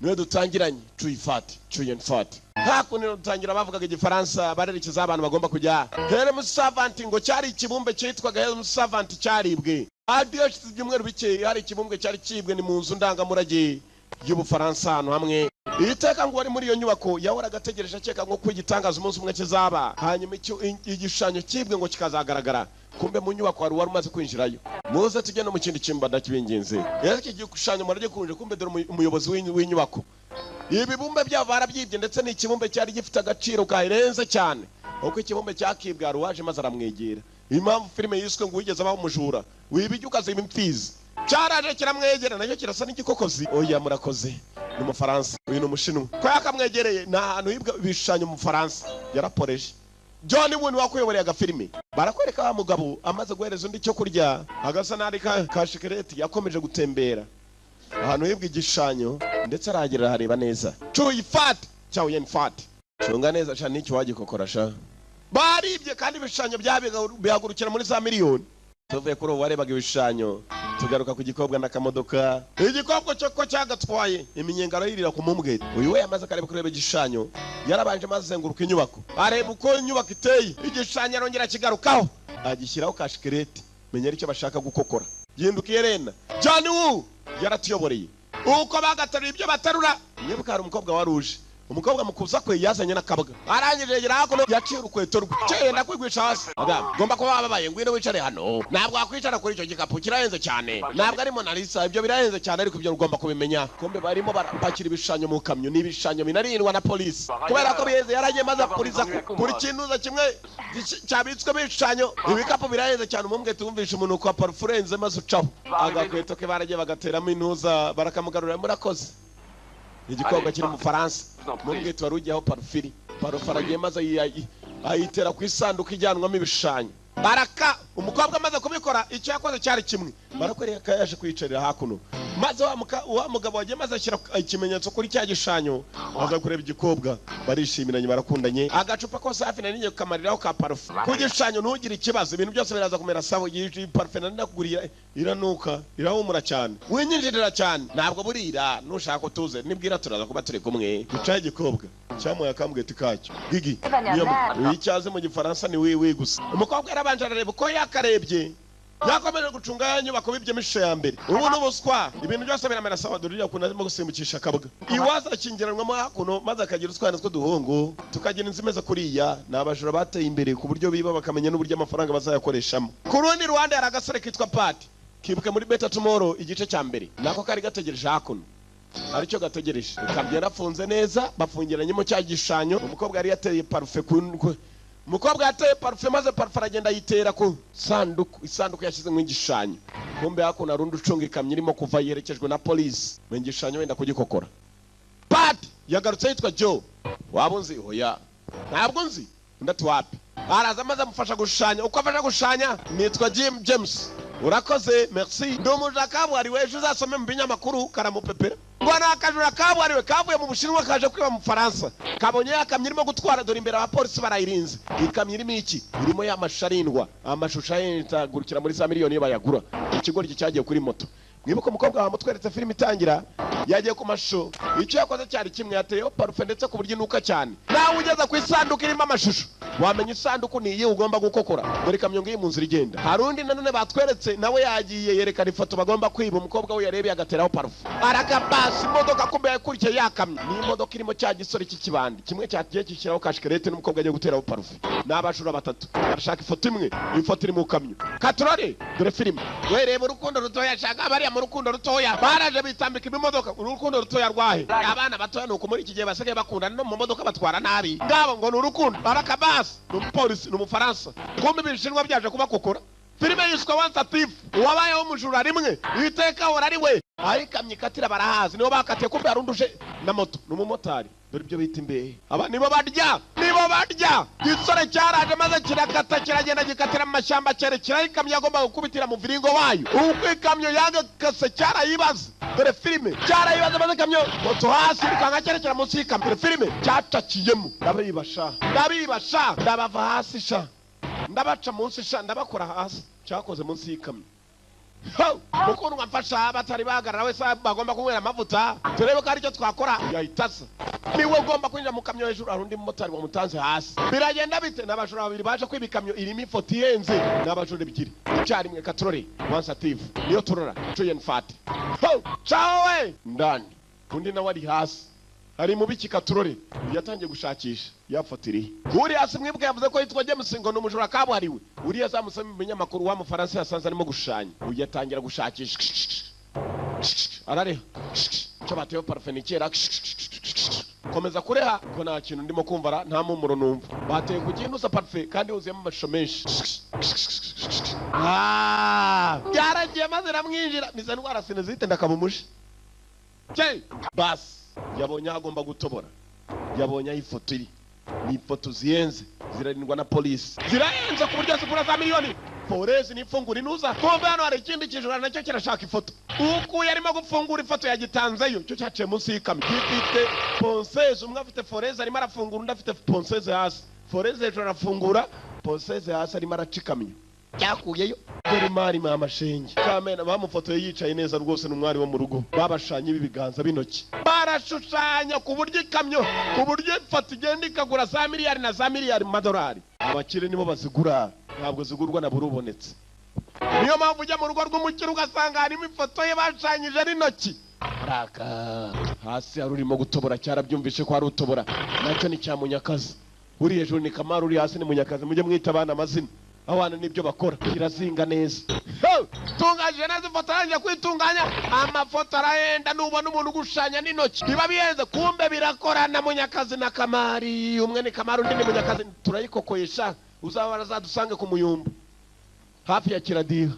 [SPEAKER 10] niwe dutangiranye cuyen fati hakuno dutangira bavugaga igifaransa barerekeza abantu bagomba kujya Helm Servant ngo cyari ikibumbe cyitwaga Helm Servant cyaribwe adiyo cy'ibyumweru bike hari ikibumbe cyari kibwe ni mu nzu ndangamurage y'Ubufaransa hano hamwe iteka ngo wari muri iyo nyubako yahoraga ategereje akeka ngo kwigitangaza umunsi umwe kizaba hanyuma igishushanyo kibwe ngo kikazagaragara kumbe mu nyubako wari umaze kwinjirayo muze tujye no mu kindi kimba ndakibinginze iki gishushanyo murage kunje kumbe dore umuyobozi w'inyubako ibibumbe byabo barabyibye ndetse n'ikibumbe cyari gifite agaciro karenze cyane uko ikibumbe cyakibwe aruwaje maze aramwegera impamvu filime yiswe ngo wigeze abaho umujura wibijye ukaziba imfizi cyaraje kiramwegera nacyo kirasa n'igikokozi oya murakoze ni mu Faransa uyu ni umushinwa ko yakamwegereye na hantu hibwa ibishushanyo mu Faransa yaraporeje John Woo wakuyoboreye agafilime barakwereka wa mugabo amaze guhereza undi cyo kurya agasa nari ka shikareti yakomeje gutembera ahantu hibwa igishushanyo ndetse aragira hareba neza cuyi fat Chow Fat cunga neza cyane n'icyo wagikokorasha baribye kandi ibishushanyo byahagurukira muri za miliyoni. Tuvuye kuri ubu warebaga ibishushanyo tugaruka ku gikobwa n'akamodoka igikobwa cyo ko cyagatwaye iminyengaro yirira ku mumbwe uyu we yamaze kareba kureba igishushanyo yarabanje mazenguruka inyubako areba uko inyubako iteye igishushanyo arongera kigarukaho agishyiraho kashikereti menya icyo bashaka gukokora yindukiye rena John Woo yaratuyoboreye uko bagatarura ibyo batarura nibuka hari umukobwa waruje umukobwa mukuza kwe yazanye n'akabaga arangije yegera hakuno yaciye urukweto rwe cyenda kwigwisha hasi gomba kuba wababaye ngwino wicare hano ntabwo wakwicara kuri icyo gikapu kirahenze cyane ntabwo ari Mona Lisa ibyo birahenze cyane ariko ibyo ugomba kubimenya kumbe barimo barapakira ibishushanyo mu kamyo n'ibishushanyo binarindwa na polisi kubera ko biheze yaragiye maze apuriza kuri kintuza kimwe cyabitswe ibishushanyo ibikapu birahenze cyane umumbwe tumvisha umuntu kwa parfurenze maze ucaho agakweto ke baragiye bagateramo intuza barakamugarura murakoze igikobwa kiri mu Faransa mumbwe twarujyaho parfiri parofaragiye maze ayitera ku isanduku ijyanwamo ibishushanyo baraka umukobwa amaze kubikora icyo yakoze cyari kimwe barakwereka yaje kwiyicarira hakuno maze wa mugabo wagiye maze ashyira ikimenyetso kuri cya gishushanyo aza kureba igikobwa barishimiranye barakundanye agacupa kose hafi na ninye kamariraho ka parufe ku gishushanyo ntugire ikibazo ibintu byose biraza kumera sawa iyi parufe nakuguriye iranuka irahumura cyane winyinjirira cyane ntabwo burira nushaka utuze nibwira turaza kuba turi kumwe bicaye igikobwa cyamuye akambwete kacyo gigi niyo icyaze mu gifaransa ni wiwi gusa umukobwa yarabanje arareba uko yakarebye yakomeje gucunga yanyubako bibyemo ishusho ya mbere ubu n'ubuswa ibintu byose biramera sawa durira kuntu arimo gusimbukisha akabwa iwaza akingiranwamo hakuno maze akagira utwana tw'uduhungu tukagira inzu imeze kuriya ni abajura bateye imbere ku buryo biba bakamenya n'uburyo amafaranga bazayakoreshamo ku rundi ruhande hari agasore kitwa Pati kibuke muri Better Tomorrow igice cya mbere nako kari gategereje hakuno aricyo gategereje kabyera afunze neza bafungiranyemo cya gishushanyo umukobwa yari yateye parufe umukobwa yateye parufe maze parufe aragenda yitera ku isanduku yashyize mu igishushanyo kumbe hakuno harundi ucunga ikamyo irimo kuva yerekejwe na polisi mu igishushanyo wenda kugikokora Pati yagarutse yitwa Joe waba unzi hoya ntabwo nzi undi ati wapi araza maze amufasha gushushanya uko afasha gushushanya nitwa James urakoze merci ndumuja kabuhariwe ejo uzasome mu binyamakuru karamupepera ngo nakajura kabuhariwe kavuye mu Bushinwa kaje kwiba mu Faransa kabonye yakamye irimo gutwara dore imbere abapolisi barayirinze ikamye irimo iki irimo y'amasharindwa amashusho yentagurukira muri za miliyoni bayagura ikigo cyagiye kuri moto mwibuko mukobwa wa mutweretse filime itangira yagiye ku mashusho icyo yakoze cyari kimwe yateyeho parufe ndetse ku buryo inuka cyane nawe ugeza ku isanduku irimo amashusho wamenya isanduku niyi ugomba gukokora dore kamyo ngiye mu nzira igenda harundi nanone batweretse nawe yagiye yerekana ifoto bagomba kwiba umukobwa we yarebye agateraho parufe arakabasi imodoka kumbe yakurikiye yakamye ni imodoka irimo cya gisore cy'ikibandi kimwe cyagiye kishyiraho kashikarete n'umukobwa agiye guteraho parufe n'abashura batatu barashaka ifoto imwe ifoto iri mu kamyo katurore dore filime wereba urukundo rutoya shaka bari mu rukundo rutoya baraje bitambika imodoka urukundo rutoya rwahe abana batoya nuko muri iki gihe basigaye bakundana no mu modoka batwara nabi ngabo ngo n'urukundo barakabasi n'umupolisi n'umufaransa kumbe ibishinwa byaje kubakokora filime yiswe Once a Thief wabayeho umujura rimwe iteka hora ari we ayikamye katira barahazi nibo bakatiye kumbe yarunduje na moto n'umumotari dore ibyo bita imbehe aba nibo barya gisore cyaraje maze kirakata kiragenda gikatira mu mashyamba cyerekera ikamyo yagomba gukubitira mu viringo wayo ubwo ikamyo yagakase cyarayibaza dore filime cyarayibaza maze ikamyo moto hasi bikanga cyerekera munsi y'ikamyo dore filime cyacakiyemo ndabibasha ndabava hasi sha ndabaca munsi sha ndabakora hasi cyakoze munsi y'ikamyo mukuru mwamfasha batari bahagarara wese bagomba kunywera amavuta turebe ko ari cyo twakora yahitasa niwe ugomba kwinjira mu kamyo hejuru hari undi mumotari wamutanze hasi biragenda bite n'abajura babiri baje kwiba ikamyo irimo ifoto ihenze n'abajura ebyiri icyarimwe katurore Once a Thief niyo turora Julian Fati cawe ndani undi nawe ari hasi hari mu biki katurore yatangiye gushakisha yafatiri uri hasi mwibwe yavuze ko yitwa James ngo n'umujura kabuhariwe uri yazamusema ibinyamakuru wa mu Faransa yasanze arimo gushanya uyatangira gushakisha arare cyo bateyo parfum kera komeza kureha ko nta kintu ndimo kumva nta mumuro numva bateye ku kintu sa parfum kandi uziyemo amashusho menshi byaragiye maze ramwinjira niza ndwara sinezite ndakamumushe bas yabonye agomba gutobora yabonye ifoto iri ni ifoto ziyenze zirarindwa na polisi zirayenze ku buryo zigura za miliyoni polisi nifungura inuza kumbe hano hari ikindi kijura nacyo kirashaka ifoto uko yarimo gufungura ifoto yagitanzeyo cyo cyaciye munsi y'ikamyo gifite ponseze umwe afite foreze arimo arafungura undi afite ponseze hasi foreze hejuru arafungura ponseze hasi arimo aracikamyo cyakuyeyo dore mari mama shenge kamena bamufotoye yicaye neza rwose n'umwari wo mu rugo babashanye ibiganza binoki barashushanya ku buryo ikamyo ku buryo ifoto igenda ikagura za miliyari na za miliyari mu madolari abakire nibo bazigura ntabwo zigurwa na burubonetse niyo mpamvu ujya mu rugo rw'umukire ugasanga harimo ifoto ye bashanyije n'intoki raka hasi hari urimo gutobora cyarabyumvishe ko hari utobora nacyo ni cya Munyakazi uri hejuru ni Kamari uri hasi ni Munyakazi mujye mwita abana amazina abana nibyo bakora kirazinga neza tungaje neza ifoto yanjye kwitunganya amafoto arahenda nubona umuntu gushanya n'intoki biba bihenze kumbe birakorana Munyakazi na Kamari umwe ni Kamari undi ni Munyakazi turayikokoyesha uzabara zadusange ku Muyumbu hafi ya Kiradiha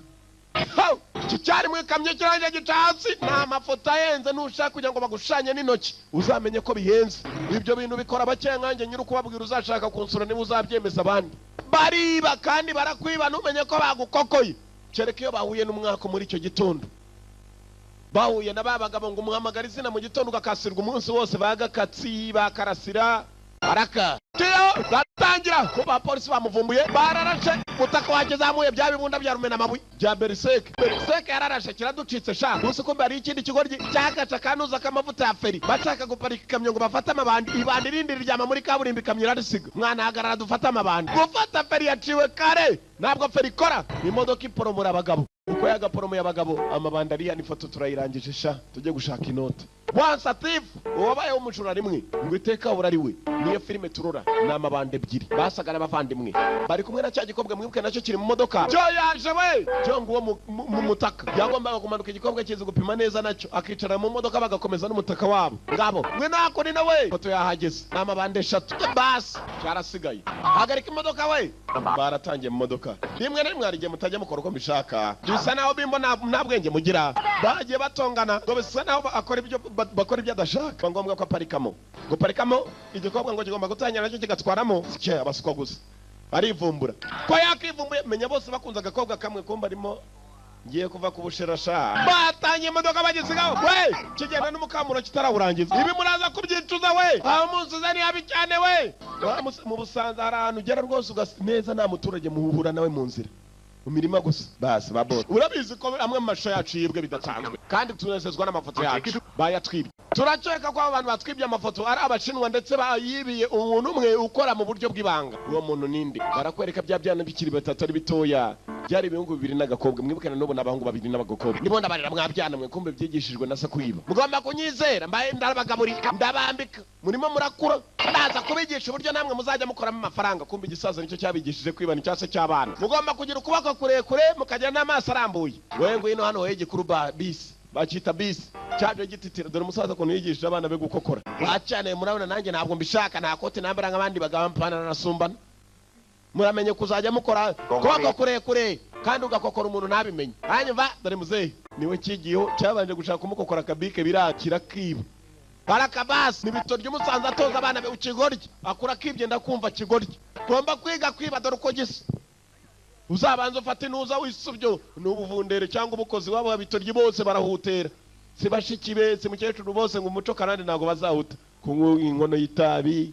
[SPEAKER 10] cyari mu kamyo kiranje gitatsi na mafoto ahenze nushaka kugira ngo bagushanye n'intoki uzamenye ko bihenze ibyo bintu bikora bakengange nyiri kubabwira uzashaka kunsura niba uzabyemeza abandi bariba kandi barakwiba numenye ko bagukokoye cereka iyo bahuye n'umwaka muri icyo gitondo bahuye na babagabo ngo umuhamagara izina mu gitondo ugakasirwa umunsi wose bagakatsi bakarasira araka tiyo batangira ko ba polisi bamuvumbuye bararashe mutaka wagezamuye bya bibunda bya rumena mabuye bya Beriseke yararashe kiraducitse sha gusa ko bari ikindi kigoryi cyakaca kanuza kamavuta ya feri bashaka guparika ikamyo ngo bafate amabandi ibandi rindi ryama muri kaburimbi ikamyo irarisiga mwana hagarara dufata amabandi gufata feri yaciwe kare ntabwo feri ikora imodoka iporomora abagabo uko yagaporomo y'abagabo amabandi ariya ni foto turayirangije sha tujye gushaka inota Once a Thief wabayeho umujura rimwe ngo iteka hora ari we niyo filime turora n'amabandi ebyiri basagara abavandimwe bari kumwe na cya gikobwa mwibuke nacyo kiri mu modoka cyo yaje we cyo ngo mu mutaka yagombaga kumanuka igikobwa kizi gupima neza nacyo akicara mu modoka bagakomeza n'umutaka wabo ngabo mwe nako ni nawe foto yahageze n'amabandi eshatu basi cyarasigaye hagarika imodoka we baratangiye mu modoka rimwe na rimwe arigiye mutajya mukora uko mbishaka bisa naho bimbo nta bwenge mugira bagiye batongana ngo bisa naho bakora ibyo adashaka ngombwa ko aparikamo guparikamo igikobwa ngo kigomba gutangira nacyo kigatwaramo cye abasukwa gusa arivumbura ko yakivumbuye menya bose bakunze agakobwa kamwe kumba arimo ngiye kuva ku bushirasha batanye imodoka bagisigaho we kigenda n'umukamuro kitarawurangiza ibi muraza kubyicuza we aho munsuza ni habi cyane we mu Busanza hari ahantu ugera rwose neza nta muturage muhura nawe mu nzira mu mirima gusa basi babora urabizi ko amwe mu masho yacu yibwe bidatanzwe kandi tunezezwa n'amafoto yacu bayatwibye turaceka ko abantu batwibye amafoto ari abashinwa ndetse bayibiye umuntu umwe ukora mu buryo bw'ibanga uwo muntu ninde barakwereka bya byana bikiri batatu ari bitoya byari ibihungu 2 n'agakobwa mwibukana n'ubu n'abahungu 2 n'abagakobwa nibonda barira mwabyana mwe kumbe byigishijwe na sakwiba mugomba kunyizera mbaye ndabagaburira ndabambika murimo murakura ndaza kubigisha uburyo namwe muzajya mukoramo amafaranga kumbe igisaza nicyo cyabigishije kwiba ni cyase cy'abana mugomba kugira ukuboko kurekure mukajya n'amaso arambuye wewe ngwino hano hege kuruba bisi bacita bisi cyaje gititira dore umusaza ko yigishije abana be gukokora bacane murabona nanjye ntabwo mbishaka nta kote nambara nk'abandi bagampana nasumbana muramenye kuzajya mukora kuboko kurekure kandi ugakokora umuntu ntabimenye hanyuma dore muzehe niwe kigiyeho cyabanje gushaka kumukokora akabike birakira kiba barakabasi nibito ry'umusanza atoza abana be ukigorye akura kibye ndakumva kigorye ngomba kwiga kwiba dore uko gisa uzabanza ufate nuza wisubyo n'ubuvundere cyangwa ubukozi wabo babitorye bose barahutera sibashikibe simukecuru bose ngo umuco karande nago bazahuta kunywa inkono y'itabi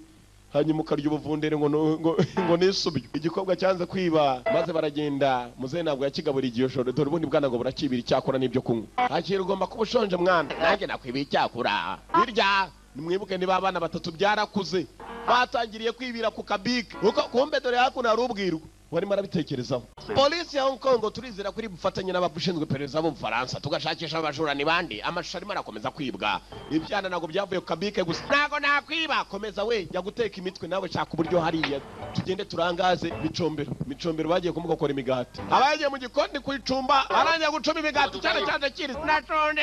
[SPEAKER 10] hanyuma ukarya ubuvundere ngo nisubyo igikobwa cyanze kwiba maze baragenda muzehe ntabwo yakigaburiye igihe shoro dore ubundi bwana ngo burakibira icyakura n'ibyo kunywa hakiri ugomba kuba ushonje mwana nanjye nakwibiye icyakura birya nimwibuke niba abana 3 byarakuze batangiriye kwibira ku kabike kumbe dore hakuno hari ubwirwa warimo arabitekerezaho polisi ya Hong Kong turizera kuri bufatanye n'abashinzwe perereza bo mu Faransa tugashakisha abajura ni bandi amashusho arimo arakomeza kwibwa ibyana nago byavuye ku kabike gusa nago nakwiba komeza we jya guteka imitwe nawe shaka uburyo hariya tugende turangaze micombero bagiye kumukokora imigati abagiye mu gikondi kwicumba aranja gucuma imigati cyane cyane kiri natonde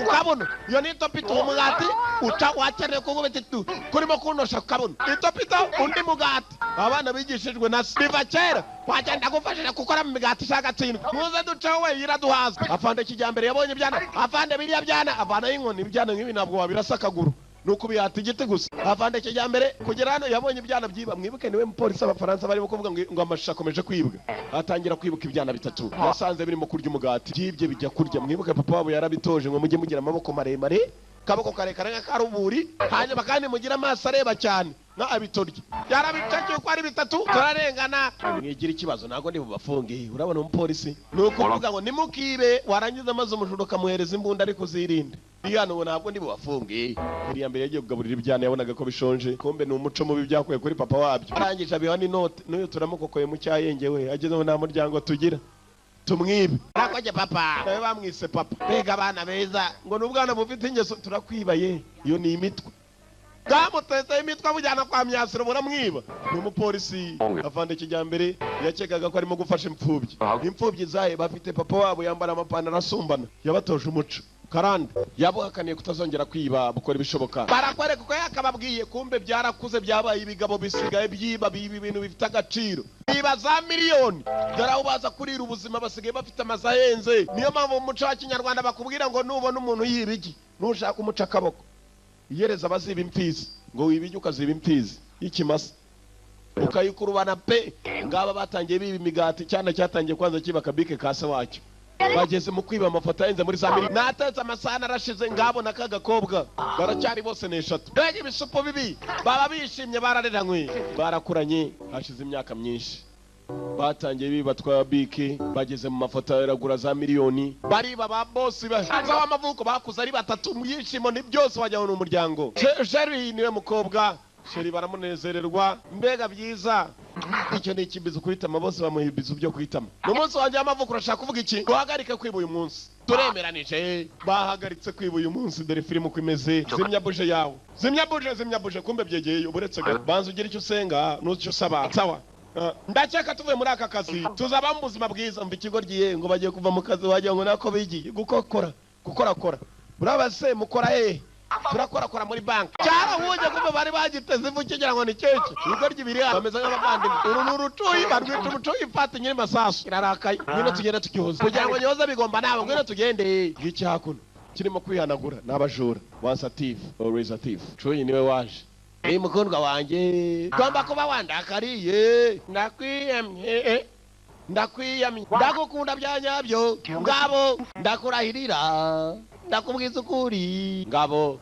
[SPEAKER 10] ukabona iyo ni topito umugati uca wakeneye kugubita kurimo kunosha ukabona itopito undi mugati abana bigishijwe na biva kera wagenda gufashije gukora mu migati shaka tsindwa muze ducaho we yiraduhaza afande kijyambere yabonye byana afande biriya byana avana y'inkoni byana nk'ibi ntabwo wabirasa akaguru nuko bihata igiti gusa afande kijyambere kugera hano yabonye ibyana byiba mwibuke niwe mupolisi abafaransa barimo kuvuga ngo amashusho akomeje kwibwa atangira kwibuka ibyana 3 yasanze birimo kurya umugati byibye bijya kurya mwibuke papa wabo yarabitoje ngo mujye mugira amaboko maremare kaboko karekare nk'akaruburi hanyuma kandi mugira amaso areba cyane na abitorye yarabicakiye ko ari 3 turarengana mwigira ikibazo nago ndi bubafunge urabona umupolisi nuko uvuga ngo nimukibe warangiza amaze umujuro kamuhereza imbunda ariko zirinde hano ntabwo ndi bubafunge iri mbere yagiye kugaburira ibyana yabonaga ko bishonje kombe ni umuco mubi byakuye kuri papa wabyo arangije abiha ni note n'uyu turamukokoye mu cyayengewe agezeho nta muryango tugira tumwibe nakoje papa nawe bamwise papa bega abana beza ngo n'ubwana bufite ingeso turakwibaye iyo ni imitwe bwamuteze imitwe bujyana kwa myasiro buramwiba ni umupolisi avande kijyambere yakekaga ko arimo gufasha imfubyi zahe bafite papa wabo yambara amapantaro asumbana yabatoje umuco karande yabuhakaniye kutazongera kwiba bukora ibishoboka barakwereka ko yakababwiye kumbe byarakuze byabaye ibigabo bisigaye byiba bibi ibintu bifite agaciro biba za miliyoni dore aho baza kurira ubuzima basigaye bafite amaza ahenze niyo mpamvu mu muco wa kinyarwanda bakubwira ngo nubona umuntu yiba igi nushaka umuca akaboko iyereza abaziba imfizi ngo wibijye ukaziba imfizi y'ikimasa ukayikurubana pe ngaba batangiye biba imigati cyane cyatangiye kwanza kiba kabike kase wacyo bageze mu kwiba amafoto ahenze muri za miliyoni natetse amasahani arashize ngabona kagakobwa baracyari bose n'eshatu mbega ibisupo bibi baba bishimye barareranywe barakuranye hashize imyaka myinshi batangiye biba twa bike bageze mu mafoto yaragura za miliyoni bariba ba boss bazaho amavuko bakuze ari 3 mu yishimo ni byose wajyaho n'umuryango Jerry niwe mukobwa Sheri baramunezererwa mbega byiza icyo ni ikibizo kwitama bose bamuhibizo byo kwitama no munsi wanje amavuko urashaka kuvuga iki guhagarika kwiba uyu munsi turemeranije bahagaritse kwiba uyu munsi dore filmu kwimeze zimya buje yawe zimya buje kumbe byegeye uburetse banza ugira icyo usenga n'icyo usaba sawa ndakeka tuvuye muri aka kazi tuzaba mu buzima bwiza mbi kigo ryiye ngo bagiye kuva mu kazi wagiye ngo nako bigiye gukora burabase mukora turakora muri banki cyarahuje kuva bari bagiteze ivu kigira ngo ni keke ibigo ry'ibiri bameze nk'abavandimwe uru n'urucuyi barwita umucuyi ifata nyiri masasu irarakaye ngwino tugende tukihoza kugira ngo nyoza bigomba nawe ngwino tugende ngiki hakuno kirimo kwihanagura n'abajura once a thief always a thief cuyi niwe waje mukundwa wanjye gomba kuba wandakariye nakwiyemye ndakwiyamye ndagukunda bya nyabyo ngabo ndakurahirira ndakubwiza ukuri ngabo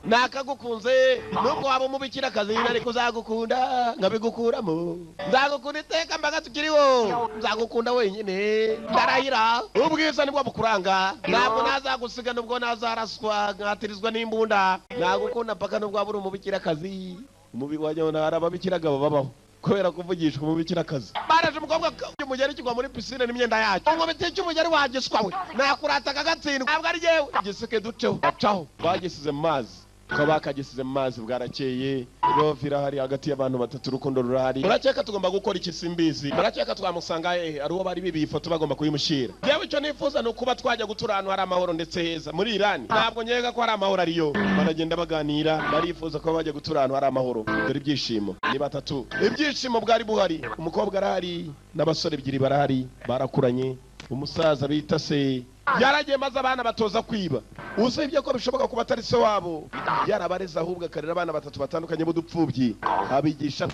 [SPEAKER 10] nakagukunze nubwo waba umubikira akazi nari kuzagukunda nkabigukuramo nzagukunda iteka mbaga tukiriho nzagukunda wenyine ndarahira ubwiza nibwo bukuranga ntabwo nazagusiga nubwo nazaraswa nkatirizwa n'imbunda nagukunda mpaka nubwo waba uri umubikira akazi umubiri wanjye hari ababikiraga babaho kubera kuvugishwa umubikira akazi baraje umukobwa umugeri kigwa muri pisine n'imyenda yacu ngo biteke umugeri wagiswa we nakurataga gatsindwa ntabwo ari yewe giseke duceho acaho bagisize mu mazi kabakagisize mu mazi bwarakeye love irahari hagati y'abantu batatu urukundo rurahari murakeka tugomba gukora iki simbizi murakeka twamusanga ari uwo bari bibi ifoto bagomba kuyimushira yewe icyo nifuza no kuba twajya gutura ahantu hari amahoro ndetse heza muri Iran ntabwo nyega ko hari amahoro ariyo baragenda baganira barifuza ko bajya gutura ahantu hari amahoro dore ibyishimo ni batatu ibyishimo bwari buhari umukobwa arahari n'abasore ebyiri barahari barakuranye umusaza bita se yaragiye maze abana batoza kwiba usibye ko bishoboka kuba atari se wabo yarabareze ahubwo akarera abana batatu batandukanye b'udupfubyi abigisha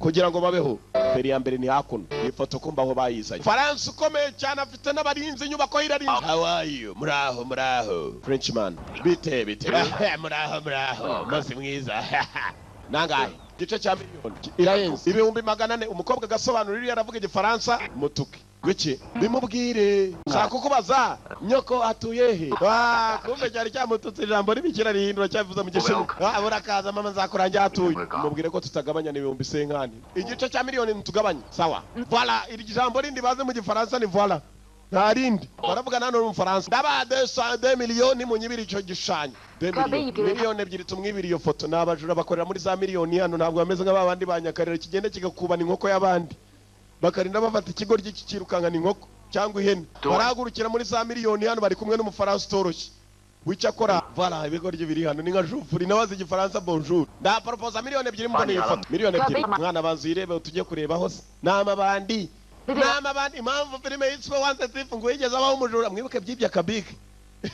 [SPEAKER 10] kugira ngo babeho mbere ya mbere ni hakuno ifoto kumba aho bayizanye France ukomeye cyane afite n'abarinzi inyubako irarinze how are you muraho Frenchman bite muraho maze mwiza nangahe gice cya miliyoni irayenze ibihumbi 400 umukobwa gasobanurira yaravuga igifaransa mutuke Gwiki bimubwire shaka kukubaza nyoko atuye he kumbe cyari cyamututse ijambo ribikira rihindura cyavuza mu gishinwa burakaza mama nzakurangira atuye mubwire ko tutagabanya n'ibihumbi 50 igice cya miliyoni ntugabanye sawa voilà iri jambo rindi baze mu gifaransa ni voilà ntarindi baravuga nano mu Faransa ndaba 2 miliyoni mu nyibiri cyo gishanya 2 miliyoni ebyiri tumwibiri iyo foto nabajura bakorera muri za miliyoni hano ntabwo bameze nk'abandi banyakarira kigende kigakubana inkoko y'abandi bakarinda bafata ikigo ry'ikirukangana inkoko cyangwa ihene baragurukira muri za miliyoni hano bari kumwe n'umufaransa utoroshye wicakora voilà ibigo ry'ibiri hano ni nka jufuri nabazi igifaransa bonjour nda propose miliyoni ebyiri mbone iyo foto miliyoni ebyiri mwana banzirebe tujye kureba hose n'amabandi impamvu filime yitwa Once Thief ngo yigeze abaho umujura mwibuke byibya kabike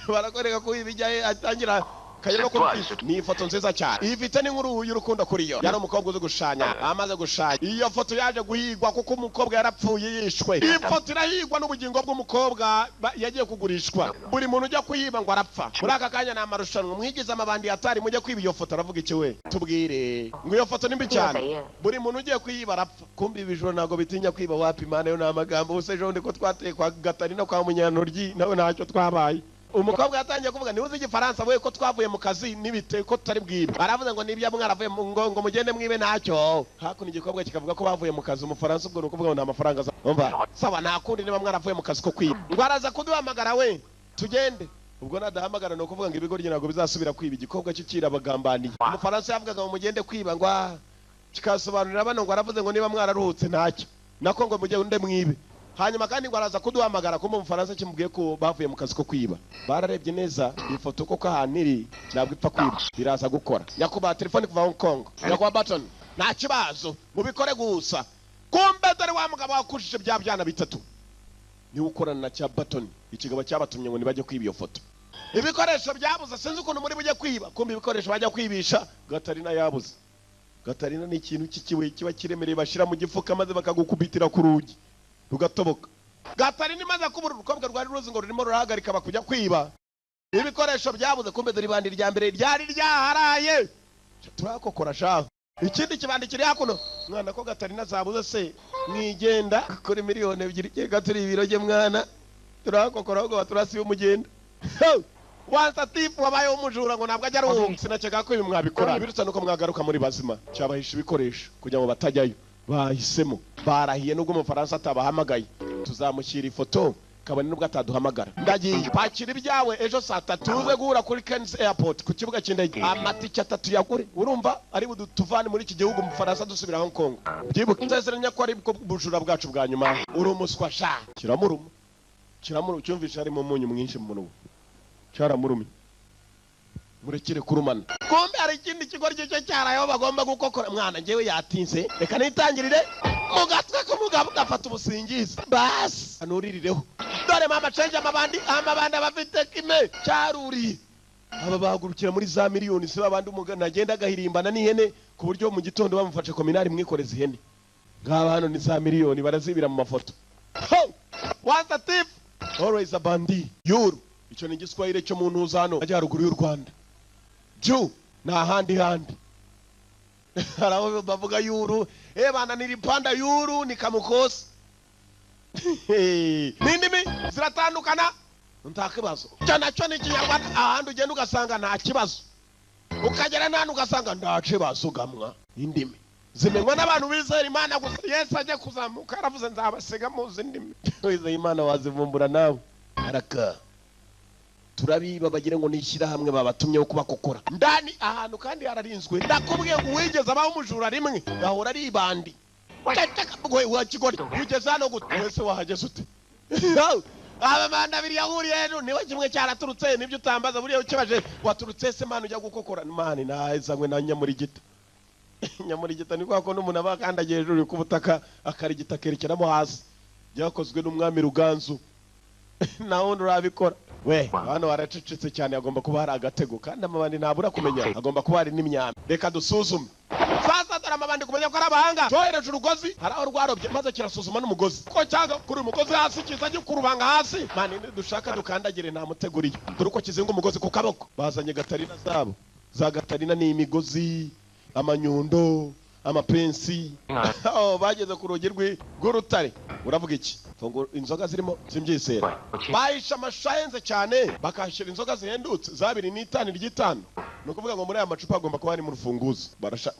[SPEAKER 10] barakoreka ko ibijyaye atangira kayero ko ni ifoto nziza cyane ifite n'inkuru y'urukundo kuri yo yari umukobwa uzi gushanya amaze gushanya iyo foto yaje guhigwa kuko umukobwa yarapfuye yishwe ifoto irahigwa n'ubugingo bw'umukobwa yagiye kugurishwa buri muntu ujya kuyiba ngo arapfa muri aka kanya na marushanwa mwigize amabandi yatari mujye kwiba iyo foto aravuga iki we tubwire ngo iyo foto nimbi cyane buri muntu ugiye kuyiba arapfa kumbi ibijoro nago bitinya kwiba wapi imana yo n'amagambo bose ejo ndi ko twateye kwa Gatarina kwa Munyantoryi nawe ntacyo twabaye umukobwa yatangiye kuvuga ni uzi igifaransa we ko twavuye mu kazi nibite ko tutari bwibe aravuze ngo nibya mwaravuye ngo mugende mwibe ntacyo hakuno igikobwa kikavuga ko bavuye mu kazi umufaransa ubwo nukuvuga ngo nta mafaranga umva sawa nakundi niba mwaravuye mu kazi ko kwiba ngo araza kuduhamagara we tugende ubwo nadahamagara no kuvuga ngo ibigo ryinago bizasubira kwiba igikobwa cyo kirabagambaniye umufaransa yavugaga ngo mugende kwiba ngo kikasobanurira bano ngo aravuze ngo niba mwararuhutse ntacyo nako ngo mugende mwibe hanyuma kandi ngo araza kuduhamagara ko mu Faransa kimubwiye ko bavuye mu kazi ko kwiba bararebye neza ifoto ko ahantu iri ntabwo ipfa kwiba biraza gukora yakuba telefone kuva Hong Kong yakuba button nta kibazo mubikore gusa kumbe dore wa mugabo wakushije bya byana bitatu ni ukorana na cya button ikigabo cyabatumye ngo nibajye kwiba iyo foto ibikoresho byabuze sinzi ukuntu muri bujye kwiba kumbe ibikoresho bajya kwibisha Gatarina yabuze Gatarina ni ikintu kikiwe kiba kiremereye bashira mu gifuka maze bakagukubitira ku rugi rugatoboka Gatarina imaze kubura urukobwa rwari ruzi ngo rurimo rurahagarika bakujya kwiba ibikoresho byabuze kumbe dore ibandi rya mbere ryari ryaharaye turakokora shaho ikindi kibandi kiri hakuno mwana ko Gatarina zabuze se mwigenda kuri miliyoni 2 gaturi ibiroge mwana turakokora ngo turasibe umugenda Once Thief wabaye umujura ngo ntabwo ajya ruhu sinakeka ko ibi mwabikora birutse nuko mwagaruka muri bazima cyabahisha ibikoresho kugira ngo batajyayo bahisemo barahiye nubwo umufaransa atabahamagaye tuzamushyira ifoto kabone nubwo ataduhamagara ndagiye pakira ibyawe ejo saa 3 tuze guhura kuri Ken's Airport ku kibuga cy'indege amatike 3 yagure urumva ari budutuvane muri iki gihugu umufaransa dusubira Hong Kong byibuke nzezeranya ko ari bujura bwacu bwa nyuma uri umuswa sha kiramuruma cyumvisha ari mu munyu mwinshi mu munwa cyaramurumye murekere kurumana kumbe hari ikindi kigo cyo cyarayo bagomba gukokora mwana ngewe yatinze reka nitangirire mugatwe ko mugabo gafata ubusingiza bas anuririreho dore mama change amabandi abafite kime cyaruri aba bagurukira muri za miliyoni se babandi umugana agenda agahirimbana n'ihene ku buryo mu gitondo bamufashe kominari mwikoreza ihene ngaba hano ni za miliyoni barazibira mu mafoto Once a thief, always a bandit. Yuru, icyo ni igiswahili cyo mu ntuza hano ajyaruguru y'u Rwanda. Ju, na handi. Haraho bavuga yuru, bana nilipanda yuru nikamukosa. Nindimi ziratandukana ntakibazo. Cyo ni Kinyarwanda ahantu ugenda ugasanga nta kibazo. Ukagera nanu ugasanga ndakibazo gamwa. Indimi zimenywa n'abantu bizera Imana gusa. Yesu ajye kuzamuka aravuze nzabasiga mu zindimi. Wizeye Imana wazivumbura nawe. Haraka turabiba bagira ngo nishyira hamwe babatumyeho kubakokora ndani ahantu kandi hararinzwe. Ndakubwiye ngo wigeze abaho umujura rimwe gahora ari ibandi. Wa kigori ugeze hano gute wese wahageze ute? Abamanda biri yahuriye hano niwe kimwe cyaraturutse nibyo utambaza buriye ukibaje waturutse se Mana ujya gukokora Imana nazanywe na Nyamurigita. Nyamurigita ni kwa ko n'umuntu abakandagiye hejuru ku butaka akarigita kerekeramo hasi. Byakozwe n'umwami Ruganzu. Naho urabikora we hano waracecetse cyane agomba kuba hari agatego kandi amabandi ntabura kumenya agomba kuba hari n'imyambi. Reka dusuzume sasa dore amabandi kumenya ko ari abahanga. Cyohereje urugozi hari aho rwarobye maze kirasuzuma n'umugozi ko cyaga kuri umugozi hasi kiza gikurubanga hasi. Mani dushaka dukandagire nta muteguriye dore uko kizinga umugozi ku kaboko. Bazanye Gatarina zabo za Gatarina ni imigozi amanyundo amapensi. Bageze ku rugi rw'urutare uravuga iki? Inzoga zirimo simbyisera bahisha amashayenze cyane bakahashyira inzoga zihendutse za 2 ry'itanu. No kuvuga ngo muri aya macupa agomba kuba ari mu rufunguzo.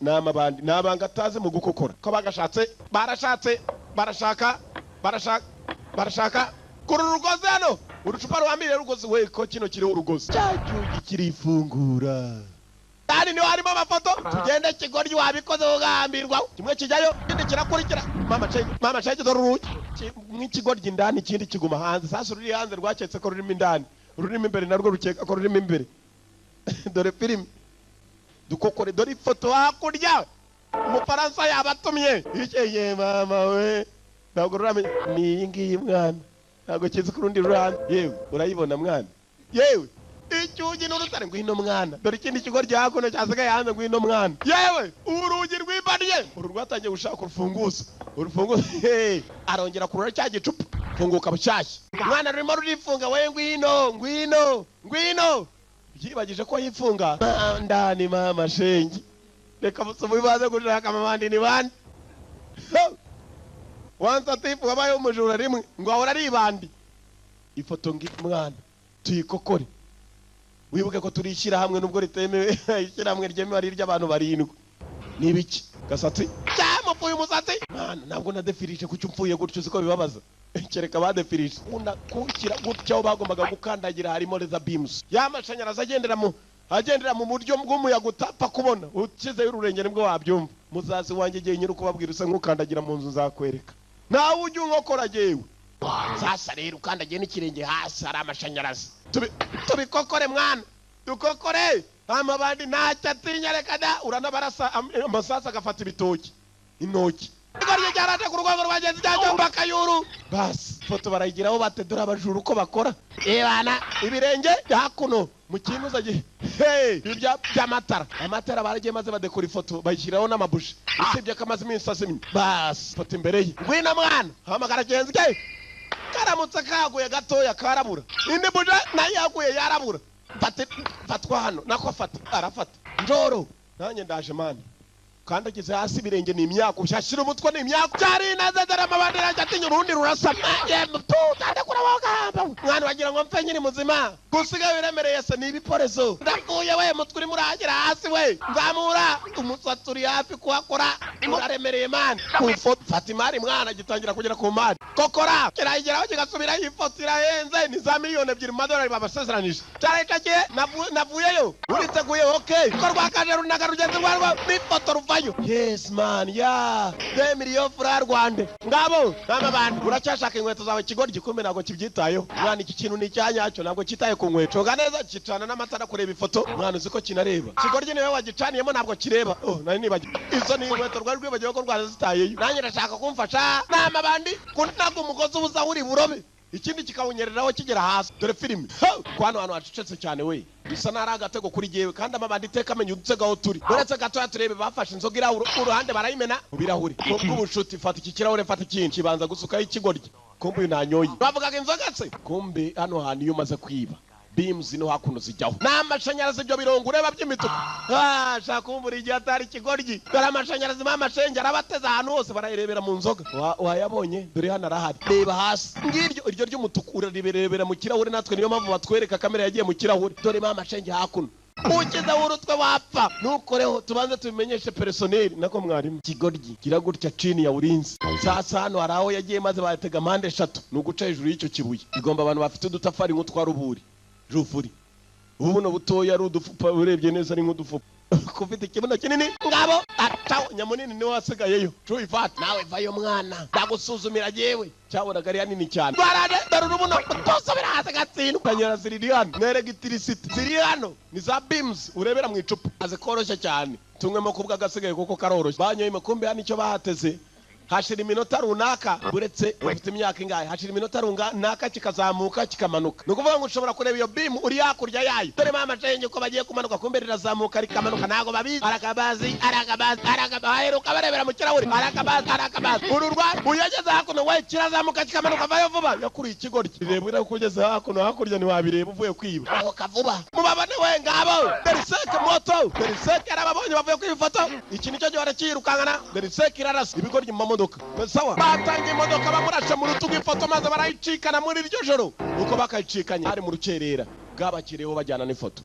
[SPEAKER 10] N'amabandi n'abanga ataze mu gukokora ko bagashatse barashaka kuri urugozi hano. Urucupa rwambire rugozi we ko kino kiri urugozi cyacyugi kirifungura. Tani ni harimo amafoto tugende Kigoryi wabikoze ugambirwa kimwe kijyayo kindi kirakurikira mama cege dore uruki mw'Ikigoryi indani ikindi kiguma hanze. Sasa ruri hanze rwacetse ko rurimo indani rurimo imbere narwo rukeka ko rurimo imbere. Dore film dukokore dore ifoto hakurya umufaransa yabatumye ikeye mama we ntabwo rurame ni ngiyi mwana ntabwo kizi ku rundi ruhande. Yewe urayibona mwana yewe icyugi n'urutare ngwino mwana dore ikindi Kigoryi hakuno cyasigaye hanze ngwino mwana. Yewe urugi rwibaniye uru rwatangiye gushaka urufunguzo arongera kurura cya gicupa funguka bushyashya. Mwana rurimo rurifunga we ngwino byibagije ko yifunga ndani mama shengi. Reka busoma bibaze gushaka amabandi ni bandi. Once a thief wabaye umujura rimwe ngo ahora ari ibandi. Ifoto ngi mwana tuyikokore wibuke ko turishyira hamwe nubwo ritemewe. Ishyira hamwe ryemewe ari ry'abantu 7. Nibiki gasatsi cyamupfuye umusatsi Mana ntabwo nadefirije kucyo mpfuye gutyo siko bibabaza. Kereka badefirije unda kukira gutyo bagombaga gukandagira harimo reza beams y'amashanyarazi agendera mu buryo bw'umuyaga utapfa kubona ukize y'ururengero nibwo wabyumva. Muzazi wanjye igihe nyiri kubabwira usa nk'ukandagira mu nzu nzakwereka nawe ujye unkokora jewe. Sasa rero ukandagiye n'ikirenge hasi hari amashanyarazi. Tubikokore mwana dukokore amabandi ntacyo atinya reka da uranabarasa amasasa agafata ibitoki intoki. Igoryi cyaraje ku rwego rwagenzi cyangwa bakayuru basi foto barayigiraho batedura abajuru uko bakora. Bana ibirenge hakuno mu kintu zagiye ibya by'amatara amatara baragiye maze badekora ifoto bayishyiraho n'amabushi usibye kamaze iminsi azimye basi foto imbere ye. Ngwino mwana hamagara genzi ke karamutse kaguye gatoya karabura indi buje nayo yaguye yarabura. Fatwa hano nako arafata njoro nanjye ndaje mani kandi agize hasi birenge ni imyaka ushashira umutwe ni imyaka cyari nazadara amabandira atinya urundi rurasa tutande kurabogamba mwana wagira ngo mfe nyiri muzima gusiga biremereye se ni ibiporezo ndakuye we mutwe uri muragira hasi we nzamura umusatsi uri hafi kuhakora uraremereye mani Fatima ari mwana gitangira kugera ku mari kokora kirayigeraho kigasubira ifoto irahenze ni za miliyoni 2 madolari babasezeranije cyari take navuyeyo uriteguye okay ko rwakaje runaga rugenzi rwa n'ifoto ruvayo. Yes man ya 2 miliyoni fra Rwanda ngabo n'amabandi uracyashaka inkweto zawe Kigoryi gikombe ntabwo kibyitayeho mwana iki kintu ni cyanyacyo ntabwo kitaye ku nkweto ga neza kicana n'amatara kureba ifoto mwana uziko kinareba Kigoryi niwe wagicaniyemo ntabwo kireba nari nibaje izo ni inkweto rwari rwibagiwe ko rwaza zitayeyo nanjye ndashaka kumfasha n'amabandi kuntaga umugozi ubuza uri burobe ikindi kikawunyereraho kigera hasi dore filime kwano hano hacecetse cyane we bisa nari agatego kuri jewe kandi amabandi iteka amenye udutsegaho turi uretse gatoya turebe bafashe inzoga ira uruhande barayimena ubirahuri ubushuti fata iki kirahure fata ikindi kibanza gusukaho Ikigoryi kumbe nanyoye bavugaga inzoga se kumbe hano hantu iyo umaze kwiba beams no hakuno zijyaho n'amashanyarazi byo birongo ureba by'imituku shaka kumbura igihe atari ikigoryi dore amashanyarazi mamashenge arabateza ahantu hose barayirebera mu nzoga wayabonye dore hano arahari reba hasi ngiryo iryo ry'umutuku urariberebera mu kirahure natwe niyo mpamvu batwereka kamera yagiye mu kirahure dore mamashenge hakuno ukiza urutwe wapfa nukoreho tubanze tubimenyeshe personnel nako mwarimu kigoryi kiragutya chini ya urinzi sasa hano haraho yagiye maze batega mpande 3 nuguca hejuru y'icyo kibuye igomba abantu bafite udutafari nk'utwaruburi jufuri ubuno butoya ari udufupa urebye neza ari nk'udufupa kufite ikibuno kinini ngabo atawo nyamunini niwe wasigayeyo cuyifata nawe vayo mwana ndagusuzumira jewe cyabonaga ari hanini cyane barade darurubuno tose biraza gatsino kanyara ziri hano neregitirisiti ziri hano ni za beams urebera mu icupa aze korosha cyane tumwemo kubwa gasigaye kuko karorosha banyoye makumbi hano icyo bahateze hashira iminota runaka uretse ufite imyaka ingahe hashira iminota runaka kikazamuka kikamanuka nukuvuga ngo ushobora kureba iyo beam uri hakurya yayo dore mama cenge ko bagiye kumanuka kumbe rirazamuka rikamanuka nago babizi arakabazi baheruka barebera mu kirahure arakabazi ururwa uyageze hakuno we kirazamuka kikamanuka vayo vuba yakuriye ikigoryi rebera kugeze hakuno hakurya ni wabireba uvuye kwiba aho kavuba mubabane we ngabo deriseke moto deriseke arababonye bavuye kwifoto iki nicyo gihe barakirukangana deriseke irarasa ibigoryi mu sawa batangiye imodoka bamurasha mu rutugu ifoto maze barayicikana muri iryo joro uko bakayicikanye ari mu rukerera bwabakireho bajyana n'ifoto